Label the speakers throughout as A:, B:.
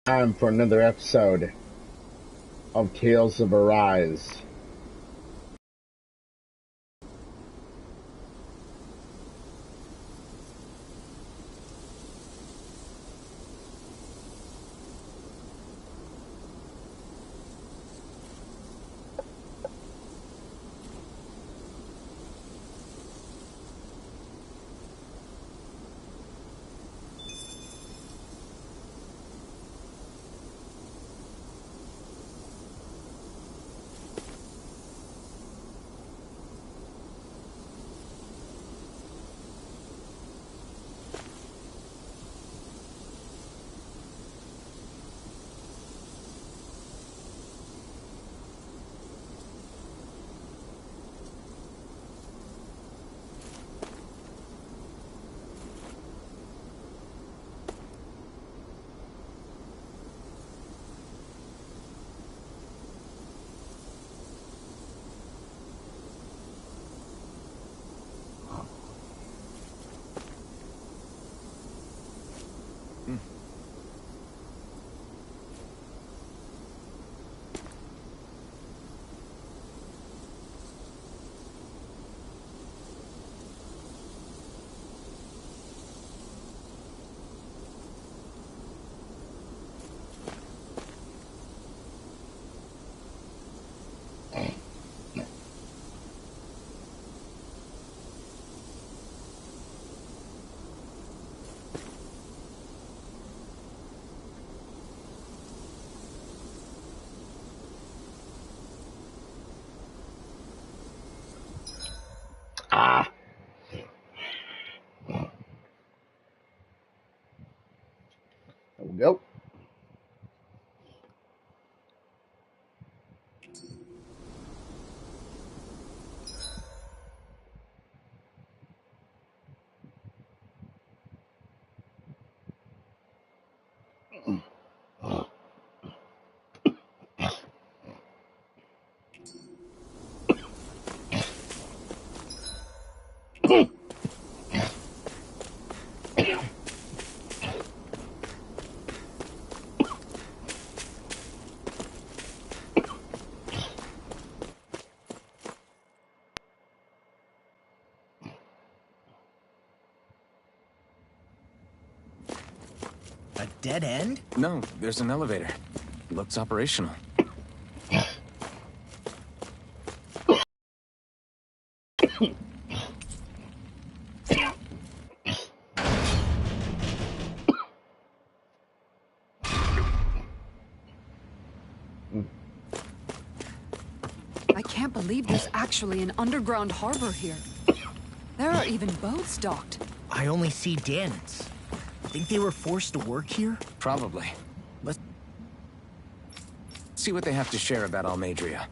A: Time for another episode of Tales of Arise. There we go.
B: A dead end?
C: No, there's an elevator. Looks operational.
D: I can't believe there's actually an underground harbor here. There are even boats docked.
B: I only see dens. Think they were forced to work here?
C: Probably. Let's see what they have to share about Almadria.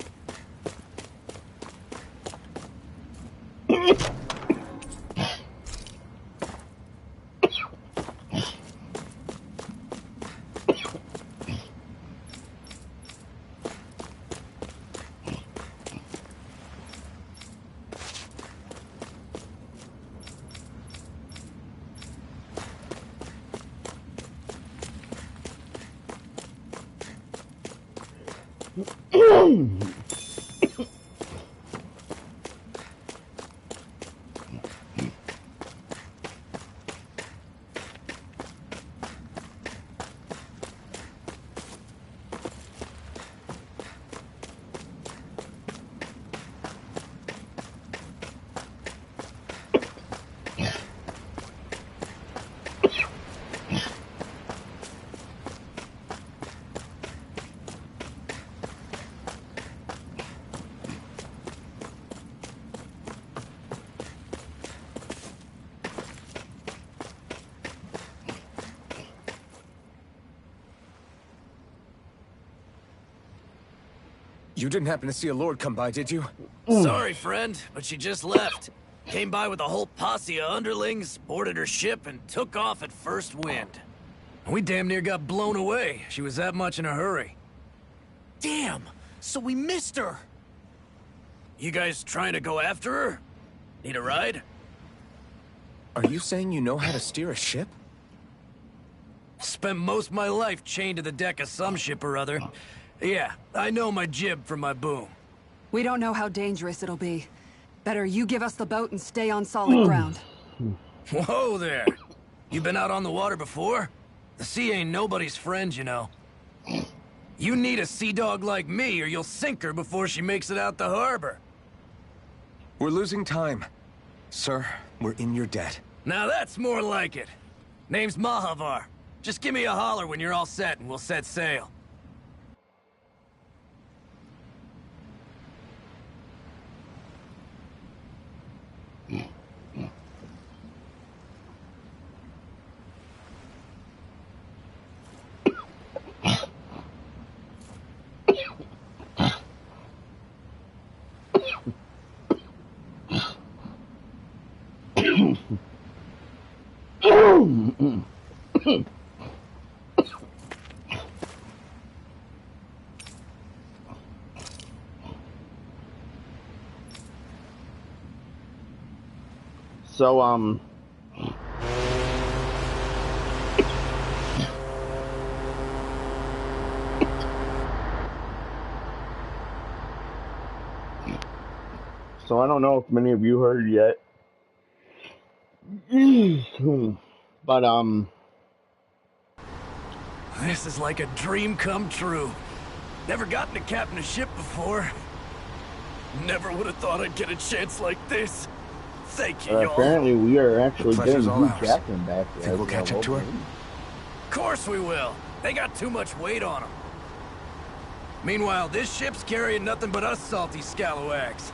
C: You didn't happen to see a lord come by, did you?
E: Sorry, friend, but she just left. Came by with a whole posse of underlings, boarded her ship, and took off at first wind. We damn near got blown away. She was that much in a hurry.
B: Damn! So we missed her!
E: You guys trying to go after her? Need a ride?
C: Are you saying you know how to steer a ship?
E: Spent most of my life chained to the deck of some ship or other. Yeah, I know my jib from my boom.
D: We don't know how dangerous it'll be. Better you give us the boat and stay on solid ground.
E: Whoa there! You been out on the water before? The sea ain't nobody's friend, you know. You need a sea dog like me, or you'll sink her before she makes it out the harbor.
C: We're losing time. Sir, we're in your debt.
E: Now that's more like it. Name's Mahavar. Just give me a holler when you're all set and we'll set sail.
A: So, I don't know if many of you heard yet, but,
E: This is like a dream come true. Never gotten to captain a ship before. Never would have thought I'd get a chance like this. Thank you, y'all.
A: apparently we are actually getting
C: pleasure's all
A: new
C: ours.
A: captain back.
C: Think we'll catch up to her?
E: Of course we will. They got too much weight on them. Meanwhile, this ship's carrying nothing but us salty scalawags.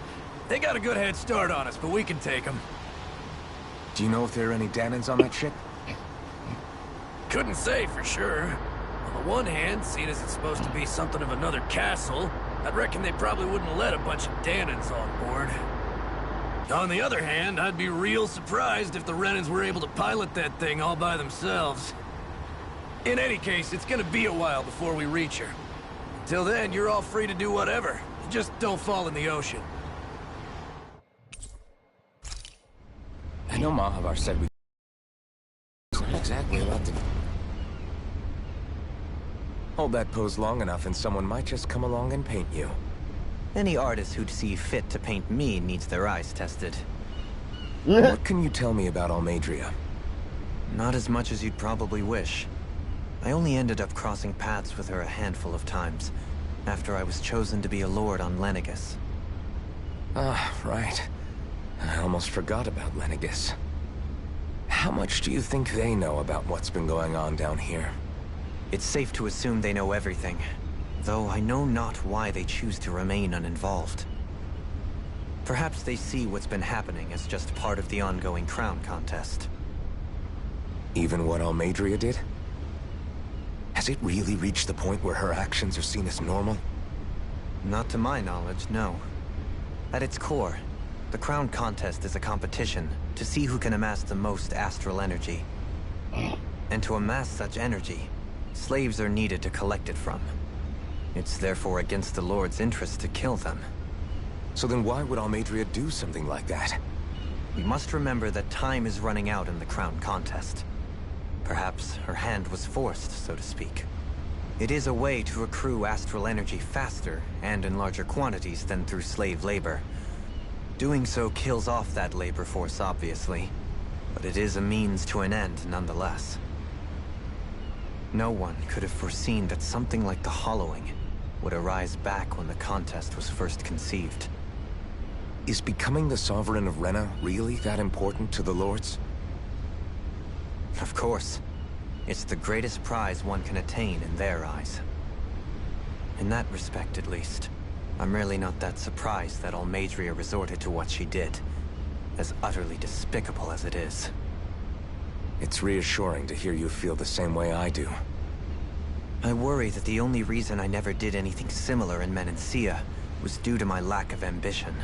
E: They got a good head start on us, but we can take them.
C: Do you know if there are any Danans on that ship?
E: Couldn't say for sure. On the one hand, seeing as it's supposed to be something of another castle, I'd reckon they probably wouldn't let a bunch of Danans on board. On the other hand, I'd be real surprised if the Renans were able to pilot that thing all by themselves. In any case, it's gonna be a while before we reach her. Till then, you're all free to do whatever. Just don't fall in the ocean.
C: I know Mahavar said we... Not exactly about to... Hold that pose long enough and someone might just come along and paint you.
B: Any artist who'd see fit to paint me needs their eyes tested.
C: What can you tell me about Almeidria?
B: Not as much as you'd probably wish. I only ended up crossing paths with her a handful of times, after I was chosen to be a lord on Lenegus.
C: Ah, right. I almost forgot about Lenegus. How much do you think they know about what's been going on down here?
B: It's safe to assume they know everything, though I know not why they choose to remain uninvolved. Perhaps they see what's been happening as just part of the ongoing crown contest.
C: Even what Almeidria did? Has it really reached the point where her actions are seen as normal?
B: Not to my knowledge, no. At its core, the crown contest is a competition to see who can amass the most astral energy. And to amass such energy, slaves are needed to collect it from. It's therefore against the Lord's interest to kill them.
C: So then why would Almeidria do something like that?
B: We must remember that time is running out in the crown contest. Perhaps her hand was forced, so to speak. It is a way to accrue astral energy faster and in larger quantities than through slave labor. Doing so kills off that labor force, obviously, but it is a means to an end nonetheless. No one could have foreseen that something like the Hollowing would arise back when the contest was first conceived.
C: Is becoming the Sovereign of Rena really that important to the Lords?
B: Of course. It's the greatest prize one can attain in their eyes. In that respect, at least, I'm really not that surprised that Almeidria resorted to what she did, as utterly despicable as it is.
C: It's reassuring to hear you feel the same way I do.
B: I worry that the only reason I never did anything similar in Menancia was due to my lack of ambition.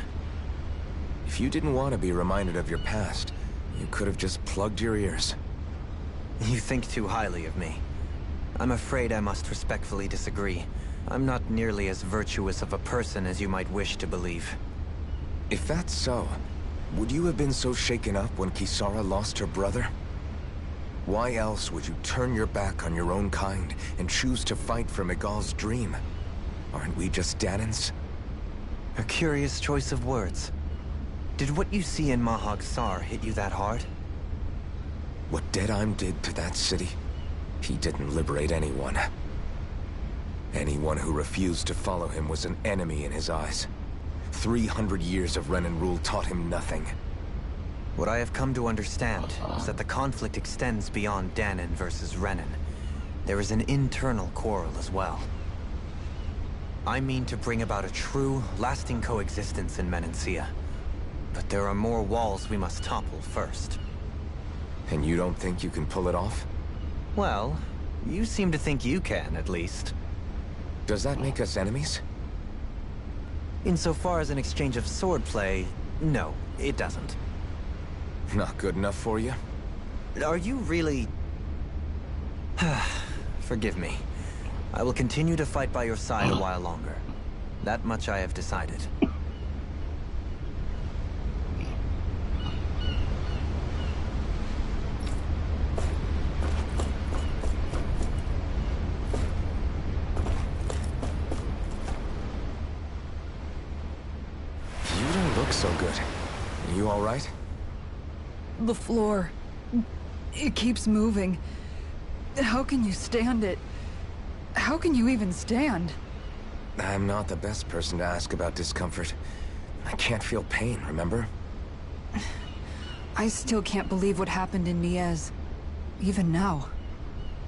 C: If you didn't want to be reminded of your past, you could have just plugged your ears.
B: You think too highly of me. I'm afraid I must respectfully disagree. I'm not nearly as virtuous of a person as you might wish to believe.
C: If that's so, would you have been so shaken up when Kisara lost her brother? Why else would you turn your back on your own kind and choose to fight for Miguel's dream? Aren't we just Danans?
B: A curious choice of words. Did what you see in Mahag Sar hit you that hard?
C: What Deadheim did to that city, he didn't liberate anyone. Anyone who refused to follow him was an enemy in his eyes. 300 years of Renan rule taught him nothing.
B: What I have come to understand is that the conflict extends beyond Danan versus Renan. There is an internal quarrel as well. I mean to bring about a true, lasting coexistence in Menancia. But there are more walls we must topple first.
C: And you don't think you can pull it off?
B: Well, you seem to think you can, at least.
C: Does that make us enemies?
B: Insofar as an exchange of swordplay, no, it doesn't.
C: Not good enough for you?
B: Are you really... Forgive me. I will continue to fight by your side a while longer. That much I have decided.
C: You don't look so good. You all right?
D: The floor. It keeps moving. How can you stand it? How can you even stand?
C: I'm not the best person to ask about discomfort. I can't feel pain, remember?
D: I still can't believe what happened in Niez. Even now.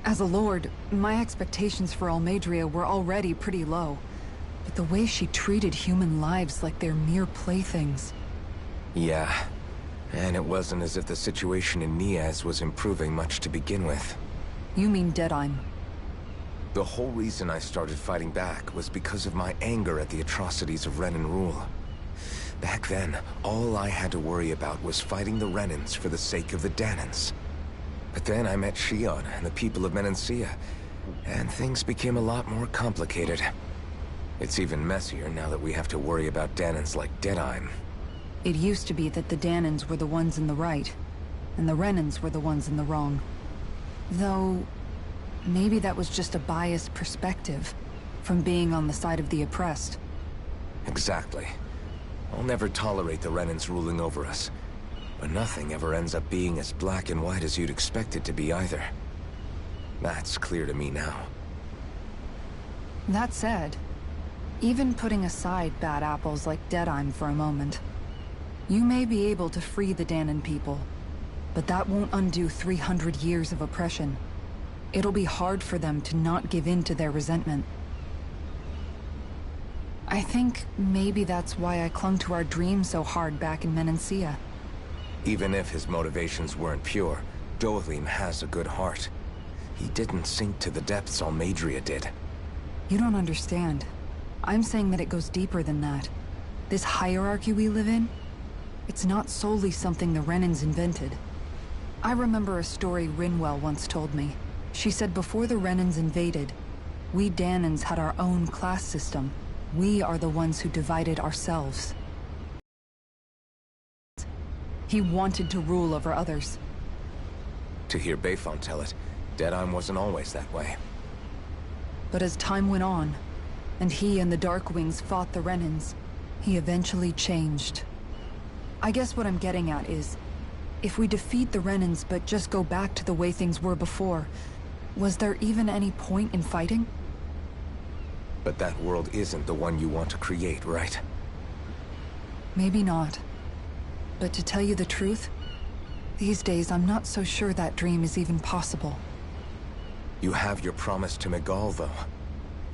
D: As a lord, my expectations for Almeidrea were already pretty low. But the way she treated human lives like they're mere playthings.
C: Yeah. And it wasn't as if the situation in Niez was improving much to begin with.
D: You mean Deadheim?
C: The whole reason I started fighting back was because of my anger at the atrocities of Renan rule. Back then, all I had to worry about was fighting the Renans for the sake of the Danans. But then I met Shion and the people of Menancia, and things became a lot more complicated. It's even messier now that we have to worry about Danans like Deadheim.
D: It used to be that the Danans were the ones in the right, and the Renans were the ones in the wrong. Though, maybe that was just a biased perspective, from being on the side of the oppressed.
C: Exactly. I'll never tolerate the Renans ruling over us. But nothing ever ends up being as black and white as you'd expect it to be either. That's clear to me now.
D: That said, even putting aside bad apples like Deadheim for a moment, you may be able to free the Danan people, but that won't undo 300 years of oppression. It'll be hard for them to not give in to their resentment. I think maybe that's why I clung to our dream so hard back in Menancia.
C: Even if his motivations weren't pure, Dohalim has a good heart. He didn't sink to the depths Almeidrea did.
D: You don't understand. I'm saying that it goes deeper than that. This hierarchy we live in, it's not solely something the Renans invented. I remember a story Rinwell once told me. She said before the Renans invaded, we Danans had our own class system. We are the ones who divided ourselves. He wanted to rule over others.
C: To hear Bayfont tell it, Deadheim wasn't always that way.
D: But as time went on, and he and the Darkwings fought the Renans, he eventually changed. I guess what I'm getting at is, if we defeat the Renans but just go back to the way things were before, was there even any point in fighting?
C: But that world isn't the one you want to create, right?
D: Maybe not. But to tell you the truth, these days I'm not so sure that dream is even possible.
C: You have your promise to Miguel, though.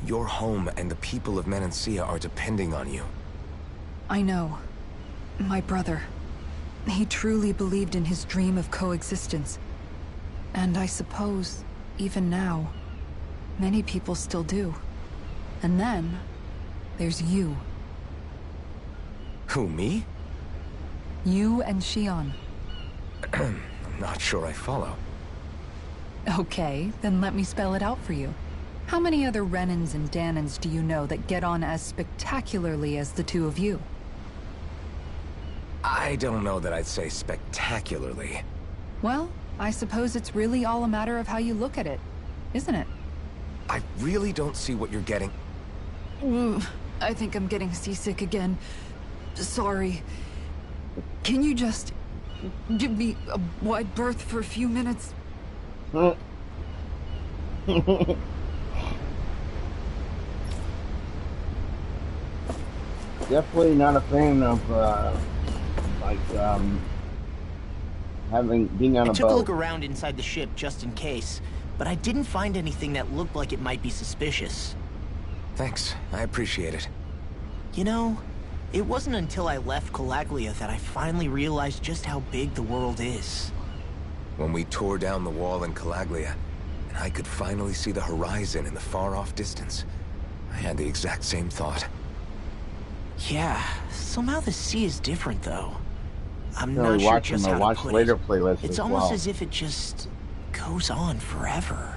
C: Your home and the people of Menancia are depending on you.
D: I know. My brother. He truly believed in his dream of coexistence. And I suppose, even now, many people still do. And then, there's you.
C: Who, me?
D: You and Shion.
C: I'm not sure I follow.
D: Okay, then let me spell it out for you. How many other Renans and Danans do you know that get on as spectacularly as the two of you?
C: I don't know that I'd say spectacularly.
D: Well, I suppose it's really all a matter of how you look at it, isn't it?
C: I really don't see what you're getting.
D: I think I'm getting seasick again. Sorry. Can you just give me a wide berth for a few minutes?
A: Definitely not a fan of being on a boat.
F: I took a look around inside the ship just in case, but I didn't find anything that looked like it might be suspicious.
C: Thanks, I appreciate it.
F: You know, it wasn't until I left Calaglia that I finally realized just how big the world is.
C: When we tore down the wall in Calaglia, and I could finally see the horizon in the far-off distance, I had the exact same thought.
F: Yeah, somehow the sea is different though. I'm
A: Really
F: not sure
A: watching
F: just
A: my
F: how to
A: watch
F: put
A: later
F: it.
A: playlist
F: It's
A: as
F: almost
A: well.
F: as if it just goes on forever.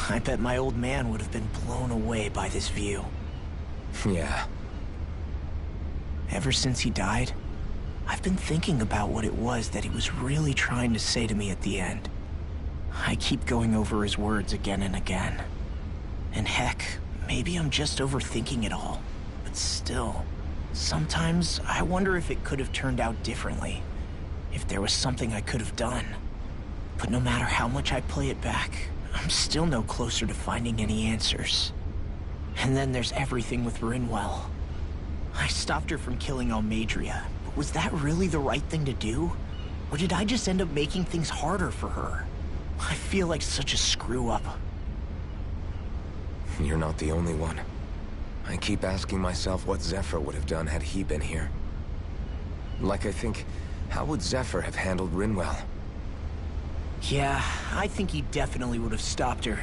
F: I bet my old man would have been blown away by this view.
C: Yeah.
F: Ever since he died, I've been thinking about what it was that he was really trying to say to me at the end. I keep going over his words again and again. And heck, maybe I'm just overthinking it all. But still, sometimes I wonder if it could have turned out differently. If there was something I could have done. But no matter how much I play it back, I'm still no closer to finding any answers. And then there's everything with Rinwell. I stopped her from killing Almadria, but was that really the right thing to do? Or did I just end up making things harder for her? I feel like such a screw-up.
C: You're not the only one. I keep asking myself what Zephyr would have done had he been here. Like I think, how would Zephyr have handled Rinwell?
F: Yeah, I think he definitely would have stopped her.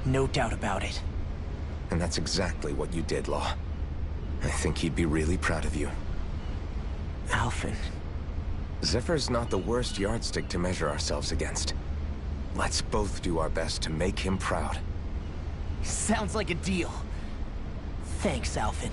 F: No doubt about it.
C: And that's exactly what you did, Law. I think he'd be really proud of you.
F: Alphen.
C: Zephyr's not the worst yardstick to measure ourselves against. Let's both do our best to make him proud.
F: Sounds like a deal. Thanks, Alphen.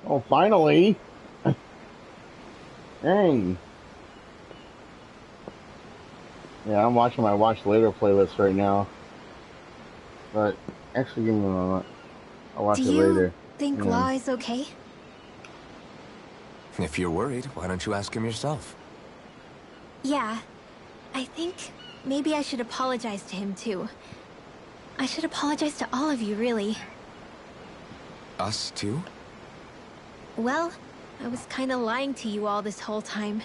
A: Oh, finally! Dang. Yeah, I'm watching my watch later playlist right now. But actually, give me a moment. I'll watch it later.
G: Do you think Law is okay?
C: If you're worried, why don't you ask him yourself?
G: Yeah. I think maybe I should apologize to him too. I should apologize to all of you, really.
C: Us too?
G: Well, I was kinda lying to you all this whole time.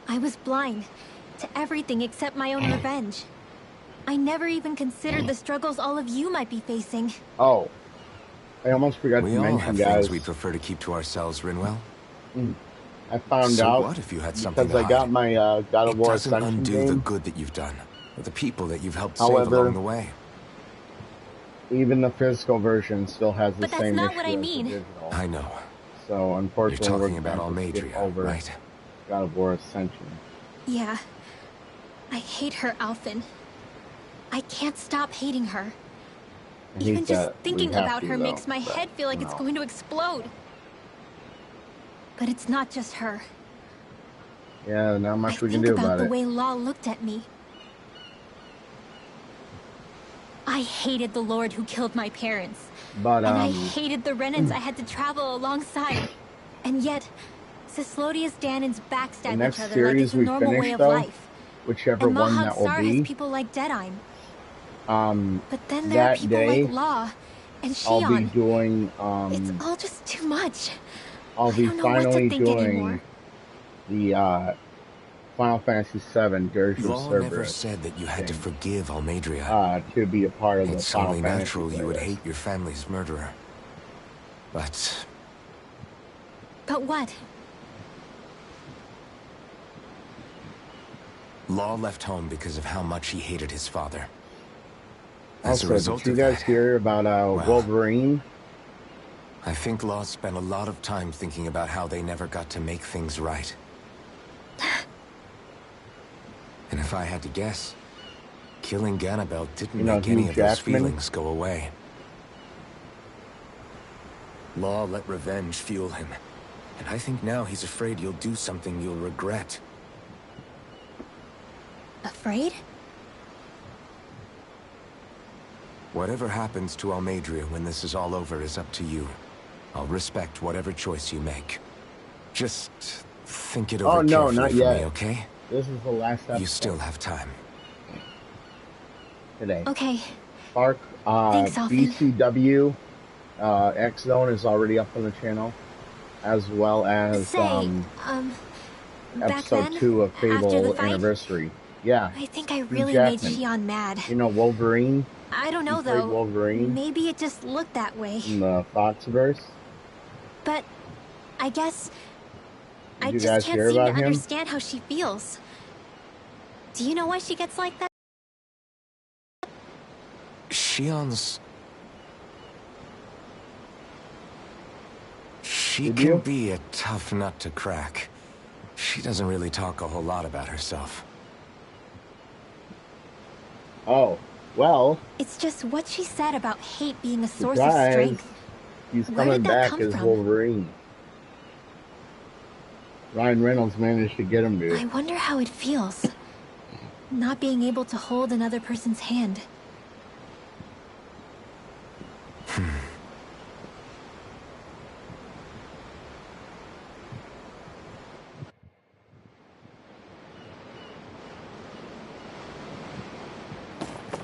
G: I was blind to everything except my own revenge. I never even considered the struggles all of you might be facing.
A: Oh. I almost forgot
C: We
A: to
C: all
A: mention,
C: have
A: guys.
C: things we prefer to keep to ourselves, Rinwell.
A: I found
C: So
A: out
C: what if you had something
A: because
C: to
A: I got
C: hide?
A: my God of
C: It
A: War
C: doesn't
A: Ascension
C: undo
A: game.
C: the good that you've done, or the people that you've helped save
A: However,
C: along the way.
A: Even the physical version still has the
G: But that's
A: same
G: not
A: issue
G: what I
A: as the
G: mean.
A: digital.
C: I know.
A: So
C: You're
A: unfortunately,
C: talking
A: we're
C: about
A: going to skip
C: Almadria,
A: over
C: right?
A: God of War Ascension.
G: Yeah. I hate her, Alphen. I can't stop hating her.
A: I hate
G: Even just
A: that
G: thinking
A: we have
G: about
A: to,
G: her
A: though,
G: makes my
A: but,
G: head feel like
A: you
G: it's
A: know.
G: going to explode. But it's not just her.
A: Yeah, not much
G: I
A: we can
G: think
A: do
G: about
A: about
G: the
A: it.
G: way Law looked at me. I hated the Lord who killed my parents.
A: But
G: And I hated the Renans I had to travel alongside. And yet, Cislodius Danans
A: the
G: backstab
A: next
G: each other like
A: series
G: it's a
A: we
G: normal way
A: finish,
G: of
A: though,
G: life.
A: whichever
G: And
A: one that will
G: Mahag Sar has
A: be,
G: people like Deadheim. But then there are
A: that
G: people
A: day,
G: like Law and
A: I'll be
G: Shion.
A: doing,
G: It's all just too much.
A: I'll
G: I
A: be
G: don't know what to
A: finally
G: think
A: doing
G: anymore.
A: the, Final Fantasy VII Dirge
C: Law
A: Cerberus
C: never said that you had to
A: thing,
C: forgive Almadria.
A: to be a part of
C: It's
A: the Final
C: only
A: Fantasy
C: natural you would
A: playlist.
C: hate your family's murderer. But
G: But what?
C: Law left home because of how much he hated his father. As a
A: Also,
C: result
A: did you
C: of
A: guys
C: that,
A: hear about
C: well,
A: Wolverine?
C: I think Law spent a lot of time thinking about how they never got to make things right. And if I had to guess, killing Ganabel didn't
A: You know,
C: make any
A: Hugh
C: of those
A: Jackman?
C: feelings go away. Law let revenge fuel him, and I think now he's afraid you'll do something you'll regret.
G: Afraid?
C: Whatever happens to Almadria when this is all over is up to you. I'll respect whatever choice you make. Just think it over
A: Oh, no,
C: carefully
A: not
C: for
A: yet.
C: me, okay?
A: This is the last episode.
C: You still have time.
A: Today.
G: Okay.
A: Spark,
G: Thanks, Alphen.
A: BCW, X-Zone is already up on the channel, as well as,
G: Say, back
A: episode
G: then,
A: 2 of
G: after the
A: Fable
G: fight,
A: Anniversary. Yeah.
G: I think I
A: Hugh
G: really made
A: Jackman.
G: Shion mad.
A: You know Wolverine?
G: I don't know
A: He played
G: though.
A: Wolverine
G: Maybe it just looked that way.
A: in the Foxverse.
G: But I guess I
A: Did you
G: just
A: guys
G: can't
A: hear
G: seem to
A: about him?
G: understand how she feels. Do you know why she gets like that?
C: Shion's... She
A: Did
C: can
A: you?
C: be a tough nut to crack. She doesn't really talk a whole lot about herself.
A: Oh, well,
G: It's just what she said about hate being a source of
A: surprise.
G: strength.
A: He's
G: Where
A: coming
G: did that
A: back
G: come
A: as
G: from?
A: Wolverine. Ryan Reynolds managed to get him to.
G: I wonder how it feels. Not being able to hold another person's hand.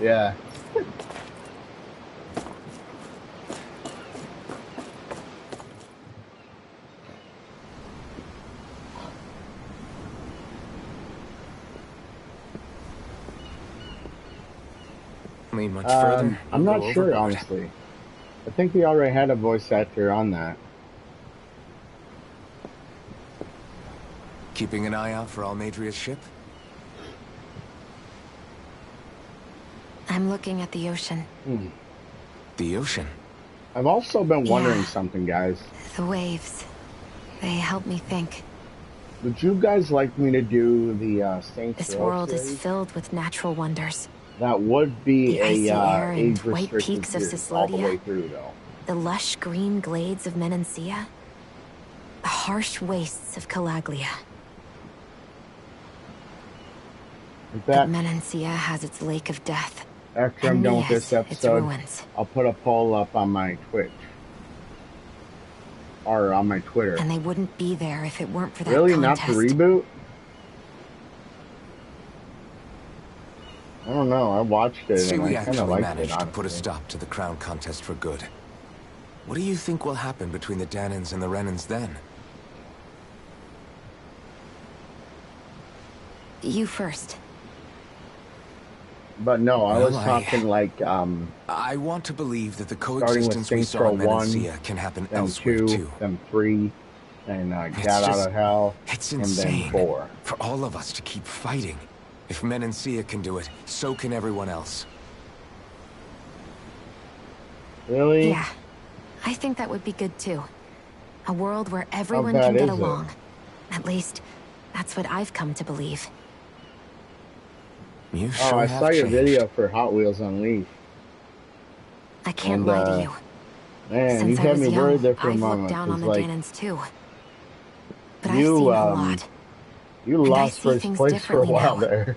A: Yeah.
C: I mean, much further.
A: I'm
C: you'll
A: not
C: go
A: sure,
C: overboard.
A: honestly. I think they already had a voice actor on that.
C: Keeping an eye out for Almadria's ship?
D: I'm looking at the ocean.
C: The ocean.
A: I've also been wondering
D: Yeah.
A: something, guys.
D: The waves. They help me think.
A: Would you guys like me to do the Saints
D: This
A: Row
D: world
A: series?
D: is filled with natural wonders.
A: That would be
D: The icy air and
A: age
D: white
A: restricted
D: peaks of
A: series all the
D: Cislodia.
A: way through, though.
D: The lush green glades of Menancia. The harsh wastes of Calaglia.
A: In
D: But
A: fact,
D: Menancia has its lake of death.
A: after I'm
D: and
A: done with
D: Nias,
A: this
D: its
A: episode,
D: ruins.
A: I'll put a poll up on my Twitch. Or on my Twitter.
D: And they wouldn't be there if it weren't for that
A: Really?
D: contest.
A: Not the reboot? I don't know. I watched it
C: See,
A: and
C: we
A: I kind of
C: actually
A: liked
C: managed
A: it,
C: to put a
A: honestly.
C: stop to the crown contest for good. What do you think will happen between the Danans and the Renans then?
D: You first.
A: But no, I was
C: Well,
A: talking like,
C: I want to believe that the
A: starting with
C: coexistence we
A: Saints
C: saw
A: Row
C: in
A: 1,
C: Menancia can happen
A: then
C: elsewhere
A: 2,
C: too.
A: then 3, and
C: It's
A: Got Out
C: just-
A: of Hell,
C: It's
A: and
C: insane
A: then 4.
C: for all of us to keep fighting. If Menancia can do it, so can everyone else.
A: Really?
D: Yeah. I think that would be good too. A world where everyone
A: bad
D: can get
A: is it?
D: along. At least, that's what I've come to believe.
C: You
A: Oh,
C: sure
A: I
C: have
A: saw your
C: changed.
A: video for Hot Wheels Unleashed.
D: I can't
A: And,
D: lie to you.
A: Man,
D: Since
A: you
D: I
A: had
D: was
A: me
D: young,
A: worried there for a
D: I've
A: moment.
D: looked down on
A: 'Cause,
D: the
A: like,
D: Danans too. But
A: you,
D: I've seen a lot.
A: you
D: And I
A: lost
D: see
A: first
D: things
A: place for a
D: differently
A: while
D: now.
A: there.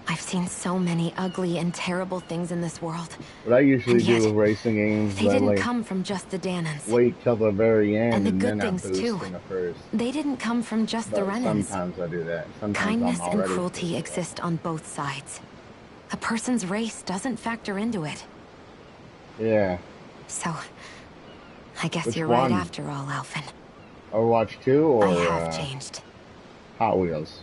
D: I've seen so many ugly and terrible things in this world.
A: What I usually
D: And
A: do
D: yet,
A: with racing games,
D: They
A: I
D: didn't
A: like
D: come from just the Danans.
A: wait till the very end
D: And the
A: and
D: good
A: then I
D: things,
A: boost
D: too.
A: in the first.
D: They didn't come from just the
A: But
D: Renans.
A: sometimes I do that. Sometimes
D: Kindness
A: I'm
D: and
A: already
D: cruelty exist on both sides. A person's race doesn't factor into it.
A: Yeah.
D: So, I guess
A: Which
D: you're
A: one?
D: right after all, Alphen.
A: Overwatch 2 or
D: I have changed.
A: Hot Wheels?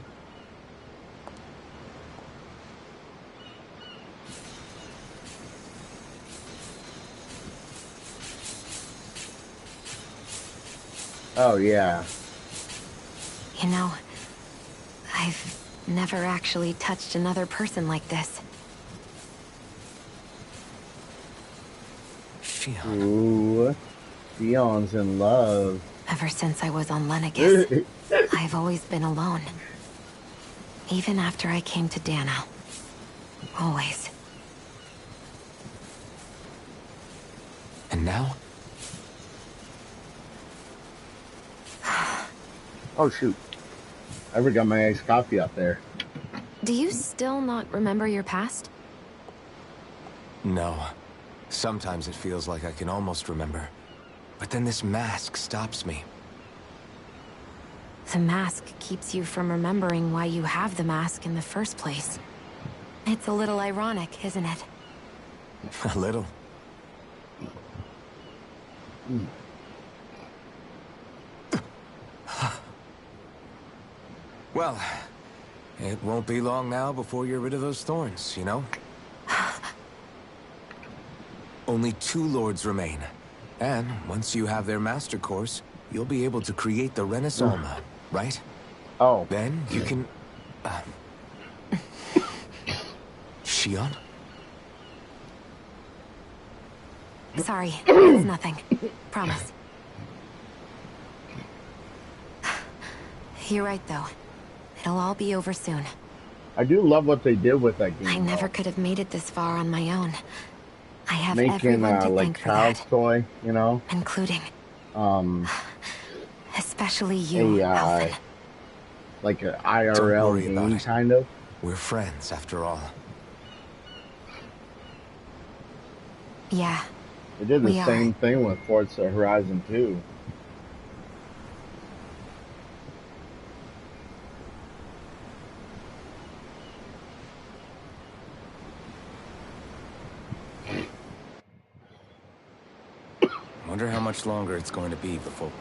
A: Oh, yeah.
D: You know, I've never actually touched another person like this.
C: Shion.
A: Ooh, Dion's in love.
H: Ever since I was on Lenegis, I've always been alone. Even after I came to Dana. Always.
C: And now?
A: Oh shoot. I forgot my iced coffee up there.
H: Do you still not remember your past?
C: No. Sometimes it feels like I can almost remember. But then this mask stops me.
H: The mask keeps you from remembering why you have the mask in the first place. It's a little ironic, isn't it?
C: A little. Well, it won't be long now before you're rid of those thorns, you know? Only 2 lords remain. And once you have their master course, you'll be able to create the Renaissance, right?
A: Oh.
C: Then you can... Shion?
H: Sorry, it's nothing. Promise. You're right, though. It'll all be over soon.
A: I do love what they did with that game.
H: I never could have made it this far on my own. I have
A: making
H: everyone to
A: like
H: thank for
A: child's
H: that.
A: toy, you know,
H: Including... especially you,
A: a
H: Alvin.
A: like an
C: Don't
A: IRL
C: worry about
A: game
C: it.
A: kind of.
C: We're friends, after all.
H: Yeah.
A: They did the
H: We are.
A: same thing with Forza Horizon 2.
C: Wonder how much longer it's going to be before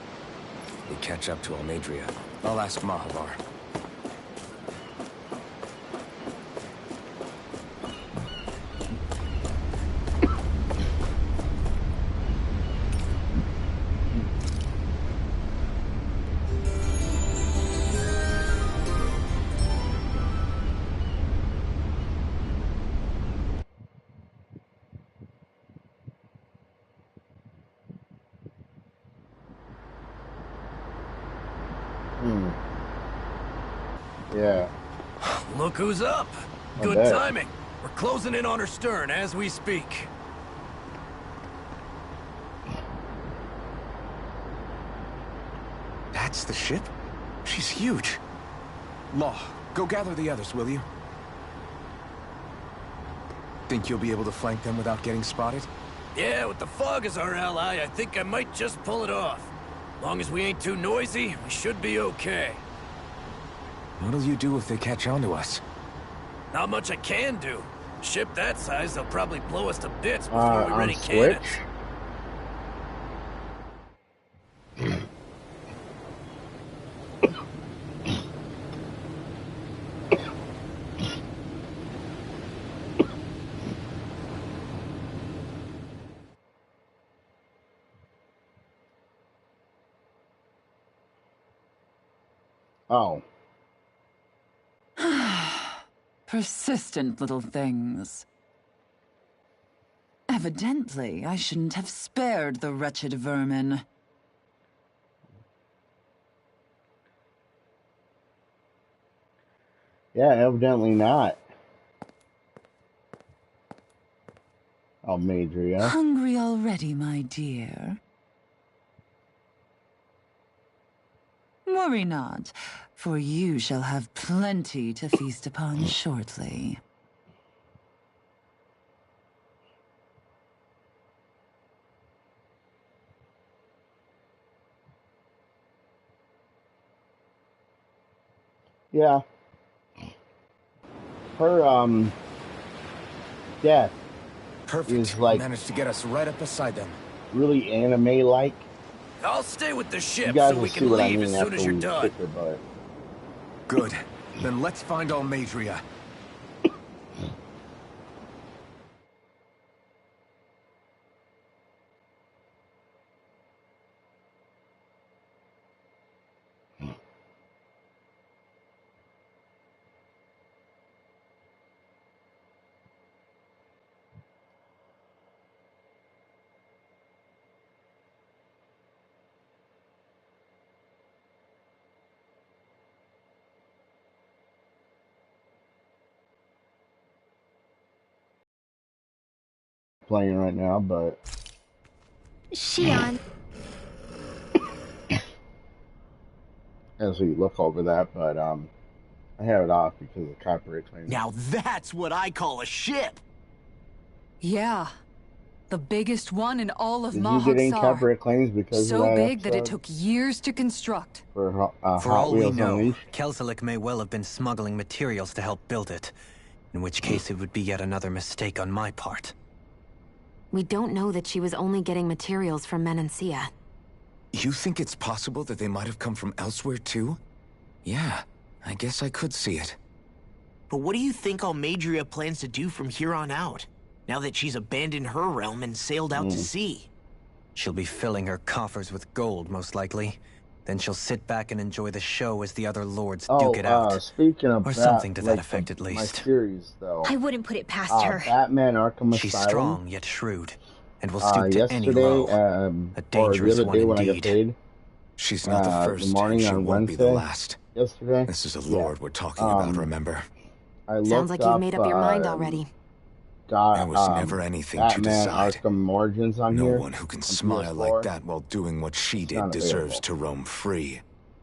C: we catch up to Almadria. I'll ask Mahavar.
A: Yeah.
E: Look who's up.
A: I
E: Good
A: bet.
E: timing. We're closing in on her stern as we speak.
C: That's the ship? She's huge. Law, go gather the others, will you? Think you'll be able to flank them without getting spotted?
E: Yeah, with the fog as our ally, I think I might just pull it off. Long as we ain't too noisy, we should be okay.
C: What'll you do if they catch on to us?
E: Not much I can do. Ship that size, they'll probably blow us to bits before we
A: On
E: ready
A: Switch?
E: cannons.
A: Oh.
I: Persistent little things. Evidently, I shouldn't have spared the wretched vermin.
A: Yeah, evidently not. Almadria.
I: Hungry already, my dear? Worry not, for you shall have plenty to feast upon shortly.
A: Yeah. Her, death
C: Perfect.
A: is like
C: Managed to get us right up beside them.
A: really anime-like.
E: I'll stay with the
A: You
E: ship
A: guys
E: so
A: will
E: we
A: see
E: can
A: what I
E: leave
A: mean
E: as soon
A: after
E: as you're
A: we
E: done.
A: kick her butt.
C: Good. Then let's find Almadria.
A: playing right now, but
G: Shion.
A: as we look over that, but I have it off because of copyright claims.
F: Now that's what I call a ship!
D: Yeah. The biggest one in all of
A: Did you get any
D: Mahaksar.
A: copyright claims because
D: So
A: of that
D: big that it
A: episode?
D: took years to construct.
A: For
B: For
A: Hot
B: all we
A: Wheels
B: know,
A: Unleashed?
B: Kelsilik may well have been smuggling materials to help build it. In which case it would be yet another mistake on my part.
H: We don't know that she was only getting materials from Menancia.
C: You think it's possible that they might have come from elsewhere too? Yeah, I guess I could see it.
F: But what do you think Almadria plans to do from here on out? Now that she's abandoned her realm and sailed out to sea?
B: She'll be filling her coffers with gold, most likely. Then she'll sit back and enjoy the show as the other lords duke it out.
A: Speaking of
B: Or
A: that,
B: something to that
A: like
B: effect, at
A: my
B: least.
A: series, though.
G: I wouldn't put it past her.
A: Batman Arkham
B: She's
A: Asylum.
B: strong yet shrewd, and will stoop to any
A: Yesterday,
B: low. A
A: or the
B: dangerous
A: other
B: one
A: day when I got
B: indeed.
A: paid,
C: She's not the first,
A: the morning
C: she
A: on
C: won't be the
A: Wednesday,
C: last.
A: yesterday.
C: This is a lord we're talking about, remember?
A: I looked
H: Sounds like you've made up your mind already.
A: Got,
C: There was never anything to
A: Batman
C: decide.
A: Arkham Origins on
C: No
A: here.
C: one who can
A: on
C: smile
A: PS4.
C: like that while doing what she did
A: not
C: deserves
A: available.
C: to roam free.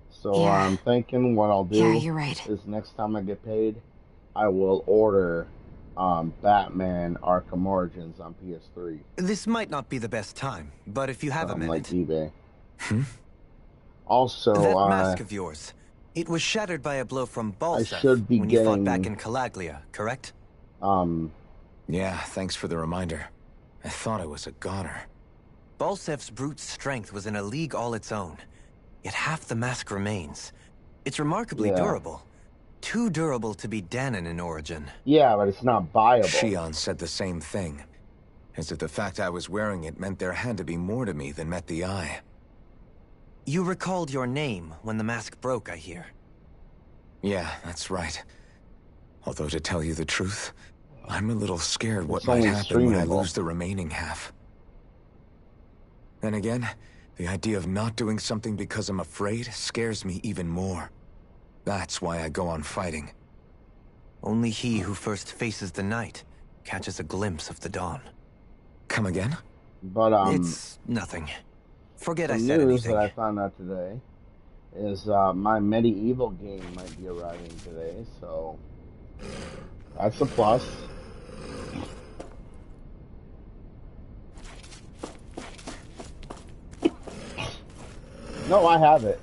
A: So
H: Yeah.
A: I'm thinking what I'll do
H: Yeah, you're right.
A: is next time I get paid, I will order Batman Arkham Origins on PS3.
B: This might not be the best time, but if you have a
A: on
B: minute...
A: like eBay. Also,
B: That mask of yours, it was shattered by a blow from Balsef
A: should be
B: when you fought
A: getting-
B: back in Calaglia, correct?
C: Yeah, thanks for the reminder. I thought I was a goner.
B: Balsef's brute strength was in a league all its own, yet half the mask remains. It's remarkably
A: Yeah.
B: durable. Too durable to be Danon in origin.
A: yeah, but it's not viable.
C: Shion said the same thing. As if the fact I was wearing it meant there had to be more to me than met the eye.
B: You recalled your name when the mask broke, I hear.
C: Yeah, that's right. Although to tell you the truth, I'm a little scared what
A: It's
C: might
A: only
C: happen when I
A: streamable.
C: lose the remaining half. Then again, the idea of not doing something because I'm afraid scares me even more. That's why I go on fighting.
B: Only he who first faces the night catches a glimpse of the dawn.
C: Come again?
A: But
B: It's nothing. Forget
A: the
B: I said
A: news
B: anything.
A: that I found out today is my medieval game might be arriving today, so that's a plus. No, I have it.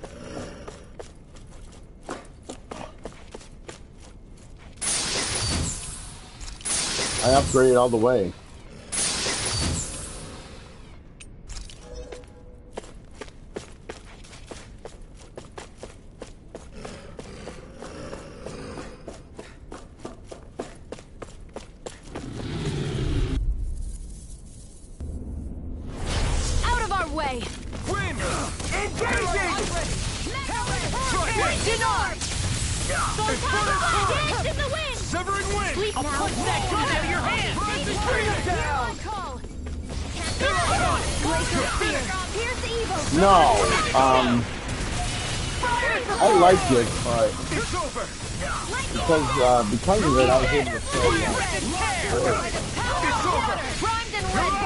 A: I upgraded all the way.
G: Out of our way!
E: Wind! Engaging!
G: Dance in the wind!
E: Severing wind!
G: Sleep now.
E: Punch that gun out of your hand! Bring it down!
G: Glacial Spear! Here's the evil!
A: No, I like it, but
E: It's over!
A: because of it, I was able to play.
E: It's over!
G: Primed and ready!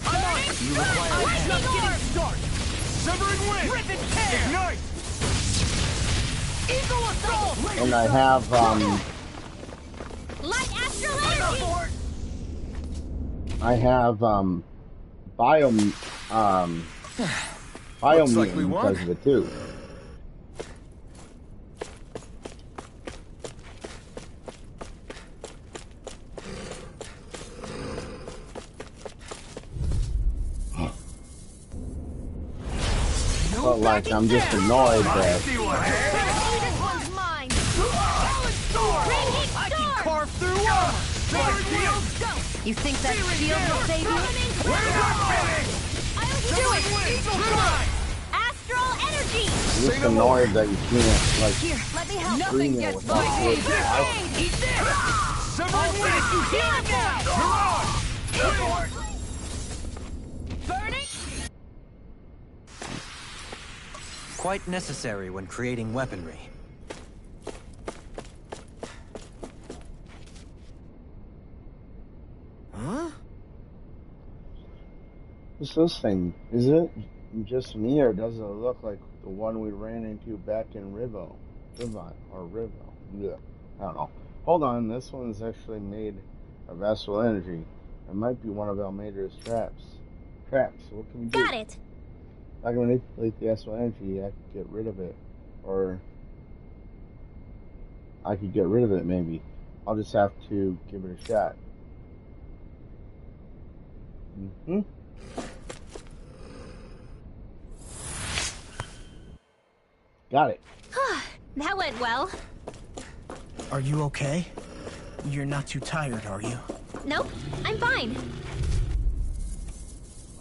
E: I'm on it!
B: You require
E: I'm just getting started! Severing wind! Rip and tear! Ignite! Eagle assault!
A: And I have
G: Light astral energy!
A: I have
C: Looks like we
A: biomutant
C: won.
A: because of it too. But like I'm just annoyed that
E: See what
G: This one's mine! Radiant
E: I can
G: storm!
E: carve through armor! Severing wind!
G: You think that shield will save you?
E: Where's your finish?
G: I'll do it! Astral energy!
A: I'm just annoyed that you can't like
G: Here, let me help.
A: screen it without it.
E: Eat this! Severing wind! You heal it now! Mirage!
G: Burning!
B: quite necessary when creating weaponry.
F: Huh?
A: What's this thing? Is it just me, or does it look like the one we ran into back in Rivo? Yeah, I don't know. Hold on, this one's actually made of astral energy. It might be one of Almeida's traps. So what can we do?
G: Got it!
A: If I can manipulate the astral energy, I could get rid of it. Or I could get rid of it, maybe. I'll just have to give it a shot. Got it.
G: That went well.
F: Are you okay? You're not too tired, are you?
G: Nope, I'm fine.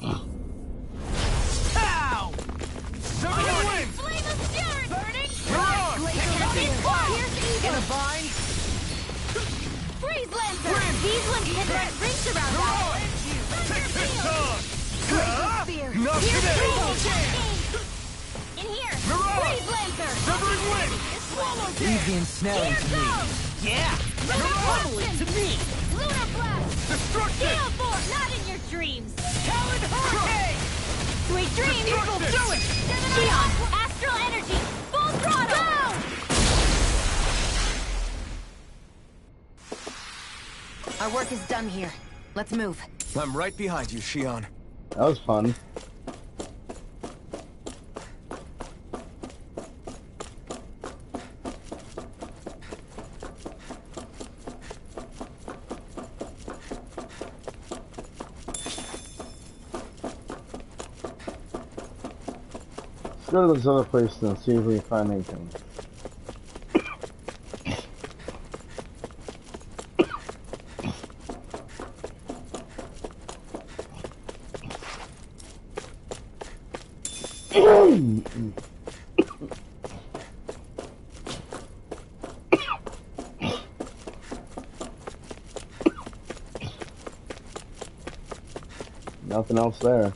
E: Ow! Somebody win!
G: Flame of Fury! Burning!
E: In a bind!
G: Freeze Lancer! These ones can let rings around us!
E: Take this dog!
G: Spear!
E: Not today!
G: In here!
E: Mirage!
G: Freeze Lancer!
E: Severing wind!
F: Leave the ensnaring to me.
E: Yeah!
G: Totally
E: to me!
G: Lunar Blast!
E: Destruction!
G: Gale Force! Not in your dreams!
E: Talon Hurricane!
G: Sweet dreams!
E: It'll do it!
G: Neon! Astral Energy! Full throttle! Go!
H: Our work is done here. Let's move.
C: I'm right behind you, Shion.
A: That was fun. Let's go to those other places and see if we can find anything. Nothing else there.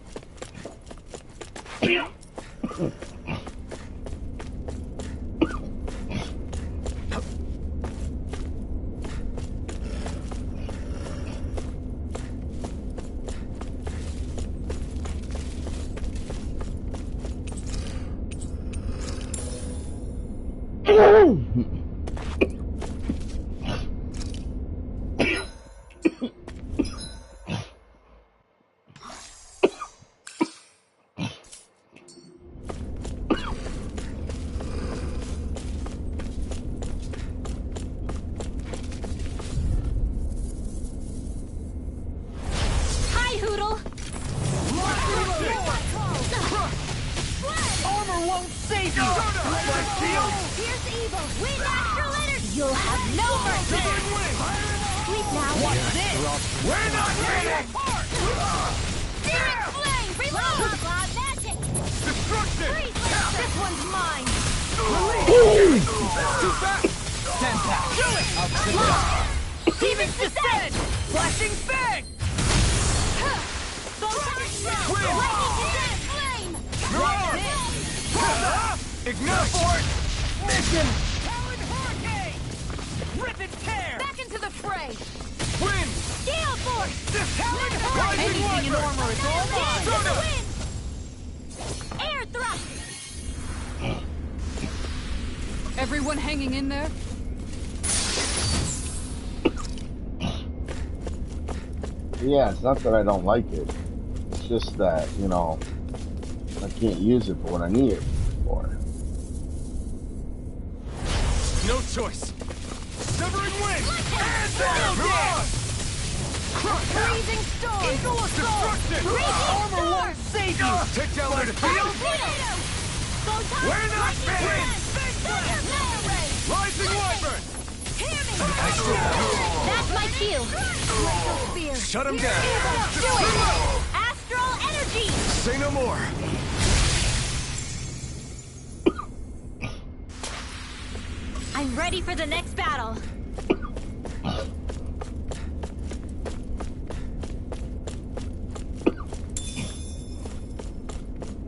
G: Hi, Hoodle!
E: Armor won't save you! My shield!
G: Here's evil! Wind Astral Energy! You'll have no mercy!
E: Severing wind!
G: Sleep now!
E: What's this? We're not ready!
G: Searing Flame! Reload! Cloud Magic!
E: Destruction!
G: Freeze Lancer! This one's mine!
E: Too fast! Senpai! Do it! Demons descend! Flashing Fang!
G: Lightning Descent Flame!
E: Ignite force! Mission! Talon Hurricane! Rip and tear!
G: Back into the fray!
E: Wind!
G: Gale Force!
E: Talon Hurricane!
G: Anything in
E: armor is all
G: Dance
E: mine!
G: in the wind! Air Thrust!
D: Everyone hanging in there?
A: Yeah, it's not that I don't like it. It's just that, you know, I can't use it for what I need it for.
E: No choice! Severing wind!
G: Mirage! Freezing Storm!
E: Eagle of destruction!
G: Armor won't
E: save you! Take down their field! We're not finished! Rising Wyvern!
G: That's my cue!
C: Shut him down!
G: Do it! Astral Energy!
C: Say no more!
G: I'm ready for the next battle!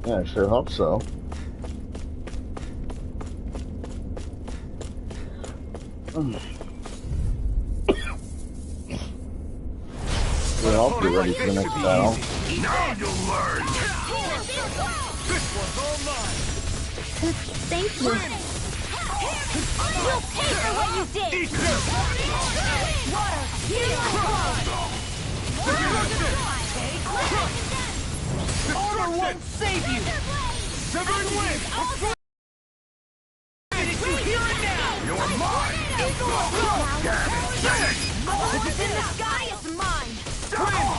A: Yeah, I sure hope so. I hope you're ready for the next battle.
C: Now you'll learn!
E: This one's all mine!
G: Thank you. You'll pay for what you did!
E: Eat this!
G: Water, heal!
E: Armor won't save you! Severing wind! Did you hear it now?
C: You're mine!
G: What's in the sky is mine!
E: Dragon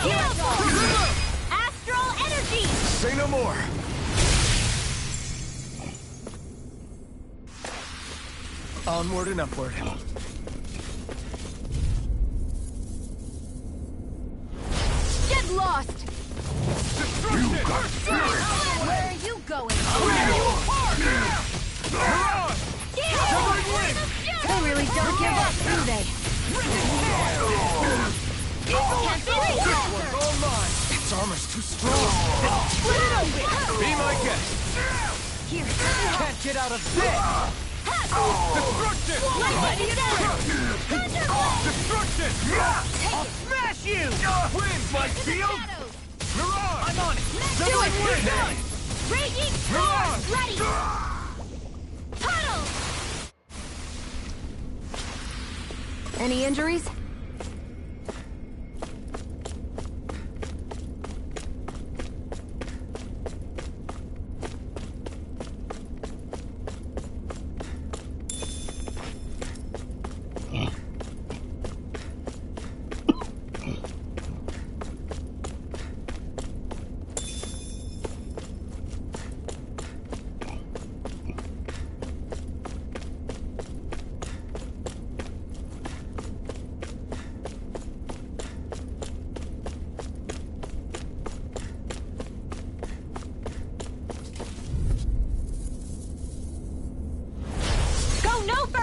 G: Heal! Astral energy!
C: Say no more! Onward and upward.
G: Get lost!
C: You got spirit!
G: Where are you going? They really don't give up, do they? Can't be
E: all mine!
C: Its armor's too strong!
G: Split it open!
E: Be my guest!
G: Here,
E: Can't get out of this! Destruction!
G: let it down!
E: Destruction! I'll smash you! Wind! My shield! Mirage! I'm on it!
G: Do it!
E: Wind!
G: Raging storm! Ready! Tunnel! Any injuries?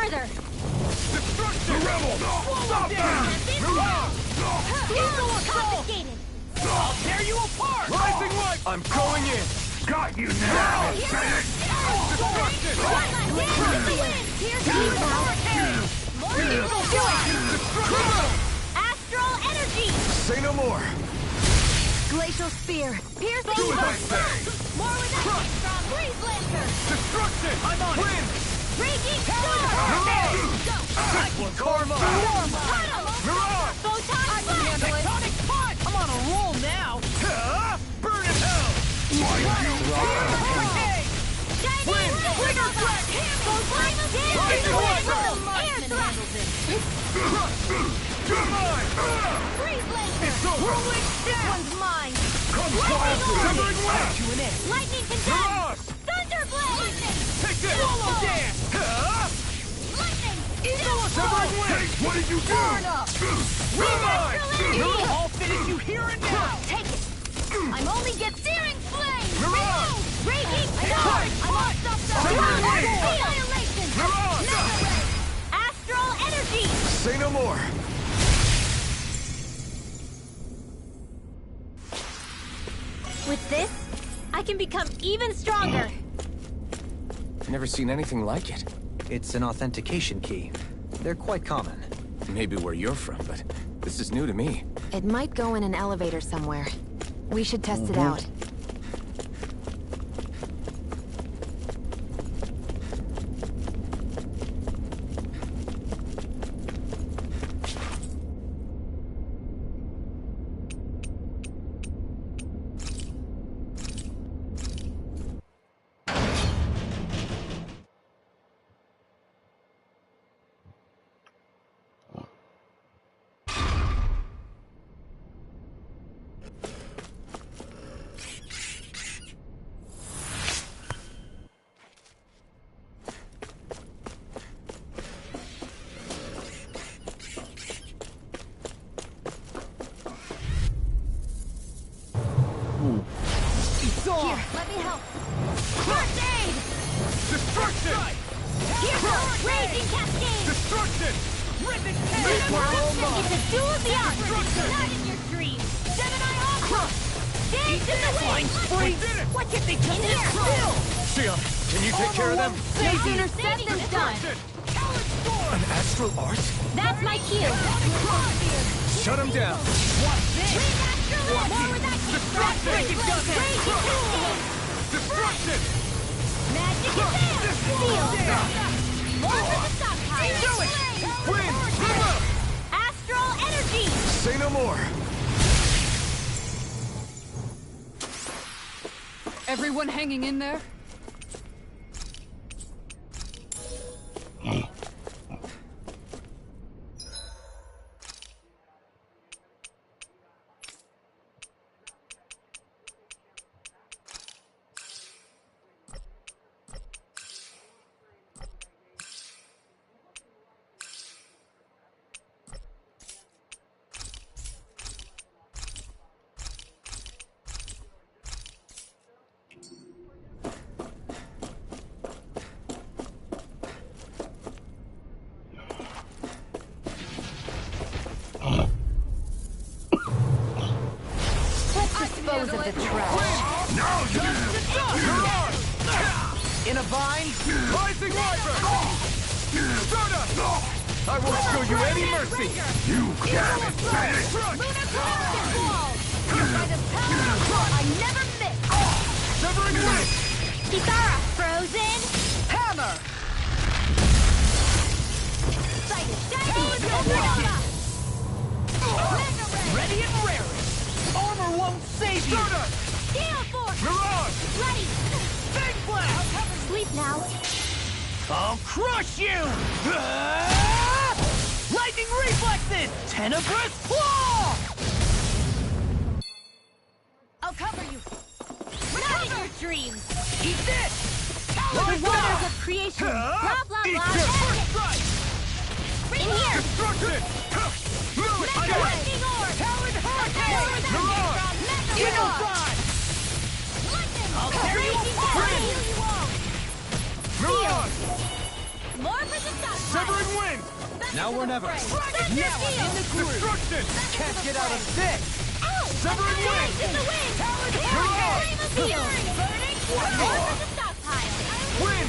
E: Destruction! The rebel! Stop them!
G: Confiscated!
E: I'll tear you apart! Rising light! I'm going in!
C: Got you now!
E: Destruction!
G: Astral energy!
C: Say no more!
G: Glacial spear! Pierce
C: Do as I say!
G: More with that! Freeze lancer!
E: Destruction! I'm on Wind!
G: Raging storm!
E: This one's karma! Mirage!
G: Photon blast!
E: Tectonic punch! I'm on a roll now! Burn in hell! Hurricane! Wind! Trigger track! Rising light! You're mine!
G: Freeze lancer!
E: It's over!
G: Whirling this one's mine!
C: Come fly
E: Severing wind!
G: Lightning contempt!
E: Mirage!
G: Thunderblade!
E: Take this! Swallow dance!
G: Lightning!
E: Severing wind!
C: What did you do?
G: Burn up!
E: You're mine!
G: Mirage!
E: I'll finish you here and now!
G: Take it! I'm only get searing flame!
E: Mirage!
G: Raging storm!
E: Punch!
G: I won't stop the
E: Severing wind!
G: annihilation!
E: Mirage!
G: Astral energy!
C: Say no more!
G: With this, I can become even stronger.
C: Never seen anything like it.
B: It's an authentication key. They're quite common.
C: Maybe where you're from, but this is new to me.
H: It might go in an elevator somewhere. We should test it out.
G: Here, let me help. First aid!
E: Destruction!
G: Here goes raging cascade!
E: Destruction! Rhythmic chaos!
G: It's a duel of the arts! Not in your dreams! Gemini Aqua! Dance in the wind!
E: We did it!
G: Why can't they come here?
E: Shion, can you take care of them?
G: No sooner said than done!
E: Destruction!
C: An astral art?
G: That's my cue.
C: Shut him down.
G: Destruction! Magic is there! More for the stockpile!
C: Do it! Win!
G: Astral energy!
C: Say no more.
D: Everyone hanging in there?
H: Dispose of the trash.
C: Now you You're on!
E: In a vine?
C: Rising Wyvern! Soda! I won't show you any mercy! You can't finish!
G: By the power of God, I never miss!
C: Severing Wind!
G: Kitara, frozen!
E: Hammer!
G: Sighted! Shining! Supernova! Mega Ray!
E: Ready and raring! Armor won't save you!
C: Soda!
G: Steel Force!
C: Mirage!
G: Bloody!
E: Big blast!
G: Sleep now!
E: I'll crush you! Lightning reflexes! Tenebrous claw!
G: I'll cover you! Not in your dreams!
E: Eat this!
G: The waters of creation! Blah, blah,
C: Eat
G: blah!
C: this!
G: Magic.
C: Strike!
G: In here!
C: Destruction! Lewis, I
G: Mega
C: got it!
G: Lightning Orb!
E: Talon Hurricane!
C: Mirage!
G: Mega
E: Genocide!
G: Lightning!
E: I'll tear you
G: Raging
E: apart!
G: Down! Heal you all!
C: Mirage!
G: More for the stockpile!
C: Severing Wind!
E: Now or never.
G: Thunder
E: Now I'm in the groove!
C: Destruction!
E: Can't get out of this!
G: Ow!
C: Severing Wind!
G: In the wind!
E: Talon
G: Flame of
E: Hurricane!
G: healing! Burning! More for the stockpile!
C: Wind!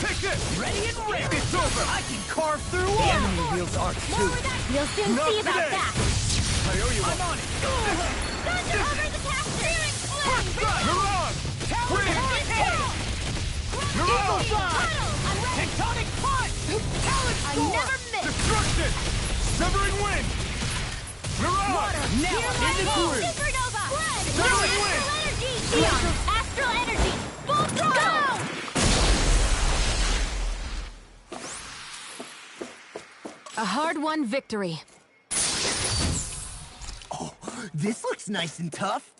C: Take this!
E: Ready and raring!
C: It's over!
E: I can carve through all! The enemy wields arcs
G: More
E: too!
G: where that... We'll soon
C: Not
G: see about
C: today.
G: that!
C: I owe you
E: I'm
C: one.
E: on it!
G: Thunder over the capture!
C: First strike! Mirage!
E: Talon
C: Wind!
E: Hurricane!
C: Mirage!
G: I'm ready!
E: Tectonic punch! Talon
G: I
E: Storm!
G: never miss!
C: Destruction! Severing Wind! Mirage!
E: Now I'm in the groove!
G: Supernova! Blood!
C: Severing Wind!
G: Astral energy! Neon! Astral energy! Full throttle!
H: A hard-won victory.
E: Oh, this looks nice and tough.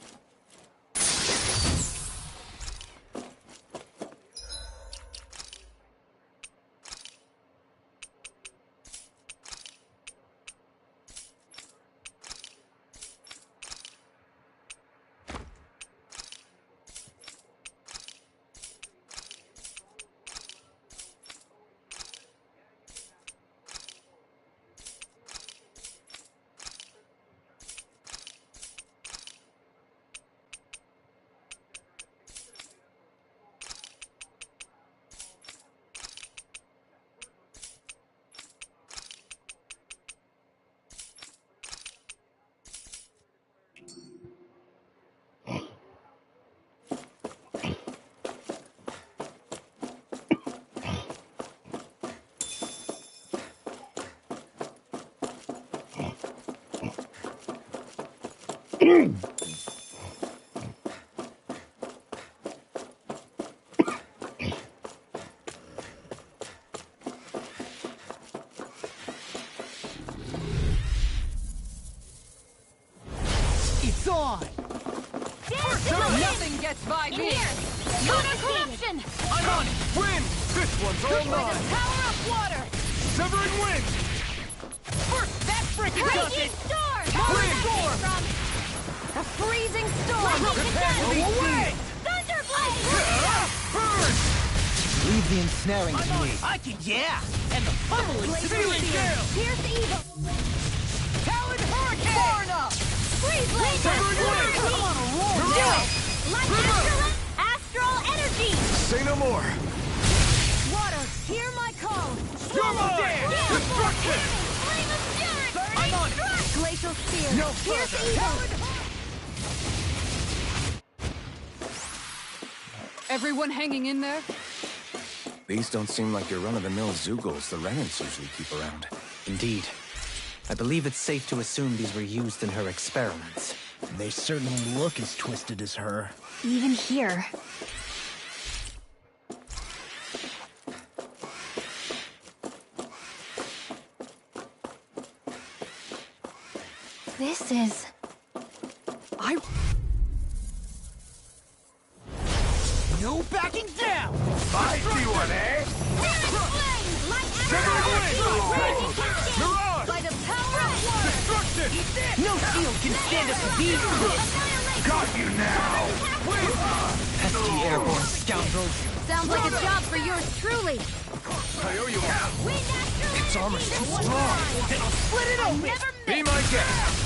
E: It's on!
D: Nothing gets by me!
G: Lunar corruption!
E: I'm on it!
C: Wind! This one's all mine!
G: Power of water!
C: Severing Wind!
E: First, that frickin' does
G: Raging
E: it!
G: storm!
E: Wind!
G: From
H: A freezing storm!
E: Prepare to be
G: away!
E: seized!
G: Thunderblade!
C: Burn!
E: Leave the ensnaring to me. I can, yeah! And the pummeling
C: Sealing Gale!
G: Pierce evil!
E: Talon Hurricane! Far enough!
G: Freeze blade!
C: Severing Wind!
E: I'm on a roll!
G: Do it! Light astral energy!
C: Say no more!
G: Water, hear my
E: Destruction!
G: Flame of Fury!
E: I'm on it!
G: Glacial Spear!
E: No
G: Pierce
E: further!
G: Evil!
D: Everyone hanging in there?
C: These don't seem like your run-of-the-mill Zeugles the Renans usually keep around.
B: Indeed. I believe it's safe to assume these were used in her experiments.
F: They certainly look as twisted as her.
G: Even here. This is...
E: No backing down! I see one, eh? Mirage!
G: By the power of water!
E: Destruction!
F: No shield can stand up to these fists!
E: Got you now!
B: Pesky airborne scoundrels!
G: Sounds like a job for yours truly!
C: Its armor's too strong!
G: Split it open! Never
E: Be my guest!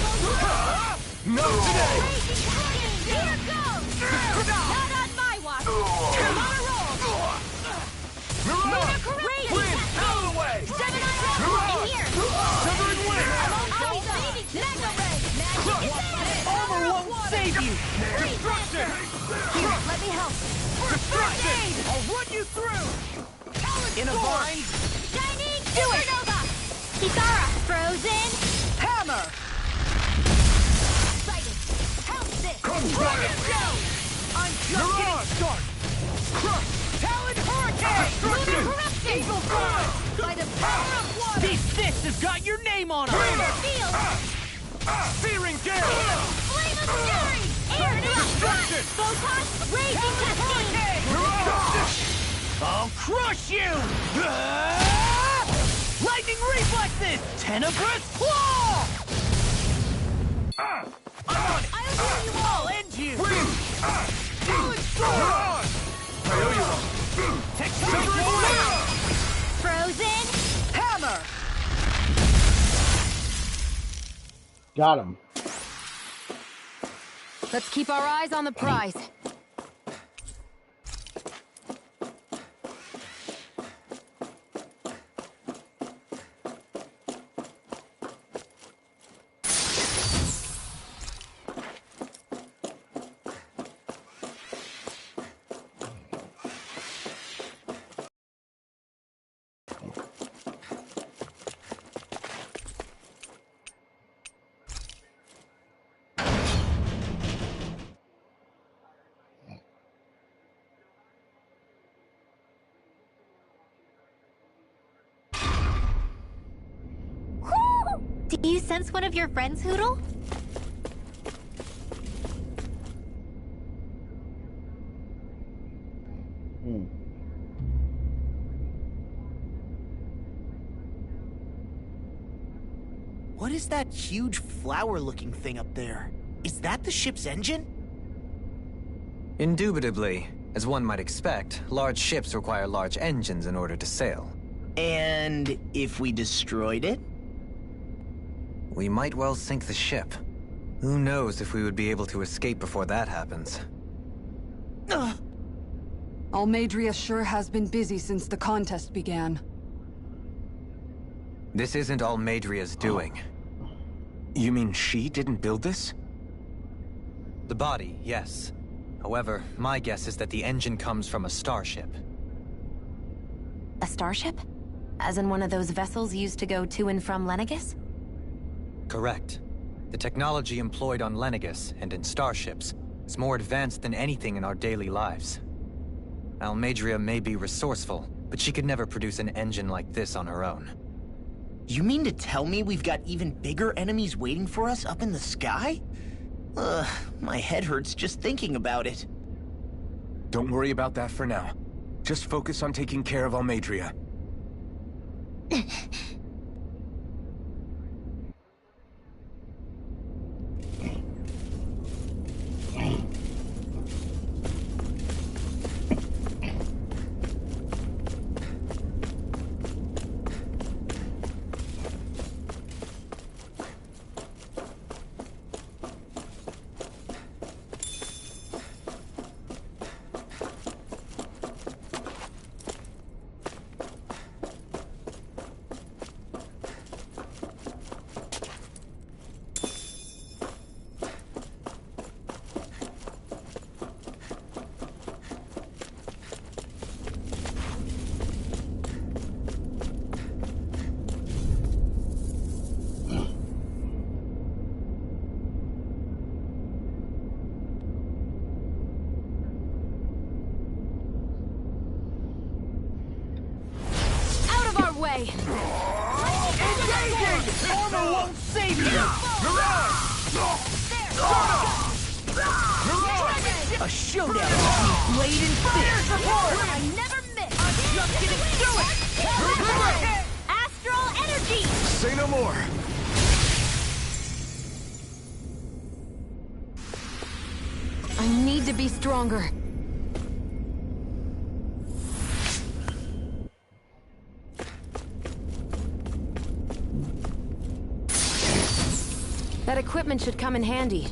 E: No today!
G: Here goes! Not on my watch! I'm on a roll!
E: Mirage!
G: Radiant
E: Wind! Out of the way!
G: Seven on roll! In here!
E: Severing wind!
G: Mega Ray!
F: Armor won't save you!
E: Destruction!
G: Here, let me help!
E: Destruction! I'll run you through!
F: In a vine,
G: Shining Supernova! Kitara! Frozen!
F: hammer!
G: Sighted! Help this!
E: Come try it!
F: I'm just getting started!
E: Talon Hurricane! Destruction!
G: Corruption! Evil Force! By the power of water!
F: These fists have got your name on them!
G: Field!
E: Searing gale!
G: Flame of Fury! Air
E: Destruction!
G: Photon! Raging Cascade!
E: Mirage!
F: I'll crush you! Lightning reflexes! Tenebrous claw!
E: I'm on it!
G: I'll heal you all!
F: I'll end you!
E: Wind!
F: Talon sword!
E: Mirage! Severing wind!
G: Frozen!
F: Hammer!
A: Got him.
G: Let's keep our eyes on the prize. Do you sense one of your friends, Hoodle?
F: What is that huge flower-looking thing up there? Is that the ship's engine?
B: Indubitably. As one might expect, large ships require large engines in order to sail.
F: And if we destroyed it?
B: We might well sink the ship. Who knows if we would be able to escape before that happens.
D: Almadria sure has been busy since the contest began.
B: This isn't Almadria's doing.
C: You mean she didn't build this?
B: The body, yes. However, my guess is that the engine comes from a starship.
H: A starship? As in one of those vessels used to go to and from Lenegus?
B: Correct. The technology employed on Lenegus and in starships is more advanced than anything in our daily lives. Almadria may be resourceful, but she could never produce an engine like this on her own.
F: You mean to tell me we've got even bigger enemies waiting for us up in the sky? Ugh, my head hurts just thinking about it.
C: Don't worry about that for now. Just focus on taking care of Almadria.
E: won't save you! A showdown between blade and fist!
G: I never miss!
E: I'm just getting through it!
G: Astral energy!
C: Say no more!
H: I need to be stronger. That equipment should come in handy.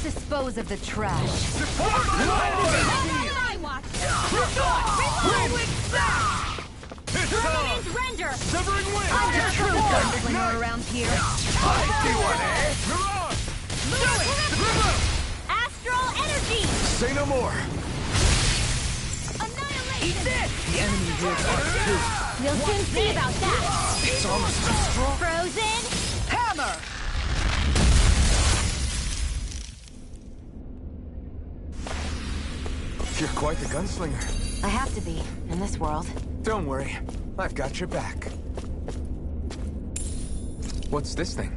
H: Dispose of the trash.
G: Render!
E: Severing wind!
G: I'm a true
E: Ignite!
G: around here.
E: I see one, eh? Mirage!
G: Astral energy!
C: Say no more!
G: Annihilation!
E: Eat this! The enemy here are too.
G: We'll soon see about that.
C: It's almost as strong.
G: Frozen!
E: Hammer!
C: You're quite the gunslinger.
H: I have to be, in this world.
C: Don't worry, I've got your back. What's this thing?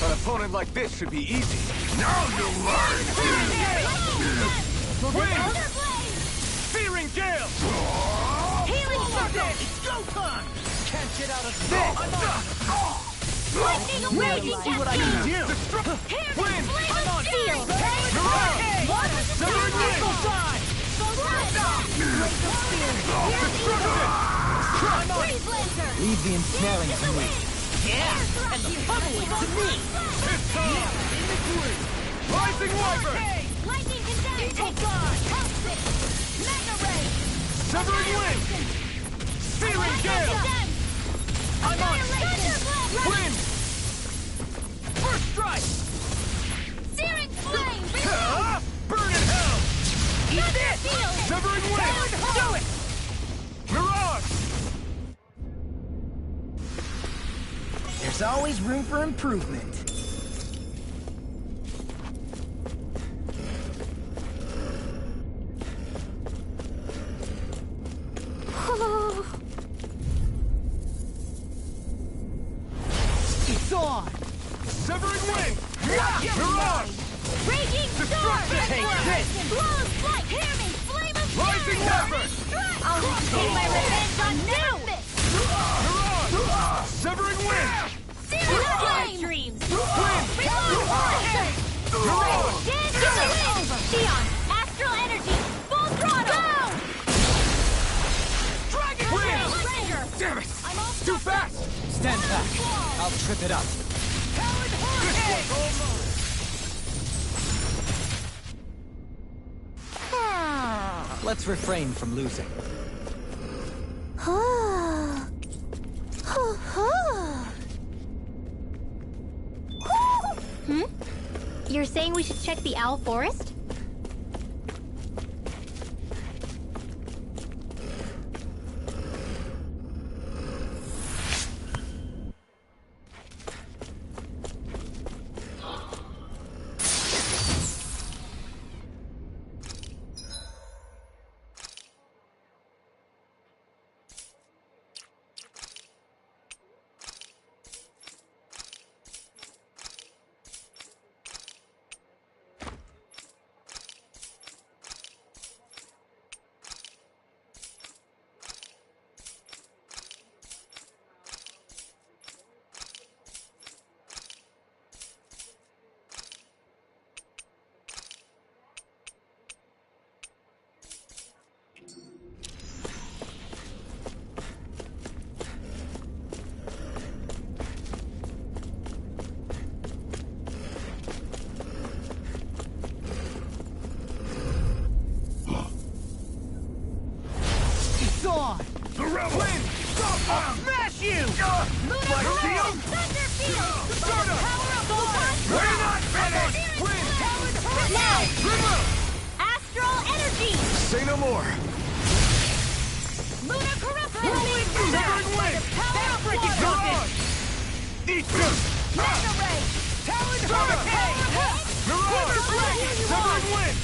C: An opponent like this should be easy. Now you'll learn!
E: Searing gale!
G: Healing circle!
E: It's go time! Can't get out of this!
G: Lightning raging
E: See what I can do! Wind!
G: I'm on steel!
E: Mirage!
G: Water
E: Severing wind!
G: Freeze laser!
E: Leave the ensnaring to me.
G: Yeah! And pummel it to me!
E: It's time! Rising Wyvern!
G: Lightning condense! Take on! Hellstick! Mega ray!
E: Severing wind! Searing gale! I'm on! Wind! First strike!
G: Searing flame!
E: Burn in hell! Eat this! Severing wind! Do it! Mirage! There's always room for improvement. It's on! Severing wind! Mirage!
G: Raging storm!
E: Take this!
G: Flawless flight! Hear me! Flame of
E: Rising
G: fury!
E: Wyvern!
G: I'll take my revenge on Nemesis!
E: Mirage! Severing wind!
G: Searing flame! Dreams!
E: Wind!
G: Mirage! Dance to the wind! Sion! Astral energy! Full throttle!
E: Dragon wind!
G: Ranger!
C: Damn it!
G: I'm all
C: Too fast!
E: Stand back. I'll trip it up. Let's refrain from losing.
G: You're saying we should check the Owl Forest?
C: no more!
G: Lunar corruption!
E: Severing wind!
G: Backbreaking
E: Mirage! Eat this!
G: Mega ray!
E: Talon hurricane! Mirage! Severing wind!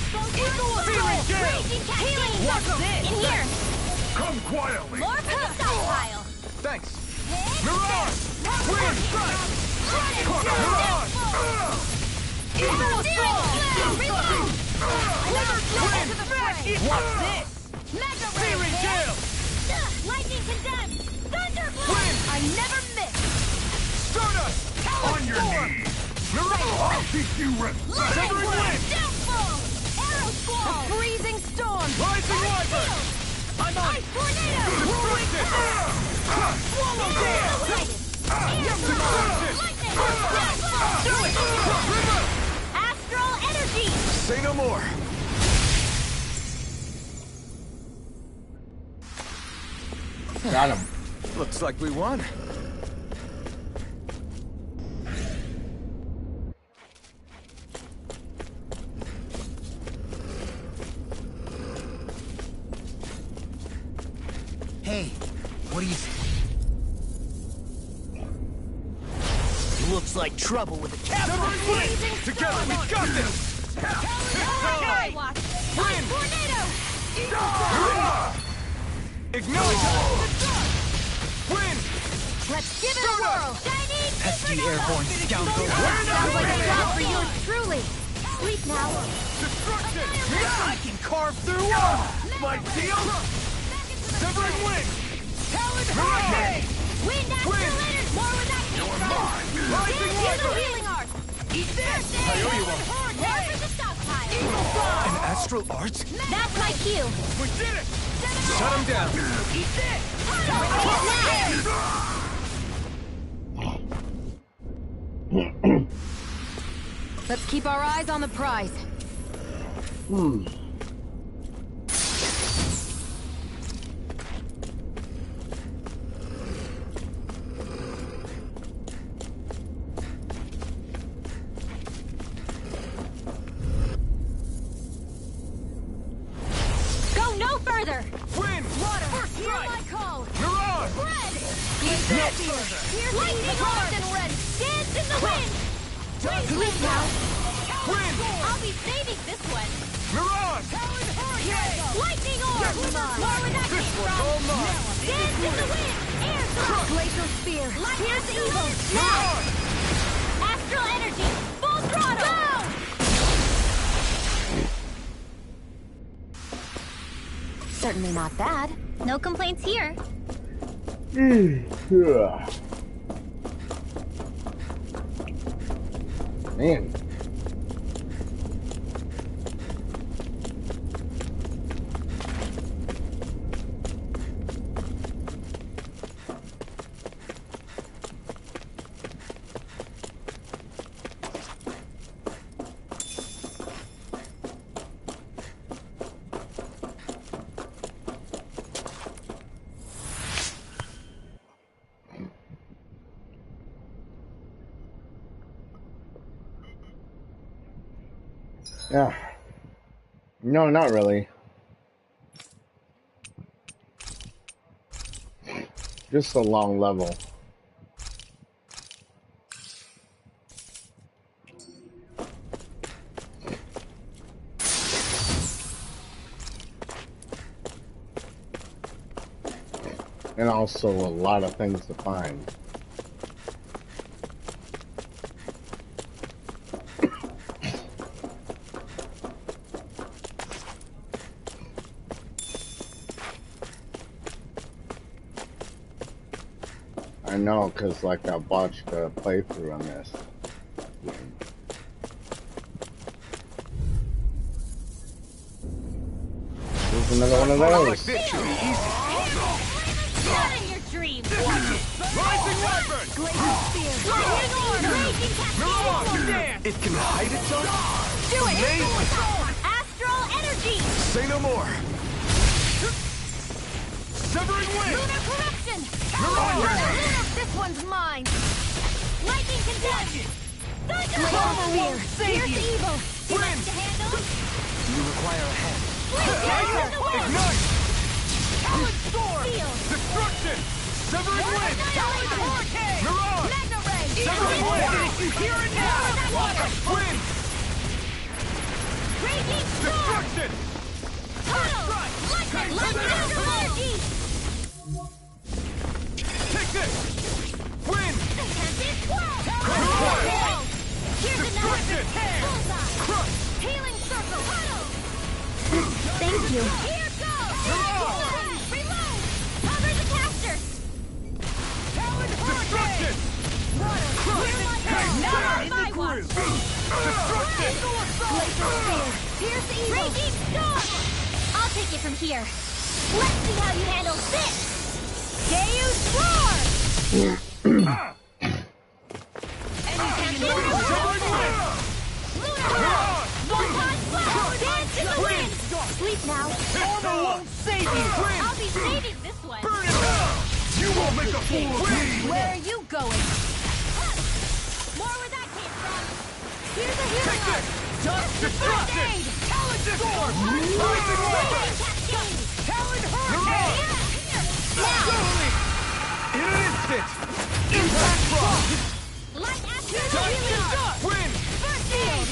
E: Searing gale!
G: Raging cascade! What's this? In here!
E: Come quietly!
G: More for the stockpile!
C: Thanks!
E: Mirage! Wind strike! Mirage!
G: Evil strike! Reload!
E: What's this?
G: Mega ray!
E: Searing gale!
G: Lightning condemned! Thunderbolt!
E: Wind!
G: I never miss!
E: Stardust! On your knees! Mirage! I'll keep you with Severing wind!
G: Downfall! Arrow squall! A freezing storm!
E: Rising wyvern! I'm on!
G: Ice tornado!
E: Destruction!
G: Swallow gale! Lightning!
E: Do it! River!
G: Astral energy!
C: Say no more!
A: Got him.
C: Looks like we won.
E: Hey, what do you... Looks like trouble with the captain. Together we got this!
G: Hurricane! Wind! Tornado!
E: Ignite! Wind!
G: Let's give it a whirl! Chinese
E: Pesky airborne scoundrel!
G: Sounds like a job for yours truly! Sleep now!
E: Destruction! I can carve through walls! My deal? Severing wind! Talon hurricane!
G: Wind astral energy! More where that came from!
E: Rising
G: Here's the
E: wyvern!
G: healing art!
E: Eat this!
G: I
E: owe you one.
G: More for the stockpile!
C: An astral art?
G: That's my cue!
E: We did it! Shut him down! Eat this!
G: Let's keep our eyes on the prize. Go no further!
E: Wind!
G: Water!
E: First
G: Hear
E: strike!
G: my call!
E: Mirage!
G: Bread!
E: No further!
G: Lightning arms and red! Dance in the wind! Sleep now!
E: Wind!
G: I'll be saving this one!
E: Mirage!
G: Lightning orb! More where that
E: This
G: came
E: one's
G: from!
E: all mine!
G: Dance in the wind! Air thrust! Glacial spear! Here's the evil! Now!
E: Mirage!
G: Astral energy! Full throttle! Go! Certainly not bad. No complaints here.
A: Man. Yeah. No, not really. Just a long level. And also a lot of things to find. I know, cause like I watched a playthrough on this. There's another one of those.
E: This should be easy.
G: Not in your dreams!
E: Rising wyvern!
G: Glacial spear! Lightning orb! Raging cascade!
E: Dance!
C: It can hide itself?
G: Do it!
C: Amazing!
G: Astral energy!
C: Say no more!
E: Severing wind!
G: Lunar corruption!
E: Mirage!
G: This one's mine! Lightning condemned! Thunderbolt!
E: Clover won't save
G: Here's
E: you.
G: evil! Too much
E: Wind!
G: to handle?
C: You require a hand. Ignite! Talon Storm! Destruction! Severing Wind! Talon Hurricane! Mirage!
G: Mega Ray!
C: Severing Wind! Here and now! Wind!
G: Raging Storm!
C: Destruction!
G: Lightning energy!
C: Take this! Wind!
G: Tempest Swirl!
C: Roar!
G: Here's
C: Destruction!
G: Bullseye!
C: Crush!
G: Healing Circle! Thank you. Here goes! Reload! Cover the caster!
C: Talon Hurricane!
G: Not on my watch!
C: Destruction!
G: Here's the evil! Raging Storm! I'll take it from here. Let's see how you handle this! Deus Roar! Sleep now.
C: Armor won't save you!
G: I'll be saving this one.
C: Burn it down! You won't make a fool of me!
G: Where are you going? More where that came from. Here's a healing
C: Take
G: arc.
C: this! Dust Destruction! Talon Storm! Rising Weapon! Talon Hurricane! In an instant! Impact Frost!
G: Light after the
C: Dust
G: healing
C: Shot!
G: arc.
C: Wind!
G: First aid.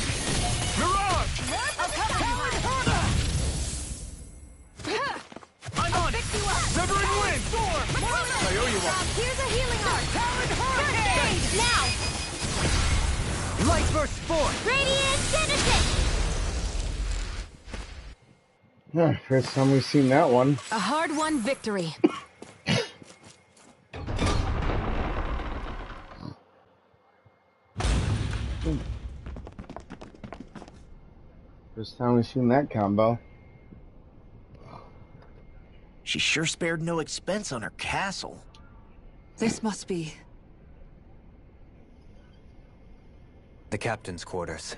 C: Mirage!
G: I'll cover you
C: Talon
G: up.
C: Hurricane! I'm on it!
G: Fix you up.
C: Severing Wind! Storm! I owe you one!
G: Here's a healing arc.
C: Talon
G: First
C: Hurricane!
G: aid. Now.
E: Light burst forth!
G: Radiant Genesis.
A: First time we've seen that one.
D: A hard-won victory.
A: First time we've seen that combo.
F: She sure spared no expense on her castle.
D: This must be...
B: The captain's quarters.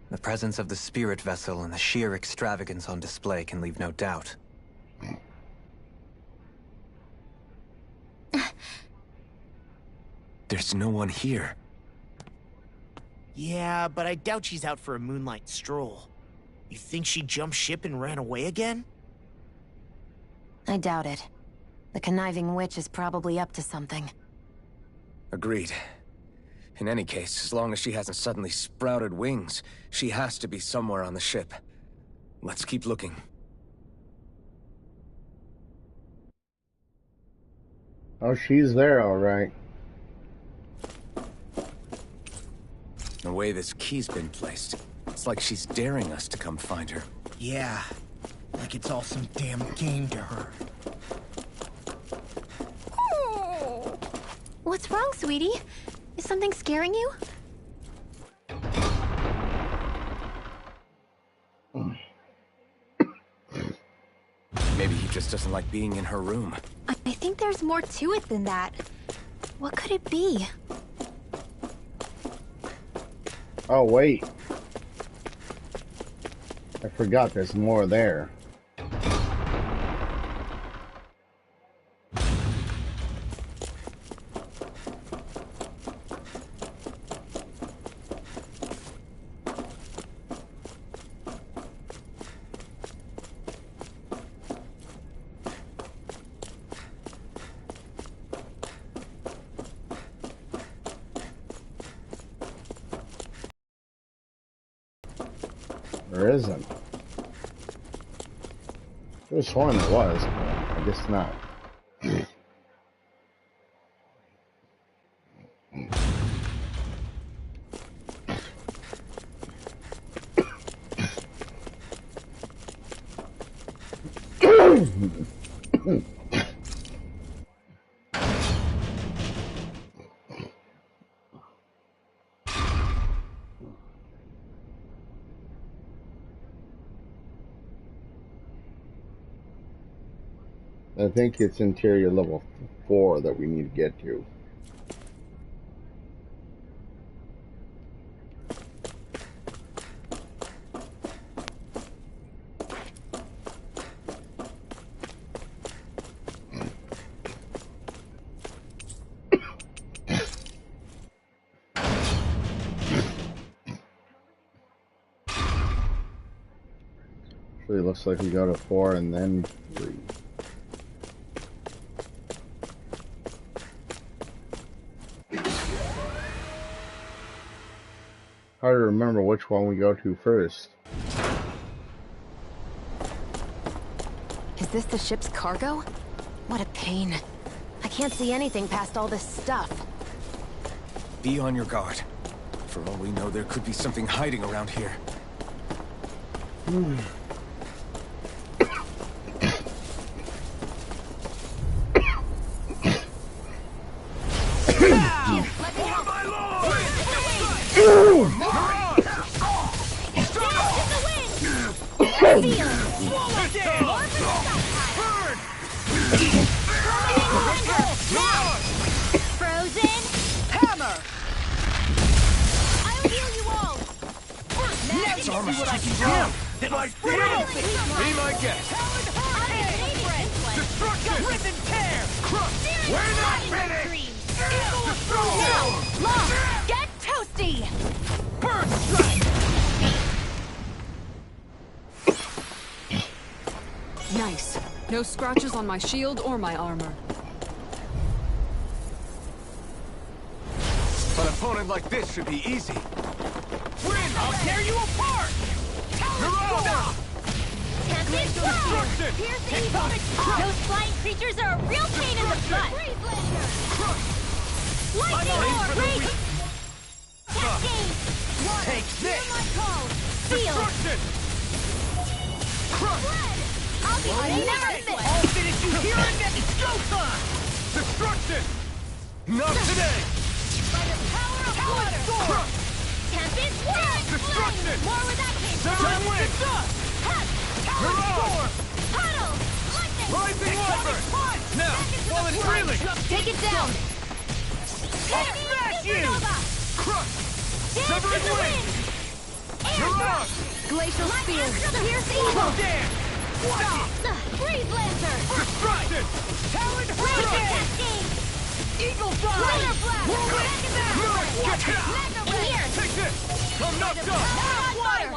B: The presence of the spirit vessel and the sheer extravagance on display can leave no doubt.
C: There's no one here.
F: Yeah, but I doubt she's out for a moonlight stroll. You think she jumped ship and ran away again?
H: I doubt it. The conniving witch is probably up to something.
C: Agreed. In any case, as long as she hasn't suddenly sprouted wings, she has to be somewhere on the ship. Let's keep looking.
A: Oh, she's there, all right.
C: The way this key's been placed, it's like she's daring us to come find her.
F: Yeah, like it's all some damn game to her.
G: What's wrong, sweetie? Is something scaring you?
C: Maybe he just doesn't like being in her room.
G: I think there's more to it than that. What could it be?
A: Oh, wait. I forgot there's more there. There isn't. I was sworn there was, but I guess not. I think it's interior level 4 that we need to get to. Actually, it looks like we go to 4 and then 3. Hard to remember which one we go to first.
H: Is this the ship's cargo? What a pain. I can't see anything past all this stuff.
C: Be on your guard. For all we know, there could be something hiding around here.
E: Be my guest. Destruction! Rip and tear! Crush! We're not finished!
H: Now! Lock! Get toasty!
E: Bird strike!
J: Nice. No scratches on my shield or my armor.
C: An opponent like this should be easy.
E: Win! I'll tear you apart! Mirage! Destruction!
G: Those flying creatures are a real pain in the butt! Lightning! Race! Cascade!
E: Take this!
G: Seal!
E: Destruction! Crush!
G: I'll be never fit!
E: I'll finish you here and then! It's go time! Destruction! Not today!
G: By the power of water!
E: Crush!
G: Tempest Whirl!
E: Destruction!
G: More where that came from!
E: Seven wins! Mirage!
G: Puddle! Lightning!
E: Rising Wyvern! Now, while it's reeling!
G: Take it down!
E: I'll smash you! Crush! Severing wing! Mirage!
G: Glacial Spear! Pierce Evil!
E: Dance! Stop!
G: Freeze Lancer!
E: Destruction! Talon Hurricane!
G: Eagle Fly! Lunar Blast!
E: Get hit!
G: Here!
E: Take this! I'm knocked up!
G: Water!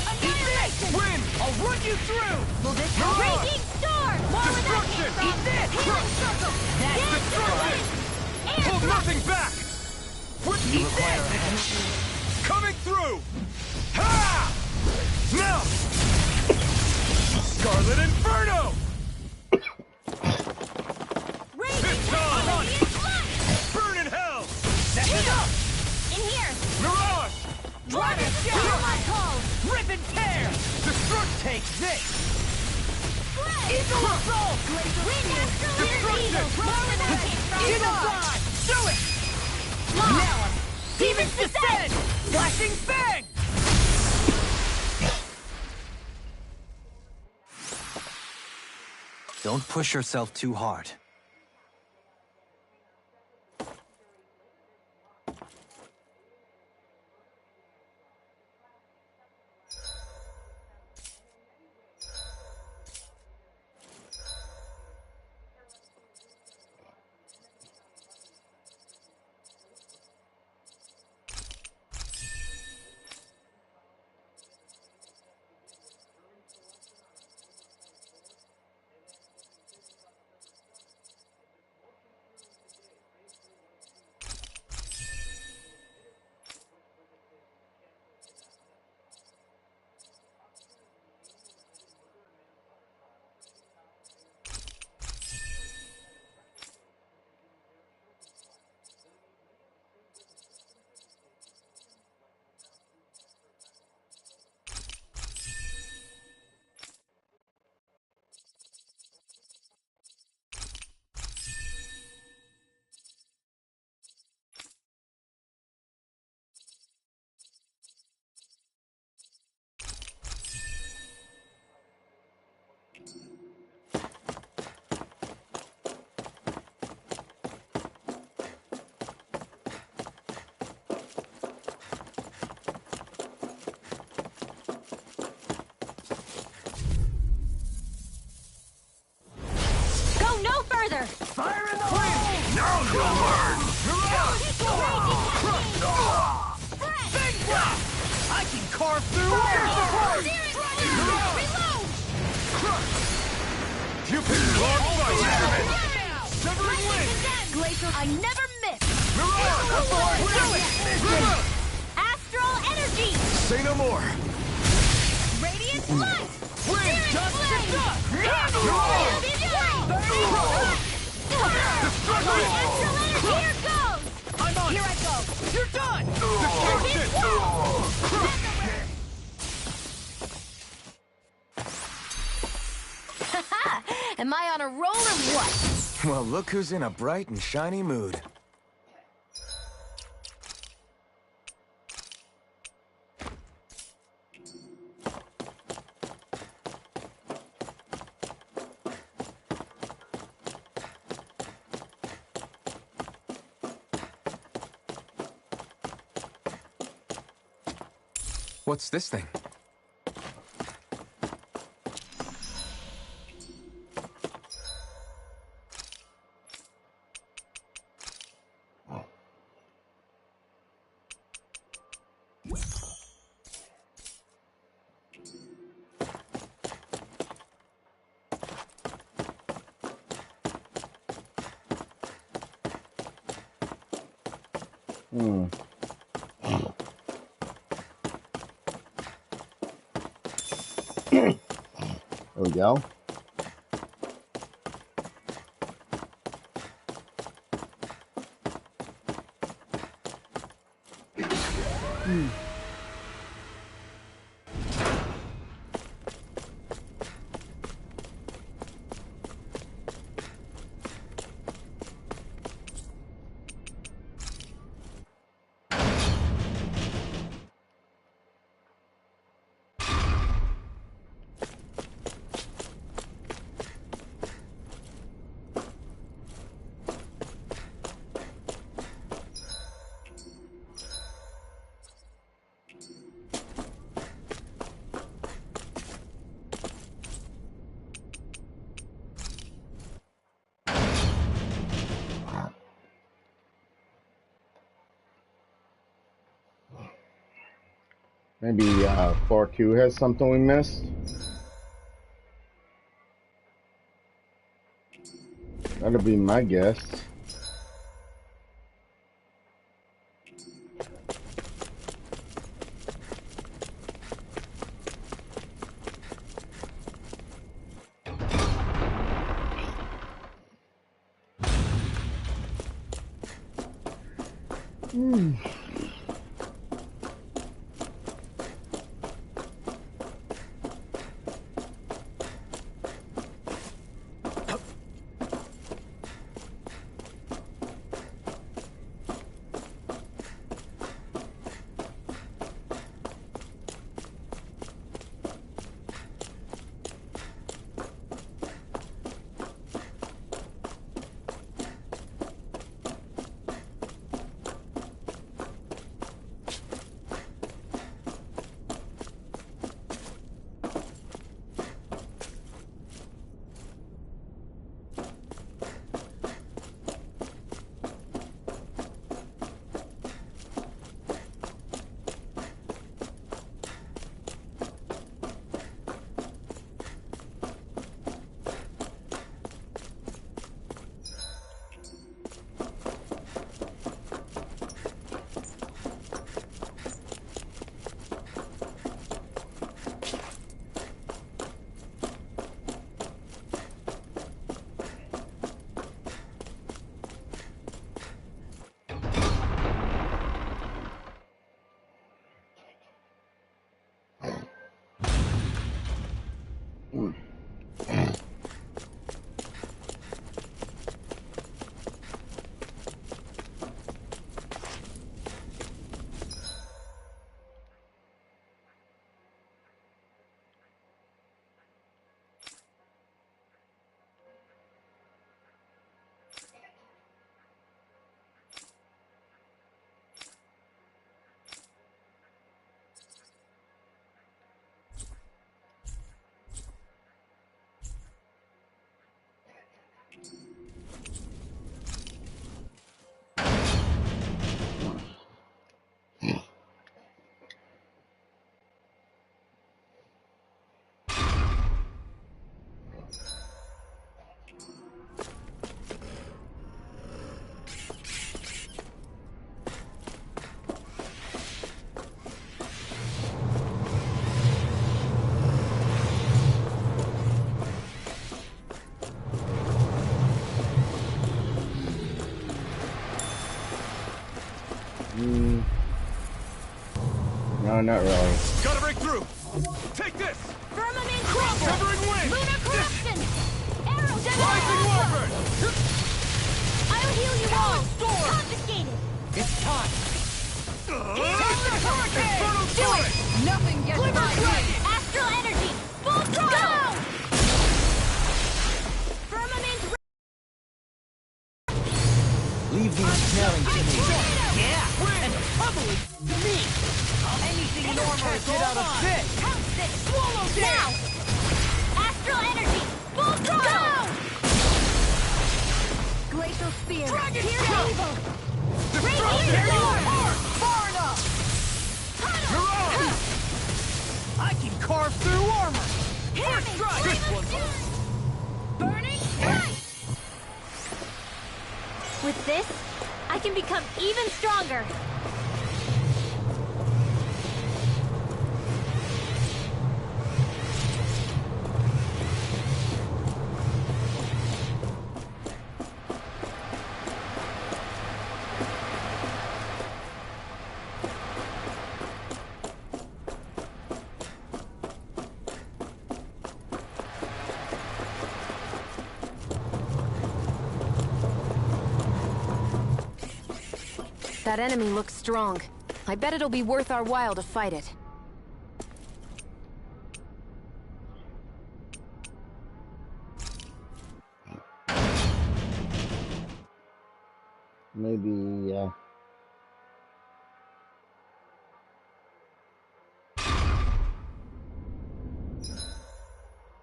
G: Annihilation!
E: Win! I'll run you through!
G: Raging Storm! More where that came from!
E: Eat this!
G: Healing Circle!
E: Destruction! Hold nothing back! What you require coming through! Ha! Now! Scarlet Inferno! It's on! Burn in hell! That's enough!
G: In here!
E: Mirage!
G: Dragon Hear my call!
E: Rip and tear! Destruct! Take this! Eagle Assault! Destruction! Eagle Fly! Do it! Now! Demons Descend! Flashing Fang!
B: Don't push yourself too hard.
E: Fire in the hole! Now you'll learn! I can carve through air!
G: Glacier, I never miss! Astral energy!
C: Say no more!
G: Radiant light!
E: Wind just tipped up!
G: Astral energy! Here goes!
E: I'm on!
G: Here I go!
E: You're done!
G: Am I on a roll or what?
C: Well, look who's in a bright and shiny mood. What's this thing?
A: There we go. Maybe 4Q has something we missed. That'll be my guess. not really.
C: Gotta break through! Take this!
G: Firmament
C: Covering wind!
G: Lunar corruption! Arrow
C: Rising Wyvern!
G: I'll heal you all! Confiscated!
E: It's time.
C: Infernal
G: Do it!
J: Nothing gets by me!
G: Astral energy! Full throttle! Firmament
E: Leave the ensnaring to me. Yeah, and the pummeling to me. Anything in armor is get out of this.
G: Swallow now! Astral energy! Full throttle! Glacial spear!
E: Dragon
G: Pure
E: Shot!
G: evil!
E: Destruction!
G: Radiant storm!
E: Far enough! You're on! I can carve through armor. First strike! This one's
G: Burning strike! With this, I can become even stronger.
J: That enemy looks strong. I bet it'll be worth our while to fight it.
A: Maybe,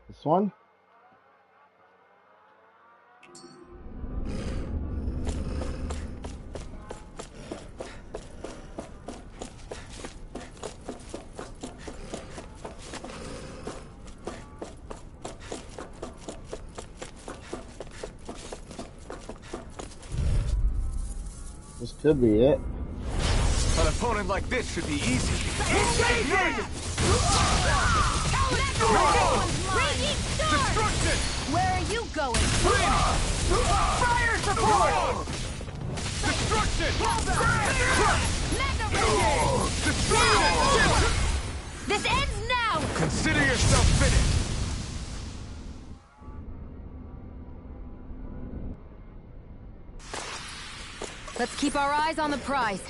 A: this one? This could be it.
C: An opponent like this should be easy.
G: Radiant storm!
C: Destruction!
G: Where are you going?
C: Fire support! Destruction! Destruction!
G: This ends now!
C: Consider yourself finished!
J: Let's keep our eyes on the prize.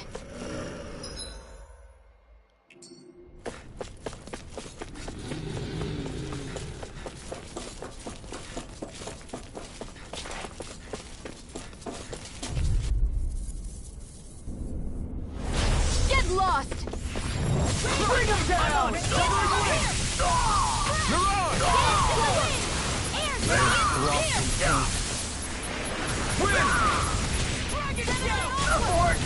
J: Get lost!
E: Bring him down!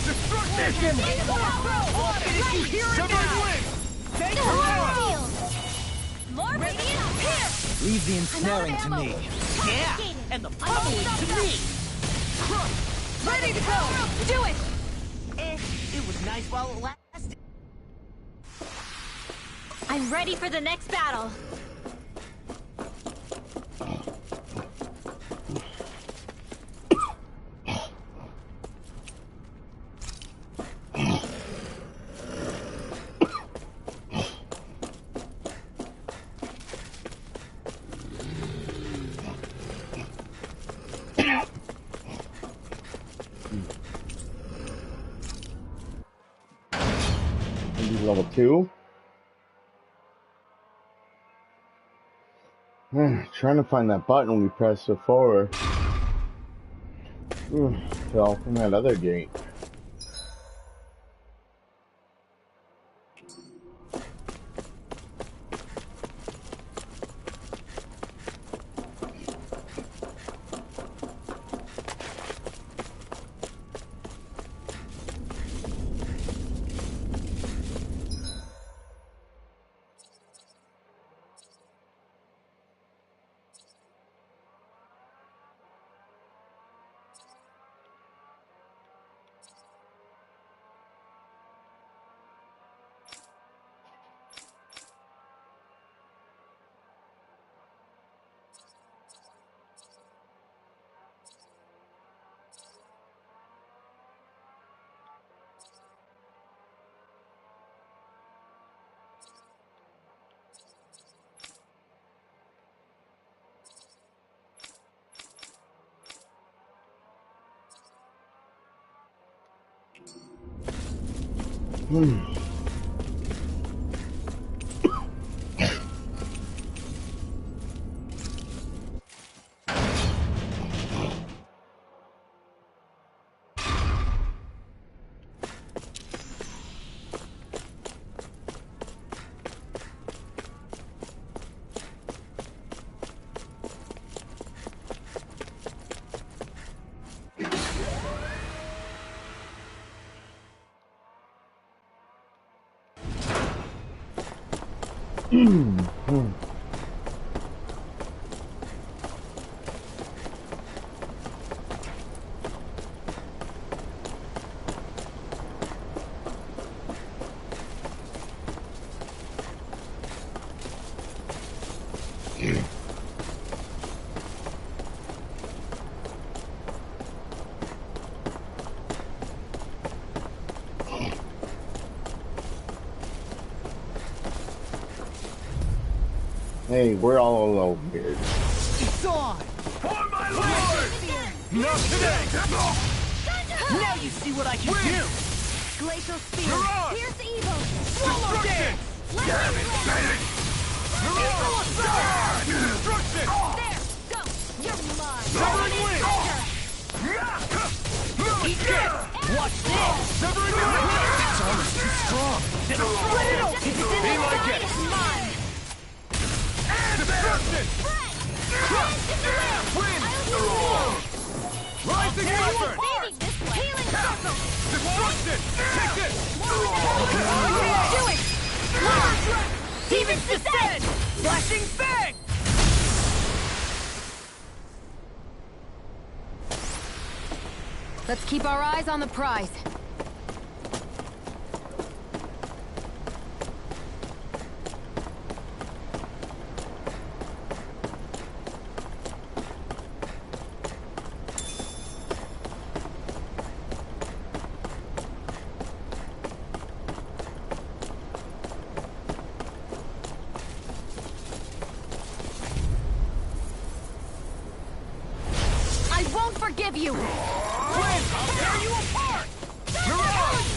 C: Destruction!
E: Finish you here and
C: Severing
E: now!
C: wind!
E: Take her out!
G: More radiant pierce!
B: Leave the ensnaring to me.
E: Yeah, and the pummeling to me!
J: Ready to go! Do it!
E: It was nice while it lasted.
G: I'm ready for the next battle.
A: Level 2. Trying to find that button we pressed before. Fell from that other gate. Hey, we're all alone here.
E: It's on! For my lord! Not today! Now you see what I can do!
J: Glacial Spear! Here's evil!
E: Swallow dance! Damn it,
J: Equal assault!
E: Destruction!
J: There! Go! You're mine!
E: Severing wind! Eat this! Watch this! Severing wind! Its armor's too strong! Then split it open! Be like it!
J: It's mine!
E: Destruction! Wind! Rising weapon!
J: Healing circle!
E: Destruction! Take this!
J: Do it!
E: Demons descend! Flashing fang!
J: Let's keep our eyes on the prize. Forgive you!
E: Wind! I'll tear you apart! Mirage!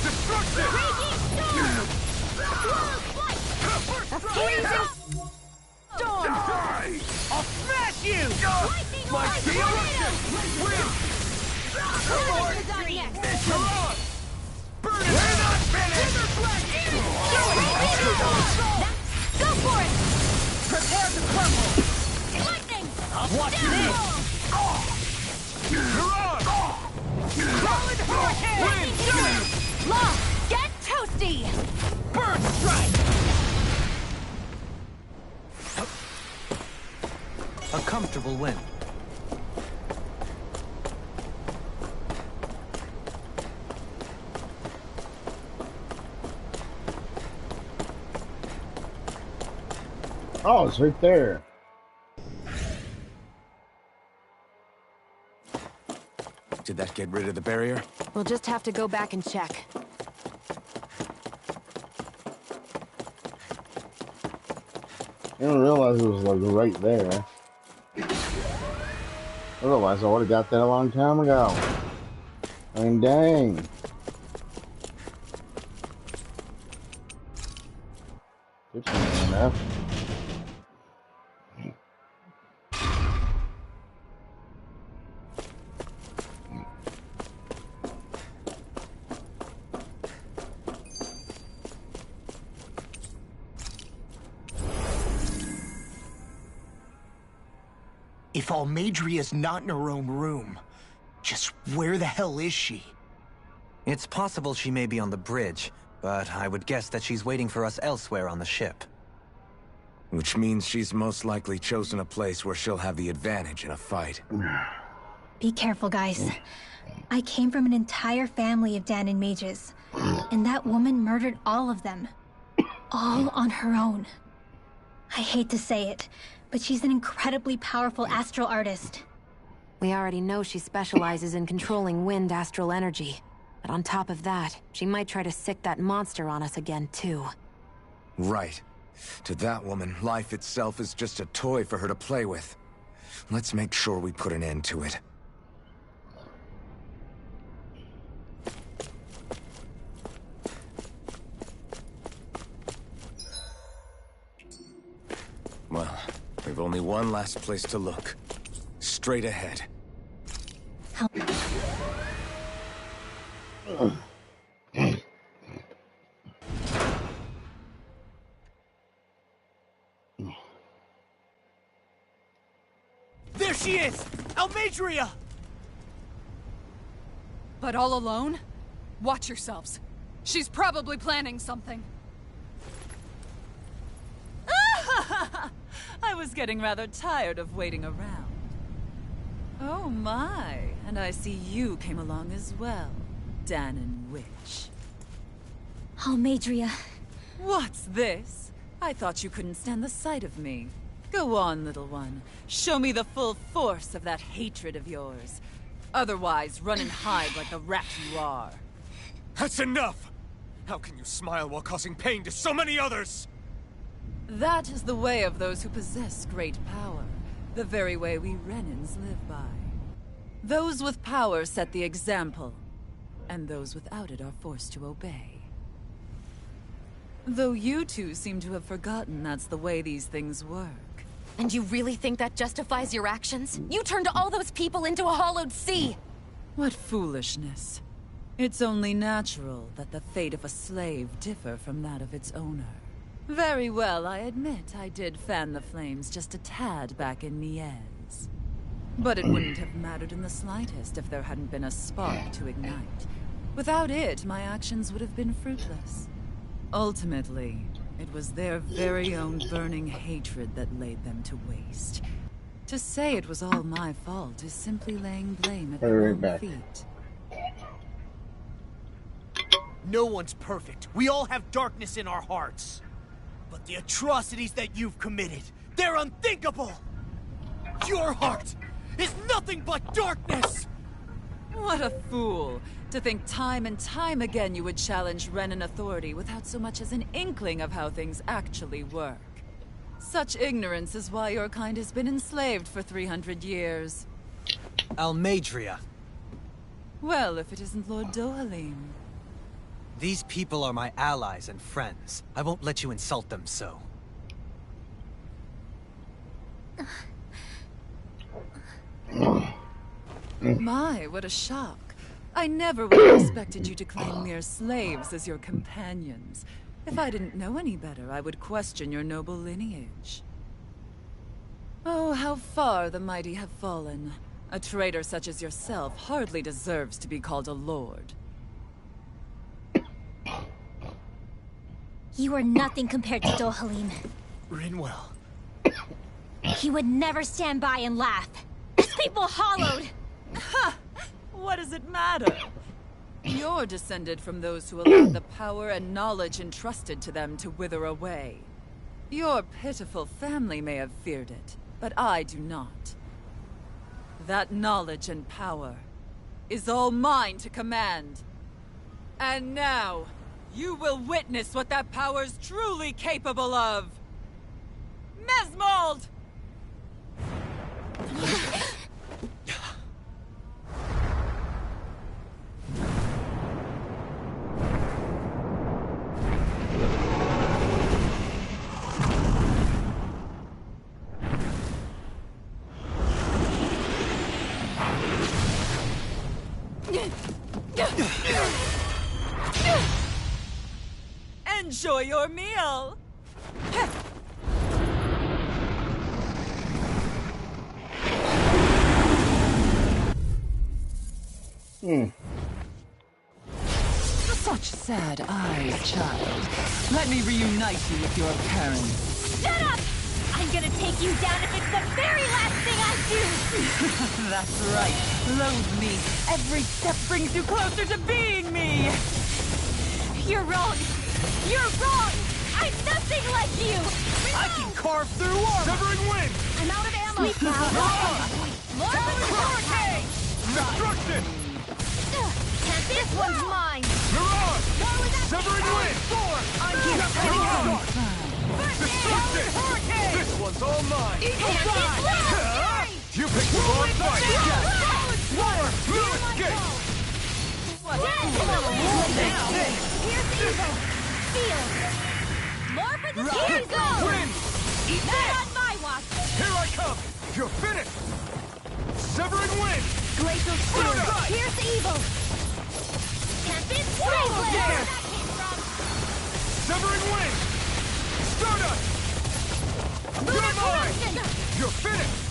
E: Destruction!
J: Freezing storm!
E: I'll smash you! My destruction! Wind! Mirage! Burn it! We're not finished!
J: Go for it!
E: Prepare to crumble!
J: Lightning!
E: Watch this! Mirage! Solid hurricane! Wind!
J: Law, get toasty!
E: Bird strike!
B: A comfortable win.
A: Oh, it's right there.
C: Did that get rid of the barrier?
J: We'll just have to go back and check.
A: I didn't realize it was like right there. Otherwise, I would have got that a long time ago. I mean, dang. Enough.
F: If Almadria's not in her own room, just where the hell is she?
B: It's possible she may be on the bridge, but I would guess that she's waiting for us elsewhere on the ship.
C: Which means she's most likely chosen a place where she'll have the advantage in a fight.
G: Be careful, guys. I came from an entire family of Danon mages, and that woman murdered all of them. All on her own. I hate to say it, but she's an incredibly powerful astral artist.
J: We already know she specializes in controlling wind astral energy. But on top of that, she might try to sick that monster on us again, too.
C: Right. To that woman, life itself is just a toy for her to play with. Let's make sure we put an end to it. Well, we've only one last place to look. Straight ahead.
E: There she is! Almadria!
D: But all alone? Watch yourselves. She's probably planning something.
I: I was getting rather tired of waiting around. Oh my, and I see you came along as well, Danon Witch.
G: Almadria.
I: What's this? I thought you couldn't stand the sight of me. Go on, little one. Show me the full force of that hatred of yours. Otherwise, run and hide like the rat you are.
C: That's enough! How can you smile while causing pain to so many others?
I: That is the way of those who possess great power. The very way we Renans live by. Those with power set the example, and those without it are forced to obey. Though you two seem to have forgotten that's the way these things work.
J: And you really think that justifies your actions? You turned all those people into a hollowed sea!
I: What foolishness. It's only natural that the fate of a slave differ from that of its owner. Very well, I admit I did fan the flames just a tad back in Niez. But it wouldn't have mattered in the slightest if there hadn't been a spark to ignite. Without it, my actions would have been fruitless. Ultimately, it was their very own burning hatred that laid them to waste. To say it was all my fault is simply laying blame at their own feet.
E: No one's perfect. We all have darkness in our hearts. But the atrocities that you've committed, they're unthinkable! Your heart is nothing but darkness!
I: What a fool! To think time and time again you would challenge Renan authority without so much as an inkling of how things actually work. Such ignorance is why your kind has been enslaved for 300 years.
B: Almadria.
I: Well, if it isn't Lord Dohalim.
B: These people are my allies and friends. I won't let you insult them so.
I: My, what a shock. I never would have expected you to claim mere slaves as your companions. If I didn't know any better, I would question your noble lineage. Oh, how far the mighty have fallen. A traitor such as yourself hardly deserves to be called a lord.
G: You are nothing compared to Dohalim.
E: Rinwell.
G: He would never stand by and laugh. His people hollowed!
I: Ha! What does it matter? You're descended from those who allowed the power and knowledge entrusted to them to wither away. Your pitiful family may have feared it, but I do not. That knowledge and power is all mine to command. And now, you will witness what that power's truly capable of! Mesmold! Enjoy your meal! Such sad eyes, child. Let me reunite you with your parents.
G: Shut up! I'm gonna take you down if it's the very last thing I do!
I: That's right. Loathe me. Every step brings you closer to being me!
G: You're wrong! You're wrong! I'm nothing like you!
E: I can carve through armor! Severing wind!
G: I'm out of ammo! Sleep now!
E: Hurricane! Destruction!
G: This one's mine!
E: Mirage! Severing wind! I'm Destruction! This one's all mine!
G: Eagle
C: You picked the wrong fight!
G: Water!
C: Blue escape!
G: Here's evil! Feel! More for the Here you go!
C: Win!
G: Eat that on my watch!
C: Here I come! You're finished! Severing wind!
G: Glacial Spear! Here's evil! Can't be Where that came from!
C: Severing wind! Stardust! You're mine! You're finished!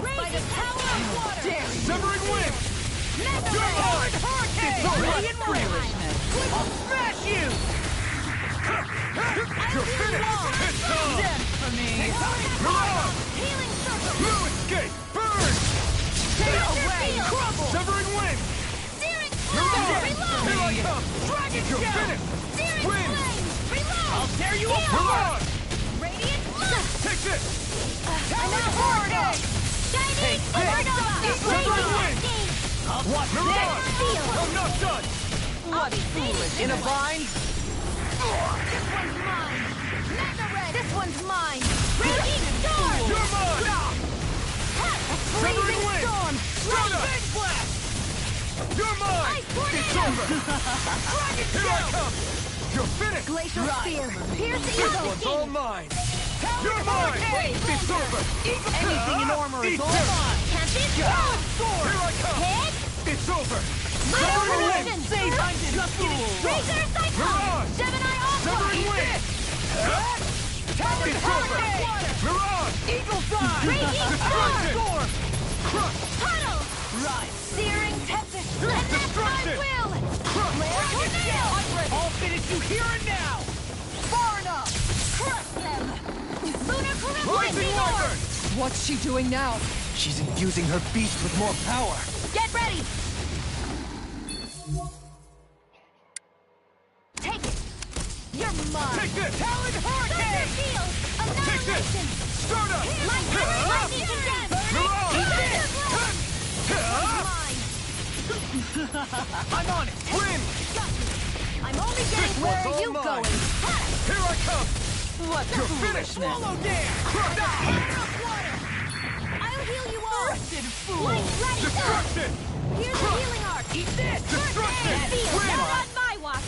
G: By the power of water!
C: Severing wind!
G: Mega
C: You're mine!
G: It's
I: What foolishness!
C: I'll smash you! You're finished! It's time!
I: Death for me!
C: Mirage!
G: Healing circle!
C: Blue escape! Burn!
G: Stay away!
C: Crumble! Severing wind!
G: Steering
C: Mirage!
G: Reload!
C: Here I come! Dragon You're finished!
G: Steering
C: Win!
G: flames! Reload!
C: I'll tear you
G: Heal!
C: apart!
G: Radiant look!
C: Take this!
G: Talon Hurricane! Shining
C: Severing wind!
G: Watch
C: Mirage! I'm not done!
I: What foolish!
G: In a
C: bind?
G: This one's mine! Mega Red! This one's mine! Raging Storm!
C: You're mine!
G: A
C: Severing
G: freezing
C: wind!
G: storm!
C: Big blast! You're mine!
G: Ice tornado!
C: It's over! Dragon Here I come! You're finished!
G: Glacial Spear! Here's the
C: This one's all mine! You're mine! It's over!
I: Anything in armor is
C: Eat
I: all
C: this!
I: mine!
G: Can't be
C: Here
G: strong!
C: I come!
G: Hit!
C: It's over!
G: Severing
C: Severing
G: wind!
C: wind!
I: Say I'm just fool!
G: Razor Cyclone!
C: Mirage!
G: Gemini Aqua!
C: Severing wind! It's over! Mirage!
I: Eagle Side!
G: Raging Storm!
C: Crush!
G: Puddle!
I: Right!
G: Searing Tempest! And that's my
C: Destruction!
G: will!
C: Crush!
G: Flare Tornado!
I: I'll finish you here and now!
G: Far enough! Crush them! Lunar Current
C: Rising
G: Lightning Orb!
C: Wyvern!
I: What's she doing now?
E: She's infusing her beast with more power.
G: Get ready! Take it! You're mine!
C: Take this! Talon
G: Thunder
C: Hurricane!
G: Field!
C: Take this!
G: Annihilation!
C: Stardust!
G: Lightning Condemn!
C: Mirage!
G: Mine!
C: I'm on it! Win!
G: I'm only getting
C: This
G: where
C: one's
G: are
C: all
G: you
C: mine.
G: going? Ha!
C: Here I come!
I: What
C: You're finished!
I: foolishness!
C: Swallow dare!
G: Water! I'll heal you all!
I: Wretched fool!
G: Light ready!
C: Destruction!
G: Here's the healing arc!
I: Eat this!
C: Destruction!
G: Feel
C: Win!
G: not on my watch!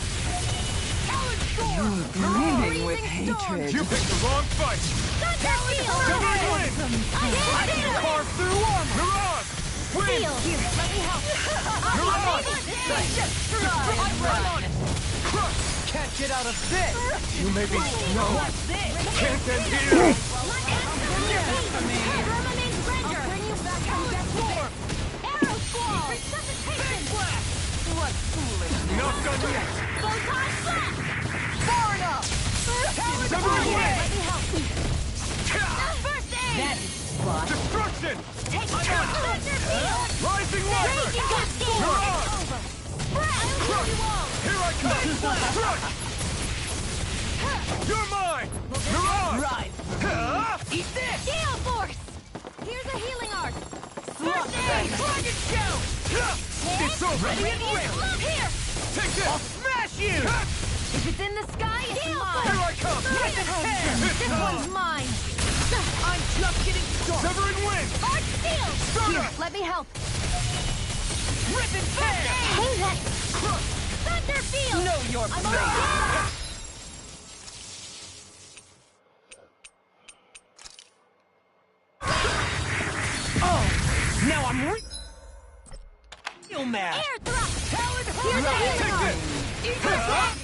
C: Talon Storm!
I: Gleaming with
G: Freezing storm.
I: hatred!
C: You picked the wrong fight!
G: Thunder Field!
C: Severing wind!
G: I can
C: Carve through armor! Mirage! Win!
G: Feel! Here, let me help!
C: Mirage!
I: I'm right on it!
C: Crush!
E: Can't get out of this!
C: You may be no.
I: What's this?
C: Can't end here!
G: Vermilion Render! I'll bring you back from death form! Arrow Squall! Resuscitation!
I: What foolishness!
C: Not done yet!
G: Photon Blast!
I: Far enough!
C: Severing wind!
G: Let me help! First aid!
I: That is spot!
C: Destruction!
G: Take shot! Thunder Field!
C: Rising Wyvern!
G: Raging Cascade!
C: Mirage!
G: It's over! I'll heal you all!
C: Here I come! Crush! You're mine! Mirage!
I: Right!
C: Eat this!
G: Gale Force! Here's a healing arc!
I: Slug
G: First aid!
I: Dragon Shout!
C: It's over!
G: Love here!
C: Take this!
I: Smash you!
G: If it's in the sky, it's
C: Here
G: mine!
C: I come!
G: This one's mine!
I: I'm just getting started!
C: Severing wind!
G: Arch Steel!
C: Stardust!
G: Let me help!
I: Rip and tear!
G: Hey, that... Thunder Field!
I: Know your
G: I'm already...
I: Now I'm real mad!
G: Air thrust!
I: Talon
G: Here's a
I: Hurricane!
G: healing arc!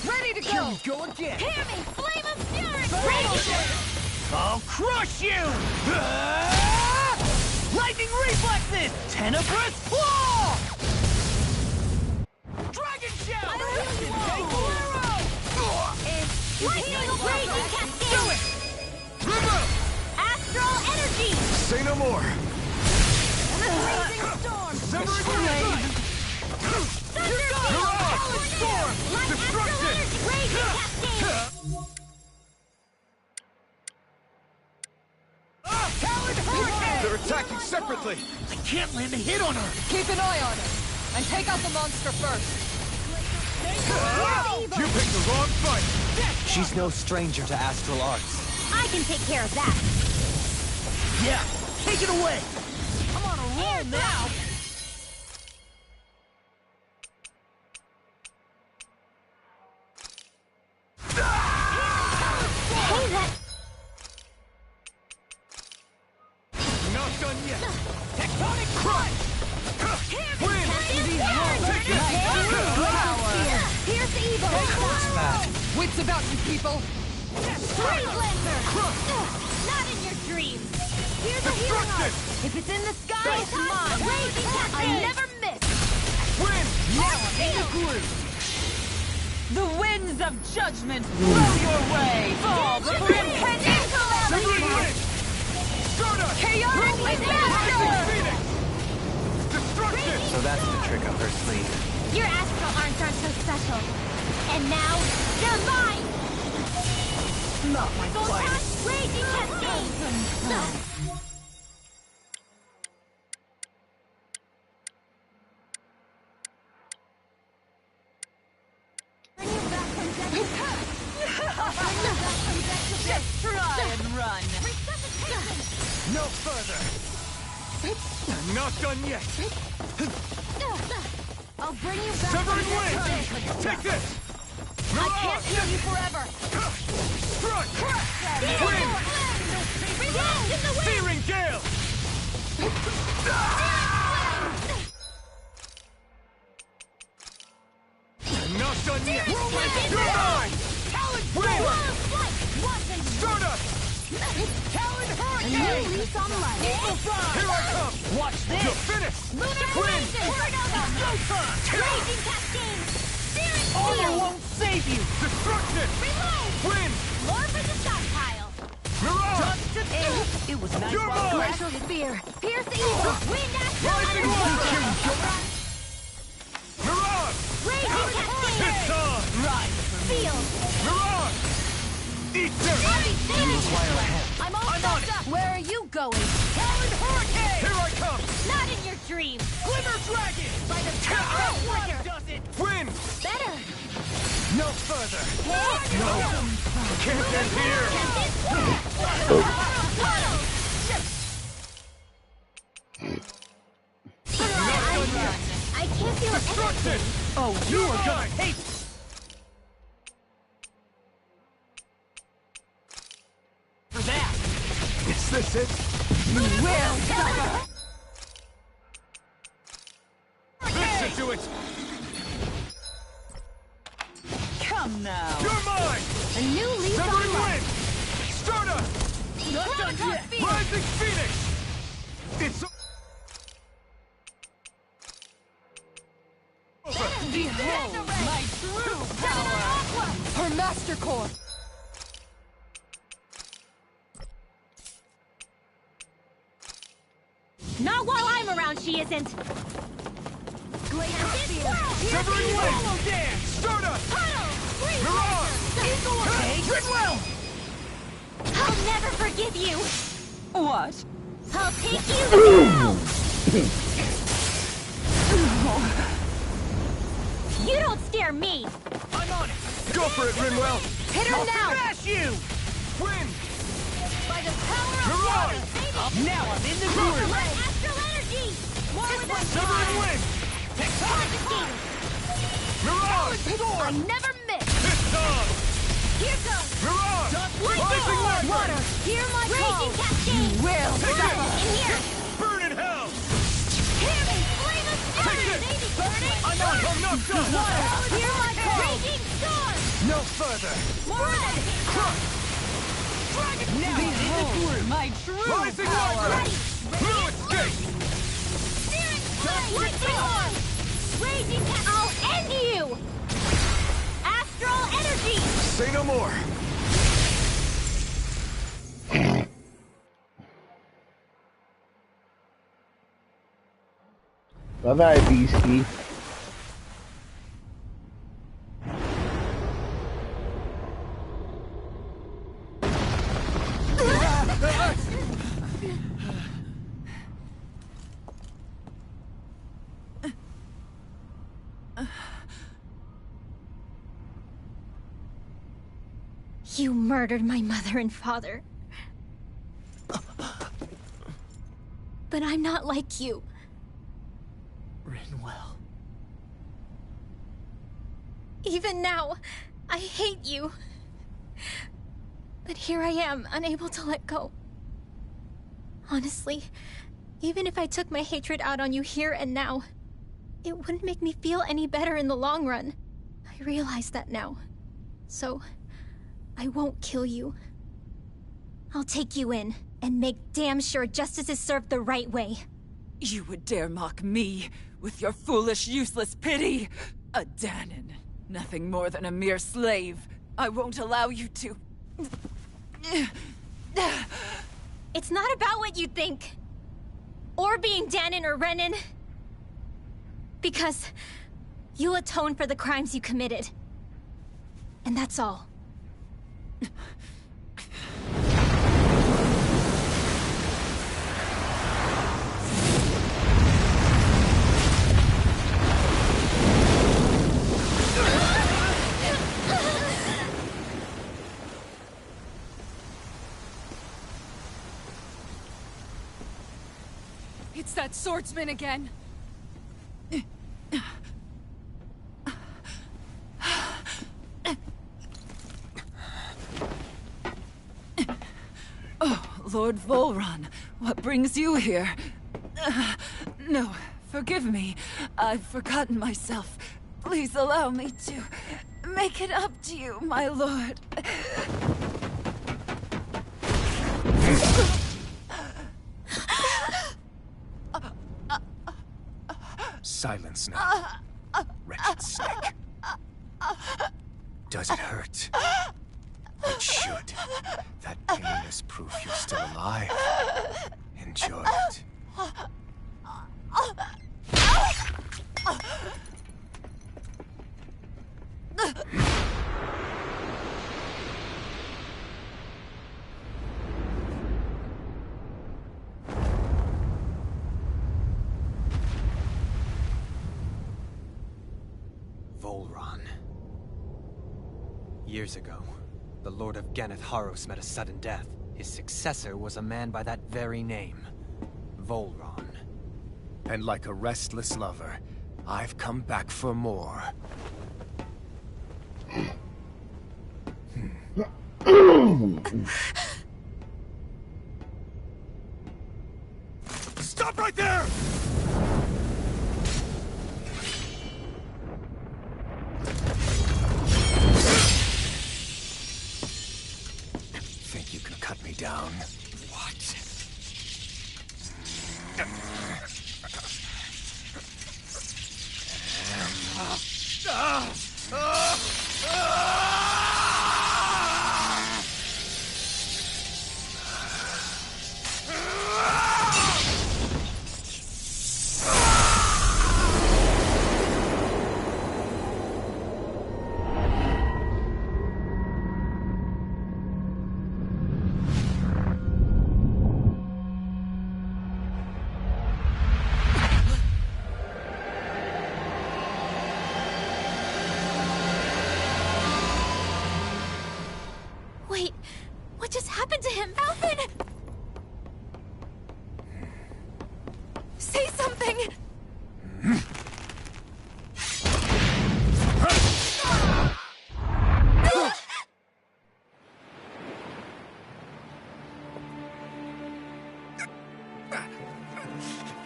I: Ready to go! Go again!
G: Hear me! Flame of Fury! Raging!
I: I'll crush you! Lightning reflexes! Tenebrous claw! Dragon Shout!
G: I will heal you all! Lightning Raging Cascade!
C: Do it! River!
G: Astral Energy!
C: Say no more!
G: Freezing Storm!
C: Severing wind!
G: Thunder Field!
C: Storm!
G: Light Astral
C: Destruction!
G: Energy! Raging Cascade!
C: Talon Hurricane! They're attacking separately!
I: I can't land a hit on her!
K: Keep an eye on her, and take out the monster first.
C: You picked the wrong fight!
B: She's no stranger to astral arts.
G: I can take care of that.
E: Yeah, take it away! I'm on a roll now!
G: Hey, that...
C: Not done yet!
E: Tectonic crunch!
C: Win!
G: Here's evil!
D: Wits about you, people!
G: Freeze Lancer! Not in your dreams! Here's a healing art! If it's in the sky, it's mine! I never miss!
C: Win!
G: Now I'm in the groove!
I: The winds of judgment blow your way! Fall before impending calamity!
C: Stardust!
I: Chaotic disaster!
C: Destruction!
B: So that's the trick up her sleeve.
G: Your astral arms aren't so special. And now, they're mine!
E: Not my fight!
G: Raging Cascade!
I: Just try and run!
C: No further! I'm not done yet!
G: I'll bring you back.
C: Severing Wing! Take this!
G: I can't heal you forever.
C: Strike!
G: Win! Revolve in the wind!
C: Searing Gale! I'm not done yet! You're mine! Win! Stardust!
G: Talon Hurricane! A new lease on life.
C: Here I come!
E: Watch this!
C: You're finished!
G: Lunar
C: Win!
G: Raging Cascade! Searing
E: Armor
G: Steel!
E: won't save you!
C: Destruction!
G: Reload!
C: Win!
G: More for the stockpile!
C: Mirage!
E: It was nice
C: You're
E: while it
C: mine!
G: Glacial Spear! Pierce evil! Wind Astral
C: Rising
G: Energy!
C: Mirage!
G: Raging Cascade!
C: It's on!
E: Right.
G: Steel!
C: Mirage! Eat this!
G: I'm all fucked up! Where are you going?
E: Talon Hurricane!
C: Here I come!
G: Not in your dreams!
E: Glimmer Dragon!
G: By the power of water!
E: Does it?
C: Win!
G: Better!
E: No further!
C: Can't end here!
G: I can't feel
C: Destruction!
E: Oh, you are gonna hate for that!
C: Is this it?
E: You will suffer!
C: This should do it!
I: Come now!
C: You're mine!
G: A new lease on
C: Severing
G: life!
C: Wind! Stardust!
E: Not done yet!
C: Rising Phoenix! It's
I: Behold my true power!
D: Her Master Core!
G: Not while I'm around, she isn't!
C: Severing Wind! Stardust! Mirage! Goodwill!
G: I'll never forgive you!
I: What?
G: I'll take you down! You don't scare me!
E: I'm on it!
C: Go for it, Rinwell!
G: Hit her now!
E: Smash you!
C: Win!
G: By the power of
C: Mirage!
G: water!
E: Now I'm in the groove!
G: Astral energy! More with us!
C: Severing Wind! Mirage!
G: I never miss!
C: It's on!
G: Here goes!
C: Mirage! Rising
G: Lightning!
C: Wind!
G: Water! Hear my call! Raging Cascade!
D: Will
C: Take
G: In
C: it!
G: here!
C: Burn in hell!
G: Hear me! Flame of fury!
C: Take it!
G: Burning!
C: I'm not done!
G: Water! Hear my call! Raging storm!
C: No further!
G: Blood!
E: Now I'm in the groove!
I: My true
C: Rising
I: power!
C: Wind! No escape!
G: Searing flame! Lightning arm! Raging Cascade! I'll end you! Astral energy!
C: Say no more!
A: Bye-bye, Beastie.
G: murdered my mother and father. But I'm not like you.
F: Rinwell.
G: Even now, I hate you. But here I am, unable to let go. Honestly, even if I took my hatred out on you here and now, it wouldn't make me feel any better in the long run. I realize that now. So, I won't kill you. I'll take you in, and make damn sure justice is served the right way.
I: You would dare mock me with your foolish, useless pity? A Danon, nothing more than a mere slave. I won't allow you to...
G: It's not about what you think. Or being Danon or Renan. Because you'll atone for the crimes you committed. And that's all.
I: It's that swordsman again. Oh, Lord Volron, what brings you here? No, forgive me. I've forgotten myself. Please allow me to make it up to you, my lord.
C: Silence now, wretched snake. Does it hurt? It should. That pain is proof you're still alive. Enjoy it.
B: Volron. Years ago, the Lord of Ganeth Haros met a sudden death. His successor was a man by that very name, Volron.
C: And like a restless lover, I've come back for more. Stop right there! Think you can cut me down? What?
G: Wait, what just happened to him? Alvin! Say something!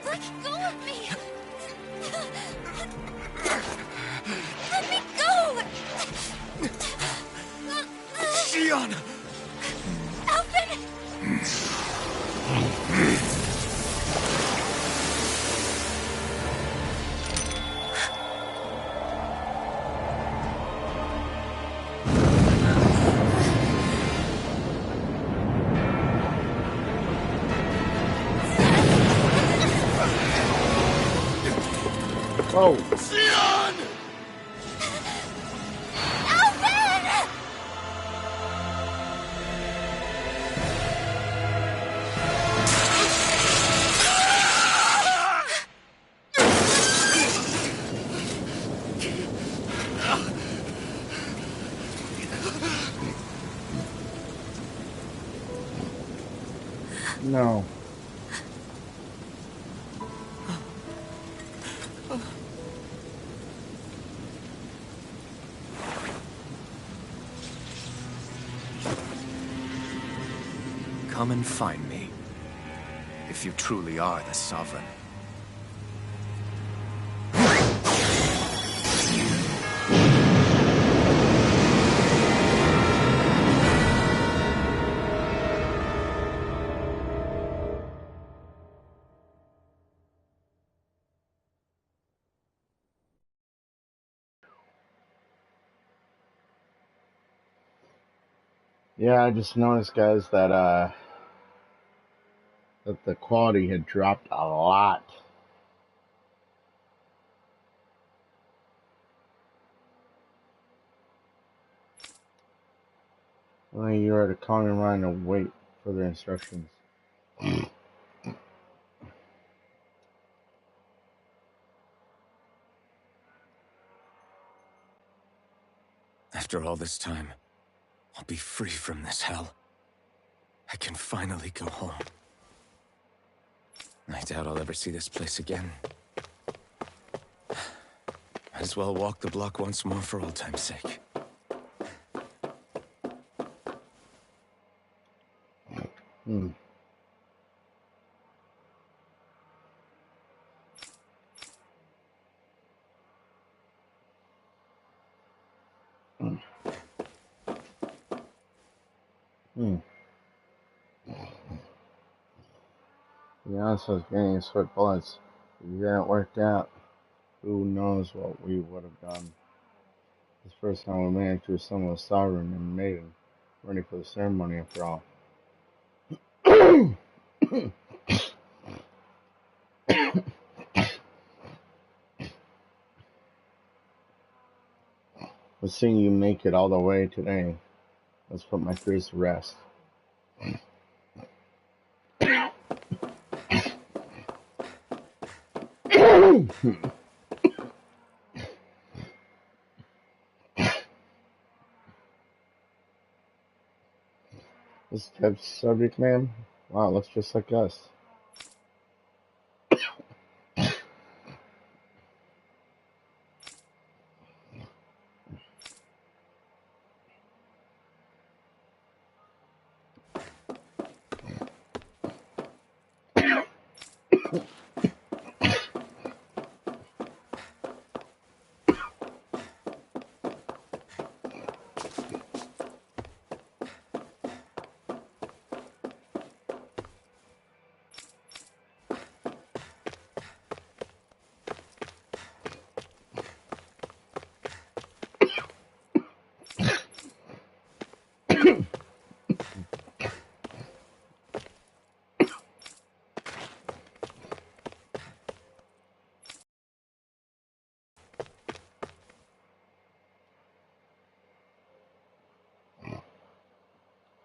G: Let go of me! Let me go!
C: Shion!
G: Alvin!
A: Oh,
C: Shion!
G: Alvin!
A: No.
C: Come and find me, if you truly are the Sovereign.
A: Yeah, I just noticed, guys, that the quality had dropped a lot. Well, you are to call and run and wait for their instructions.
C: After all this time, I'll be free from this hell. I can finally go home. I doubt I'll ever see this place again. Might as well walk the block once more for old time's sake.
A: Hmm. Hmm. To be honest, I was getting sweat bullets. If you hadn't worked out, who knows what we would have done. This first time we managed to assemble a sovereign and maiden, ready for the ceremony after all. But seeing you make it all the way today, let's put my fears to rest. This type of subject, man? Wow, looks just like us.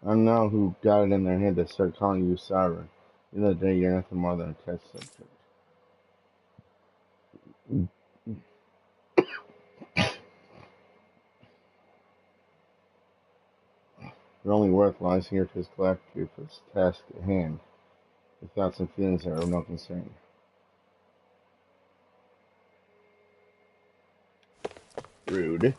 A: I don't know who got it in their head to start calling you sovereign. The other day, you're nothing more than a test subject. Your only worth lies here to his collective for this task at hand. Your thoughts and feelings are of no concern. Rude.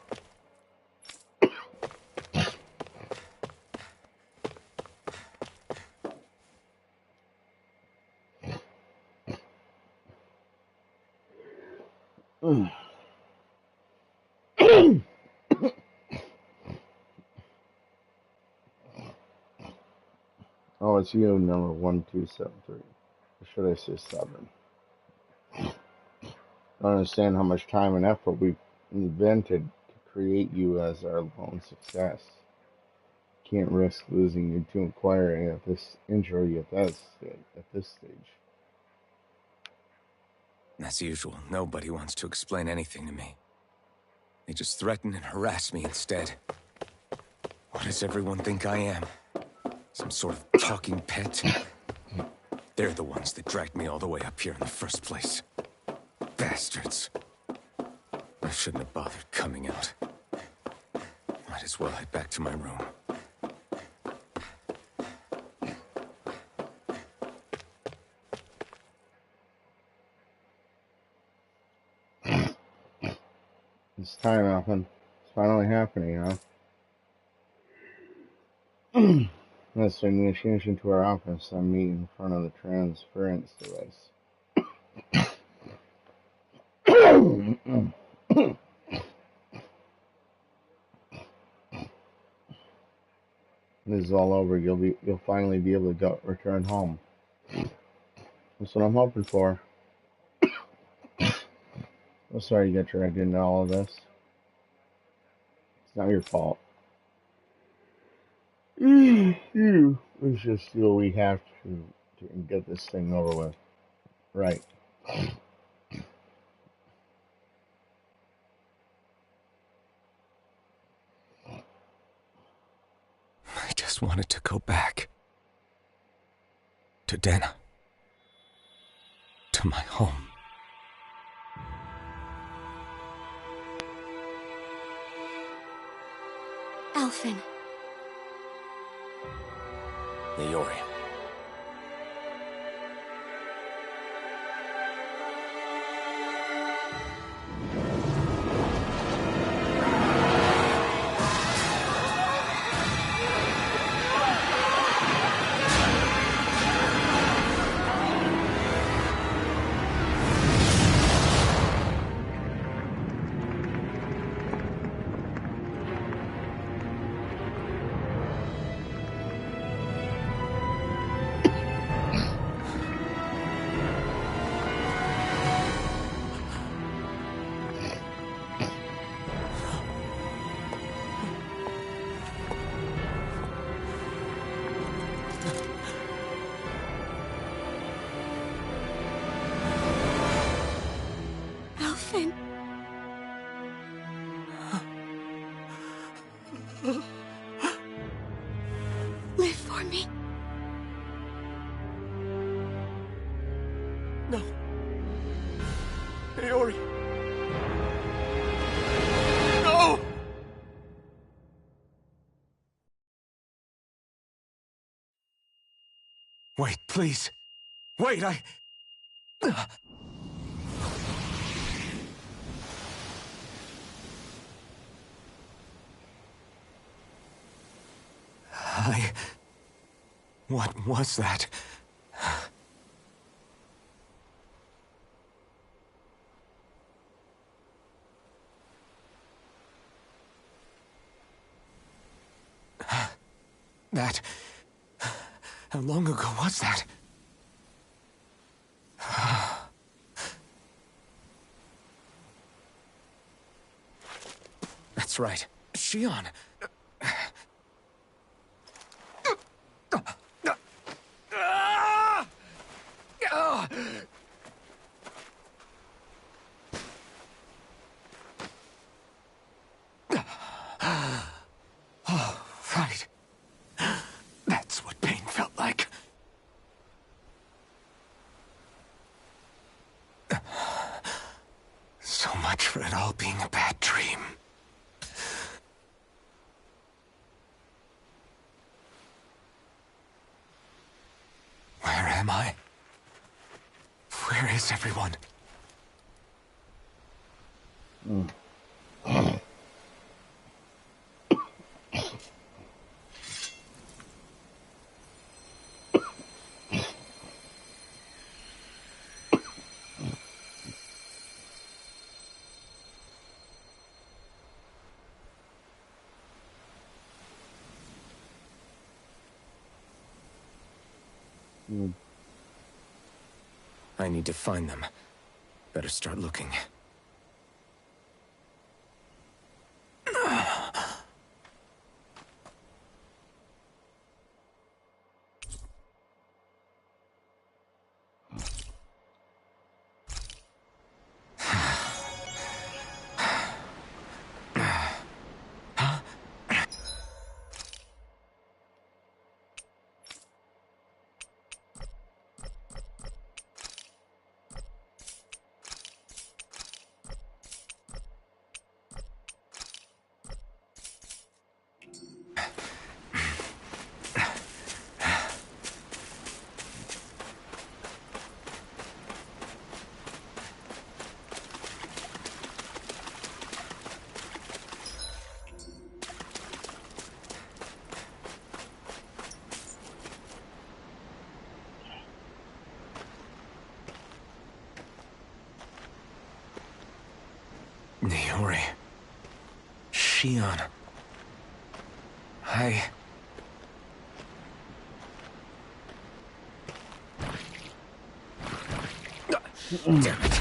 A: Oh, it's you, number 1273. Or should I say sovereign? I don't understand how much time and effort we've invented to create you as our lone success. Can't risk losing you to inquiry at this injury at this stage.
C: As usual, nobody wants to explain anything to me. They just threaten and harass me instead. What does everyone think I am? Some sort of talking pet? They're the ones that dragged me all the way up here in the first place. Bastards. I shouldn't have bothered coming out. Might as well head back to my room.
A: It's time, Alphen. It's finally happening, huh? Let's initiate into our office. I meet in front of the transference device. This is all over. You'll finally be able to return home. That's what I'm hoping for. I'm sorry you got dragged into all of this. It's not your fault. Let's just do what we have to get this thing over with. Right.
C: I just wanted to go back. To Dana. To my home.
G: Alphen.
C: Leori.
G: Alphen. Live for me.
C: No. Leori. No! Wait, please. Wait, I... What was that? That... How long ago was that? That's right. Shion. Oh, right. That's what pain felt like. So much for it all being a bad dream. Where am I? Where is everyone? I need to find them. Better start looking. Yuri. Shion. Damn it.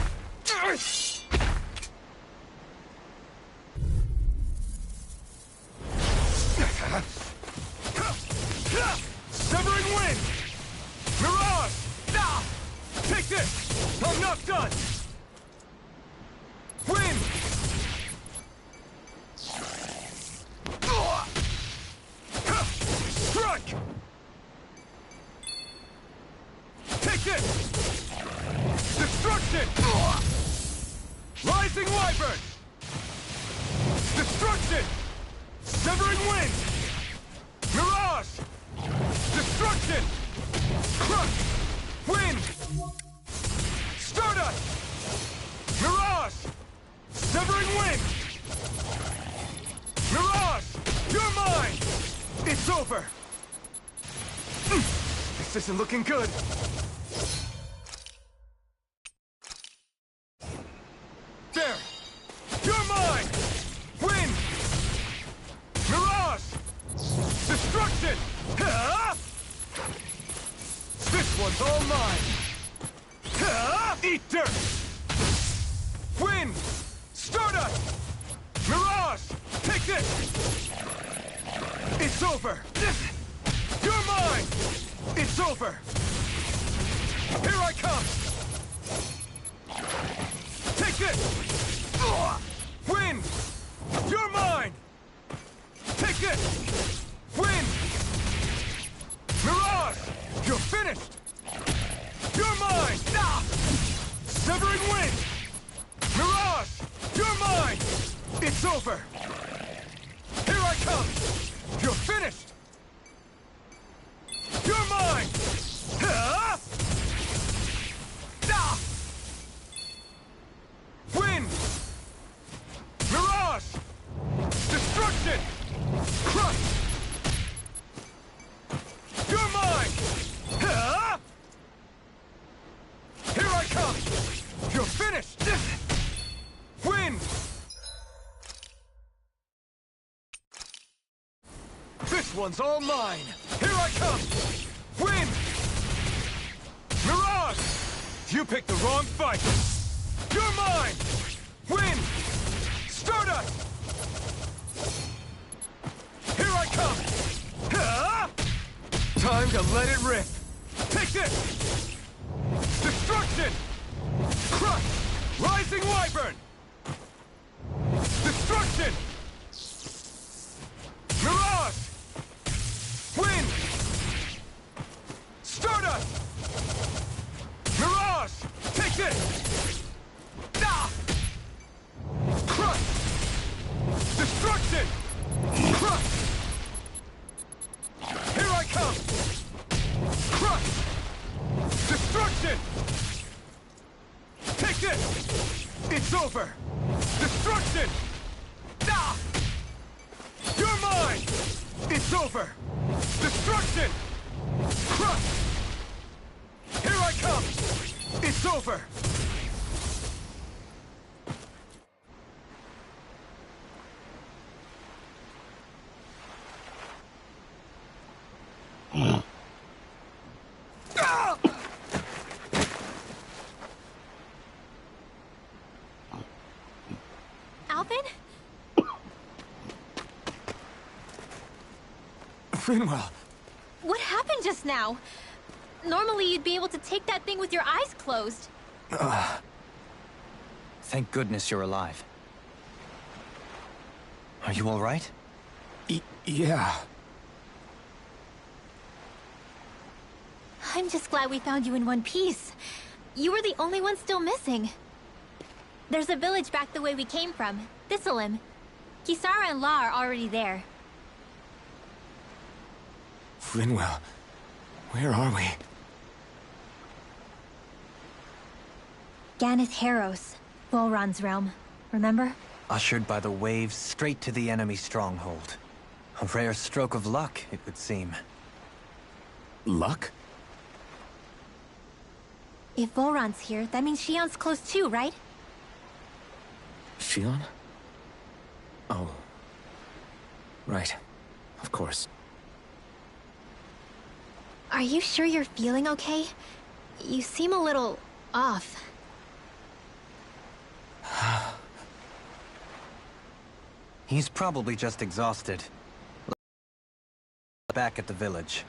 K: Severing wind! Mirage! Take this! I'm not done! Wind! Strike! Take this! Destruction! Rising Wyvern! Destruction! Severing wind! Mirage! Destruction! Crush! Wind! Stardust! Mirage! Severing wind! Mirage! You're mine! It's over! This isn't looking good. There! You're mine! Wind! Mirage! Destruction! This one's all mine! Eat dirt! Wind! Stardust! Mirage! Take this! It's over! You're mine! It's over! Here I come! Take this! Wind! You're mine! Take this! Wind! Mirage! You're finished! You're mine! Severing wind! Mirage! You're mine! It's over! Here I come! You're finished! You're mine! Wind! Mirage! Destruction! Crush! You're mine! Here I come! You're finished! Wind! This one's all mine! Here I come! Wind! Mirage! You picked the wrong fight! You're mine! Wind! Stardust! Here I come! Time to let it rip! Take this! Destruction! Crush! Rising Wyvern! Destruction! Mirage! Wind! Stardust! Mirage! Take this! Crush! Destruction! Crush! Here I come! Crush! Destruction! Take this! It's over! Destruction! You're mine! It's over! Destruction! Crush! Here I come! It's over!
G: Alvin?
K: Finwell!
G: What happened just now? Normally you'd be able to take that thing with your eyes closed.
B: Thank goodness you're alive. Are you all right?
K: Yeah.
G: I'm just glad we found you in one piece. You were the only one still missing. There's a village back the way we came from, Thistleim. Kisara and La are already there.
K: Finwell, where are we?
G: Ganeth Heros, Volron's realm. Remember?
B: Ushered by the waves straight to the enemy stronghold. A rare stroke of luck, it would seem.
K: Luck?
G: If Volron's here, that means Shion's close too, right?
K: Shion?
C: Oh. Right. Of course.
G: Are you sure you're feeling okay? You seem a little off.
B: He's probably just exhausted. Back at the village.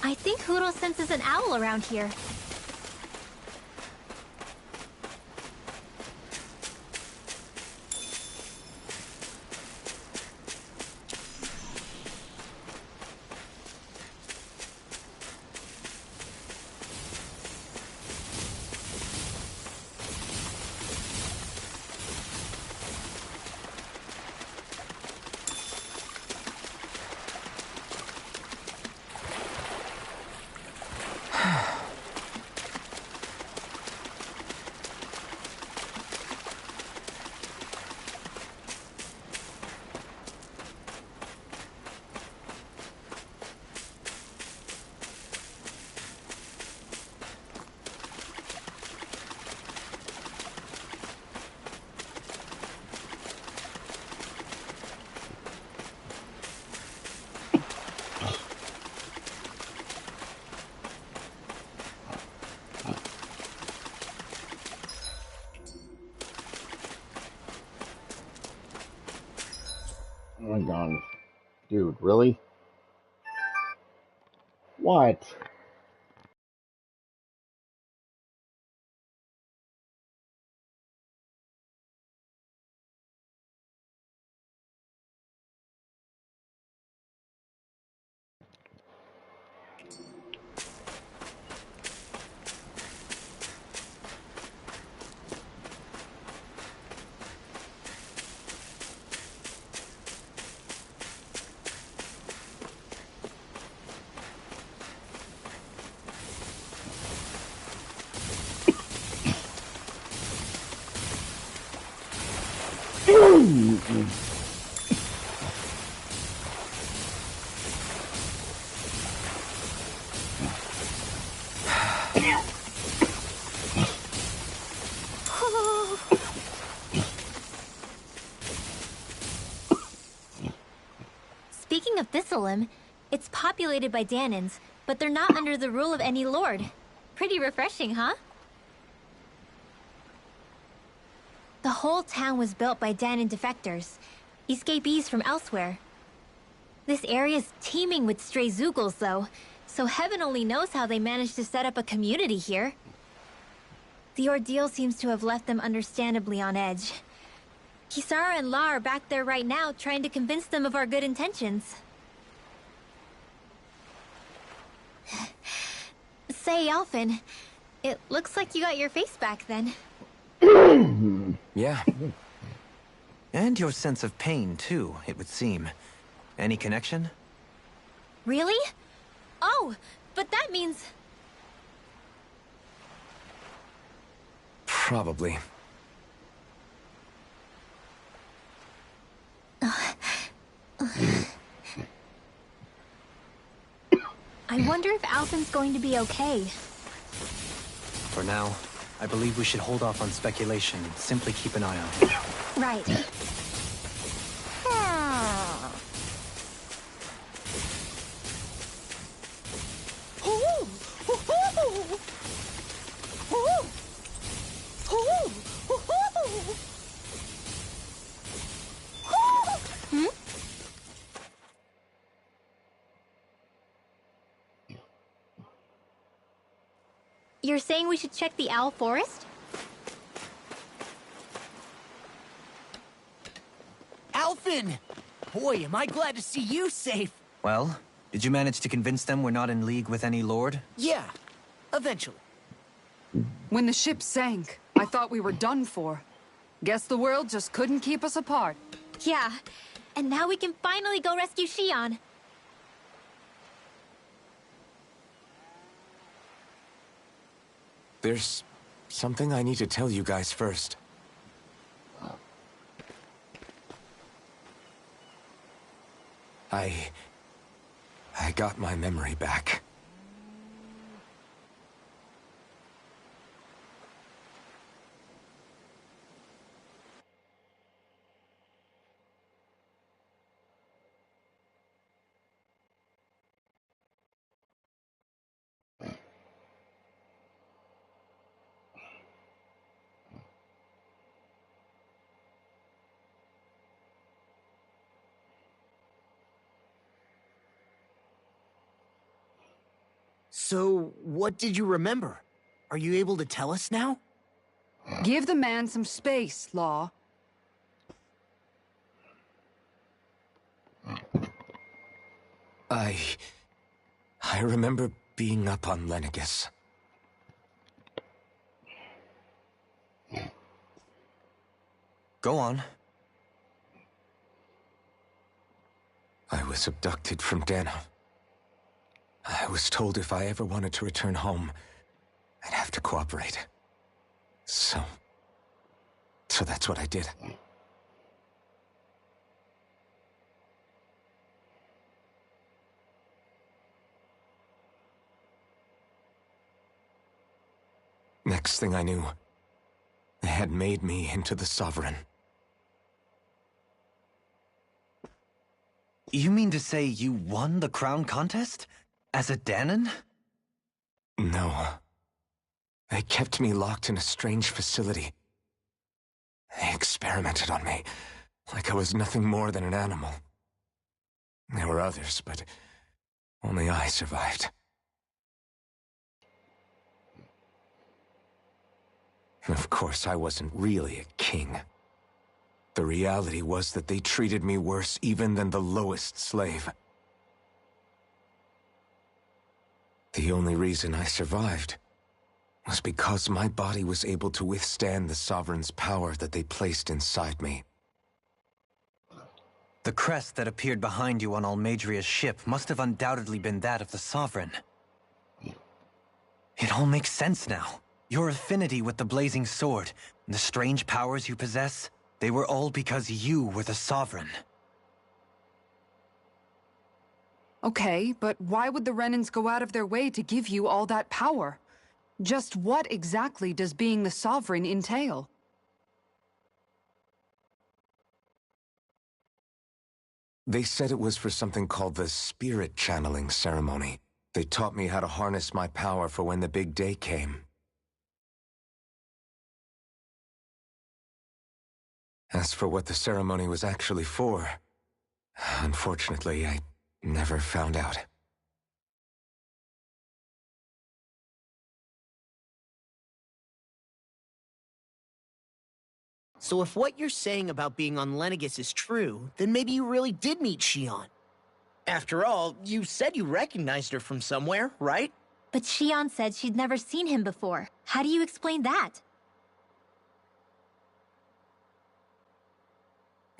G: I think Hoodle senses an owl around here.
A: Oh my god. Dude, really? What?
G: Speaking of Thistleum, it's populated by Danans, but they're not under the rule of any lord. Pretty refreshing, huh? The whole town was built by Danan defectors, escapees from elsewhere. This area's teeming with stray Zeugles, though, so heaven only knows how they managed to set up a community here. The ordeal seems to have left them understandably on edge. Kisara and La are back there right now, trying to convince them of our good intentions. Say, Alphen, it looks like you got your face back then.
C: Yeah.
B: And your sense of pain, too, it would seem. Any connection?
G: Really? Oh, but that means...
C: Probably.
G: I wonder if Alphen's going to be okay.
B: For now, I believe we should hold off on speculation and simply keep an eye on him.
G: Right. You're saying we should check the Owl Forest?
F: Alphen! Boy, am I glad to see you safe.
B: Well, did you manage to convince them we're not in league with any lord?
F: Yeah. Eventually.
D: When the ship sank, I thought we were done for. Guess the world just couldn't keep us apart.
G: Yeah, and now we can finally go rescue Shion.
C: There's something I need to tell you guys first. I got my memory back.
F: So, what did you remember? Are you able to tell us now?
D: Give the man some space, Law.
C: I remember being up on Lenegus.
B: Go on.
C: I was abducted from Dana. I was told if I ever wanted to return home, I'd have to cooperate. So that's what I did. Next thing I knew, they had made me into the Sovereign.
B: You mean to say you won the crown contest? As a Danon?
C: No. They kept me locked in a strange facility. They experimented on me, like I was nothing more than an animal. There were others, but only I survived. Of course, I wasn't really a king. The reality was that they treated me worse even than the lowest slave. The only reason I survived was because my body was able to withstand the Sovereign's power that they placed inside me.
B: The crest that appeared behind you on Almadria's ship must have undoubtedly been that of the Sovereign. It all makes sense now. Your affinity with the Blazing Sword, and the strange powers you possess, they were all because you were the Sovereign.
D: Okay, but why would the Renans go out of their way to give you all that power? Just what exactly does being the Sovereign entail?
C: They said it was for something called the Spirit Channeling Ceremony. They taught me how to harness my power for when the big day came. As for what the ceremony was actually for, unfortunately, I never found out.
F: So if what you're saying about being on Lenegus is true, then maybe you really did meet Shion. After all, you said you recognized her from somewhere, right?
G: But Shion said she'd never seen him before. How do you explain that?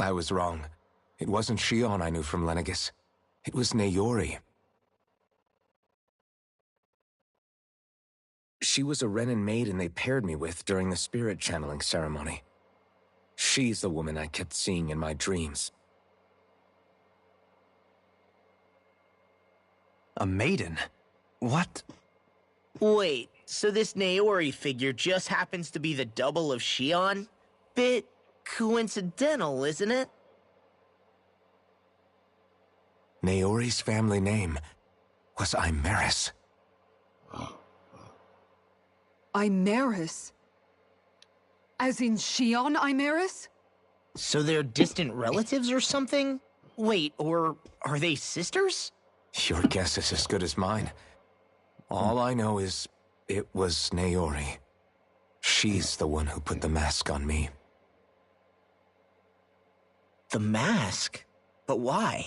C: I was wrong. It wasn't Shion I knew from Lenegus. It was Naori. She was a Renan maiden they paired me with during the spirit channeling ceremony. She's the woman I kept seeing in my dreams.
B: A maiden? What?
F: Wait, so this Naori figure just happens to be the double of Shion? Bit coincidental, isn't it?
C: Naori's family name was Imeris.
D: Imeris? As in Shion Imeris?
F: So they're distant relatives or something? Wait, or are they sisters?
C: Your guess is as good as mine. All I know is it was Naori. She's the one who put the mask on me.
F: The mask? But why?